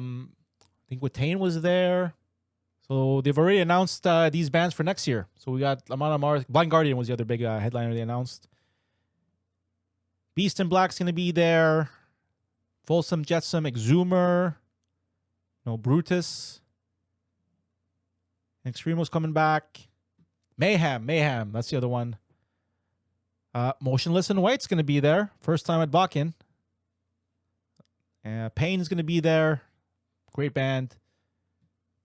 think Watain was there. So they've already announced these bands for next year. So we got Amon Amarth. Blind Guardian was the other big headliner they announced. Beast in Black's going to be there. Folsom, Jetsam, Exhumer. Brutus. Extremo's coming back. Mayhem. That's the other one. Motionless in White's going to be there. First time at Wacken. Pain's going to be there. Great band.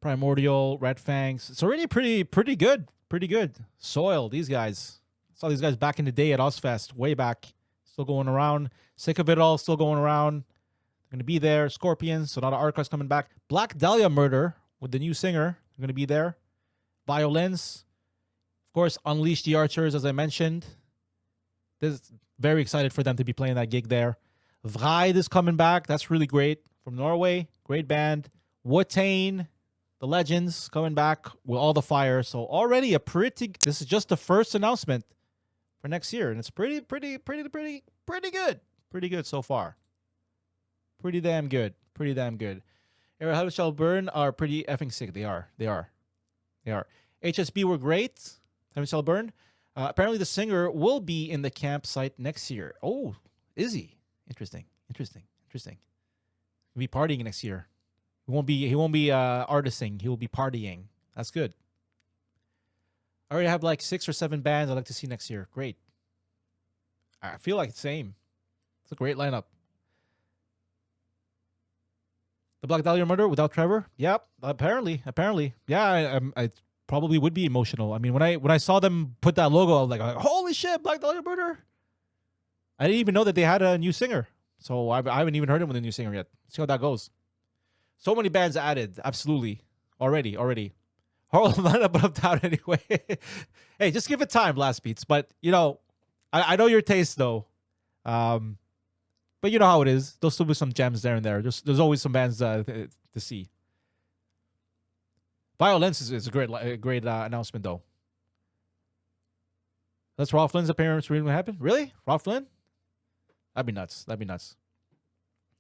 Primordial, Red Fangs. It's already pretty good. Pretty good. Soil, these guys. Saw these guys back in the day at Ozfest, way back. Still going around. Sick of It All, still going around. They're going to be there. Scorpions, Sonata Arcos coming back. Black Dahlia Murder with the new singer. They're going to be there. Violence. Of course, Unleash the Archers, as I mentioned. Very excited for them to be playing that gig there. Vride is coming back. That's really great. From Norway. Great band. Watain. The Legends coming back with all the fire. So already this is just the first announcement for next year. And it's pretty good. Pretty good so far. Pretty damn good. Era Heaven Shall Burn are pretty effing sick. They are. HSB were great. Heaven Shall Burn. Apparently the singer will be in the campsite next year. Oh, is he? Interesting. He'll be partying next year. He won't be artisting. He will be partying. That's good. I already have like 6 or 7 bands I'd like to see next year. Great. I feel like it's the same. It's a great lineup. The Black Dahlia Murder without Trevor? Yep. Apparently. Yeah, I probably would be emotional. I mean, when I saw them put that logo, I was like, holy shit, Black Dahlia Murder. I didn't even know that they had a new singer. So I haven't even heard him with a new singer yet. See how that goes. So many bands added, absolutely, already. Horrible lineup, but I'm down anyway. Hey, just give it time, Blast Beats. But I know your taste though. But you know how it is. There'll still be some gems there and there. There's always some bands to see. Violence is a great announcement though. That's Rob Flynn's appearance. Really, what happened? Really, Rob Flynn? That'd be nuts.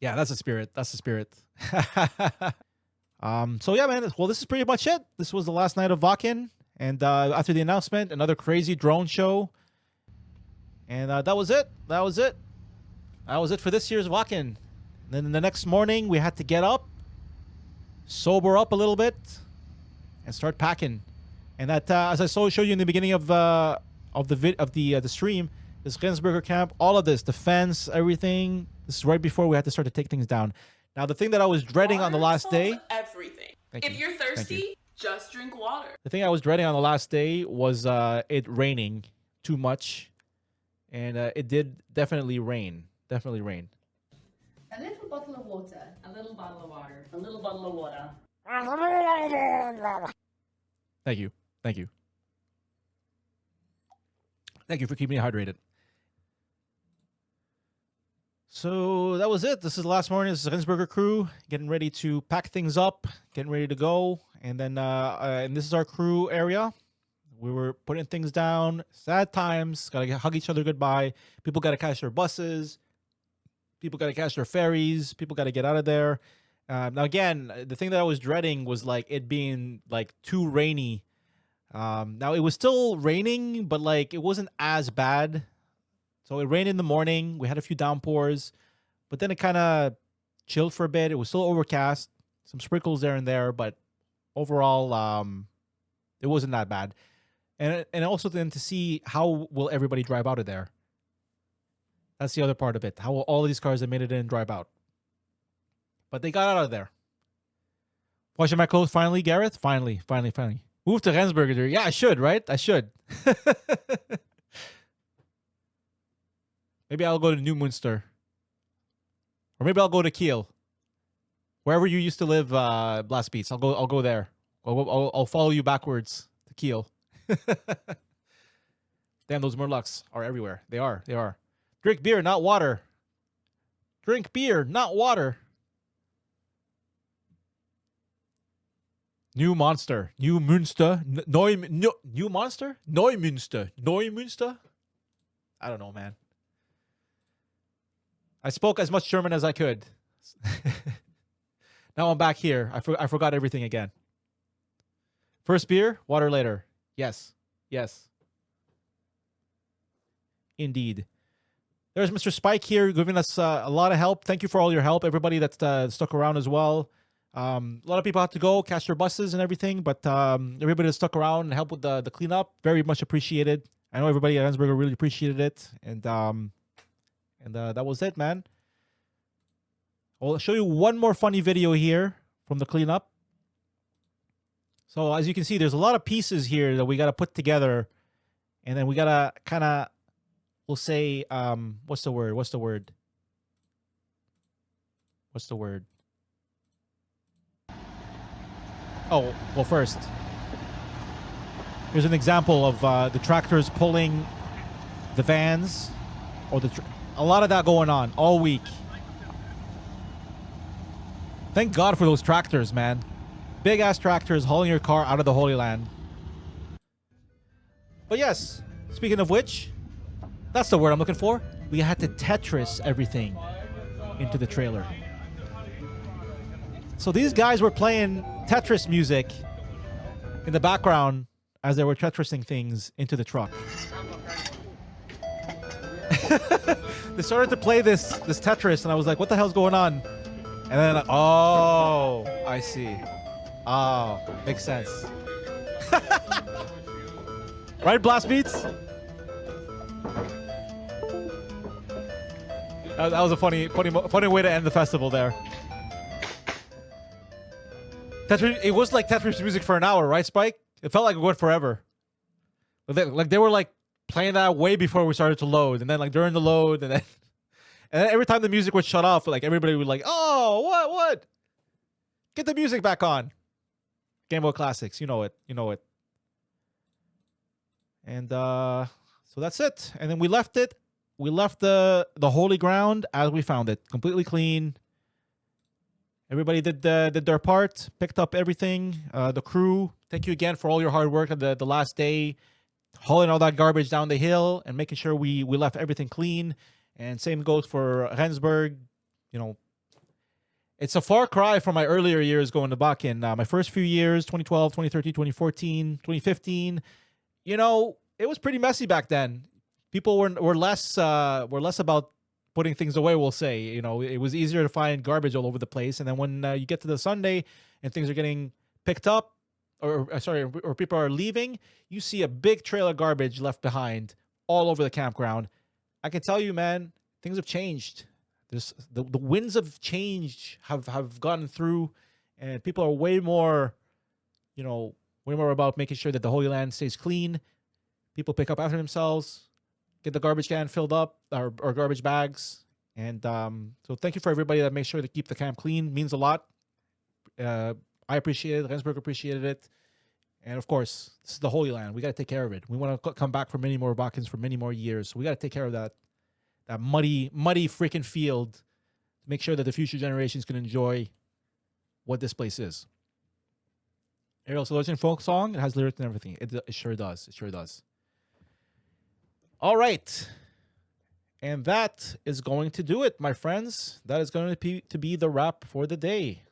Yeah, that's the spirit. That's the spirit. So yeah, man. Well, this is pretty much it. This was the last night of Wacken, and after the announcement, another crazy drone show, and that was it. That was it. That was it for this year's Wacken. And then the next morning, we had to get up, sober up a little bit, and start packing. And that, as I showed you in the beginning of the stream, this Rendsburger camp, all of this, the fence, everything. This is right before we had to start to take things down. Now, the thing that I was dreading on the last day... Everything. Thank if you. you're thirsty, just drink water. The thing I was dreading on the last day was it raining too much. And it did definitely rain. Definitely rain. A little bottle of water. A little bottle of water. A little bottle of water. Thank you. Thank you. Thank you for keeping me hydrated. So that was it. This is the last morning. This is the Rendsburger crew getting ready to pack things up, getting ready to go. And then and this is our crew area. We were putting things down. Sad times. Gotta hug each other goodbye. People gotta catch their buses. People gotta catch their ferries. People gotta get out of there. Now again, the thing that I was dreading was like it being like too rainy. Now it was still raining, but like it wasn't as bad. So it rained in the morning. We had a few downpours, but then it kind of chilled for a bit. It was still overcast, some sprinkles there and there, but overall, it wasn't that bad. And also then to see how will everybody drive out of there. That's the other part of it. How will all of these cars that made it in drive out? But they got out of there. Washing my clothes finally, Gareth? Finally. Move to Rendsburger, dude. Yeah, I should, right? I should. Maybe I'll go to New Munster. Or maybe I'll go to Kiel. Wherever you used to live, Blast Beats. I'll go there. I'll follow you backwards to Kiel. Damn, those Murlocs are everywhere. They are. Drink beer, not water. Drink beer, not water. New Monster. New Münster. New Monster? Neumünster? I don't know, man. I spoke as much German as I could. Now I'm back here. I forgot everything again. First beer, water later. Yes. Indeed. There's Mr. Spike here giving us a lot of help. Thank you for all your help. Everybody that's stuck around as well. A lot of people have to go, catch their buses and everything, but everybody that stuck around and helped with the cleanup, very much appreciated. I know everybody at Rendsburger really appreciated it. And that was it, man. I'll show you one more funny video here from the cleanup. So as you can see, there's a lot of pieces here that we got to put together. And then we got to kind of, we'll say, what's the word? Oh, well, first, here's an example of the tractors pulling the vans, or a lot of that going on all week. Thank God for those tractors, man. Big ass tractors hauling your car out of the Holy Land. But yes, speaking of which, that's the word I'm looking for. We had to Tetris everything into the trailer. So these guys were playing Tetris music in the background as they were Tetrising things into the truck. They started to play this Tetris, and I was like, what the hell's going on? And then, oh, I see. Oh, makes sense. Right, Blast Beats? That was a funny way to end the festival there. Tetris, it was like Tetris music for an hour, right, Spike? It felt like it went forever. Like they were like playing that way before we started to load, and then like during the load, and then every time the music would shut off, like everybody would like, oh, what? Get the music back on. Game Boy Classics, you know it. And so that's it. And then we left it. We left the holy ground as we found it, completely clean. Everybody did their part, picked up everything. The crew, thank you again for all your hard work on the last day, hauling all that garbage down the hill and making sure we left everything clean. And same goes for Rendsburg. You know, It's a far cry from my earlier years going to Wacken. My first few years, 2012, 2013, 2014, 2015, you know, it was pretty messy back then. People were less about putting things away, we'll say. You know, it was easier to find garbage all over the place. And then when you get to the Sunday and things are getting picked up, or people are leaving, you see a big trail of garbage left behind all over the campground. I can tell you, man, things have changed. There's the winds of change have gotten through, and people are way more about making sure that the Holy Land stays clean. People pick up after themselves, get the garbage can filled up, or garbage bags. And so thank you for everybody that makes sure to keep the camp clean. It means a lot. I appreciate it. Rendsburger appreciated it. And of course, this is the Holy Land. We got to take care of it. We want to come back for many more Wackens for many more years. So we got to take care of that muddy freaking field to make sure that the future generations can enjoy what this place is. Ariel's a legend folk song. It has lyrics and everything. It sure does. It sure does. All right. And that is going to do it, my friends. That is going to be the wrap for the day.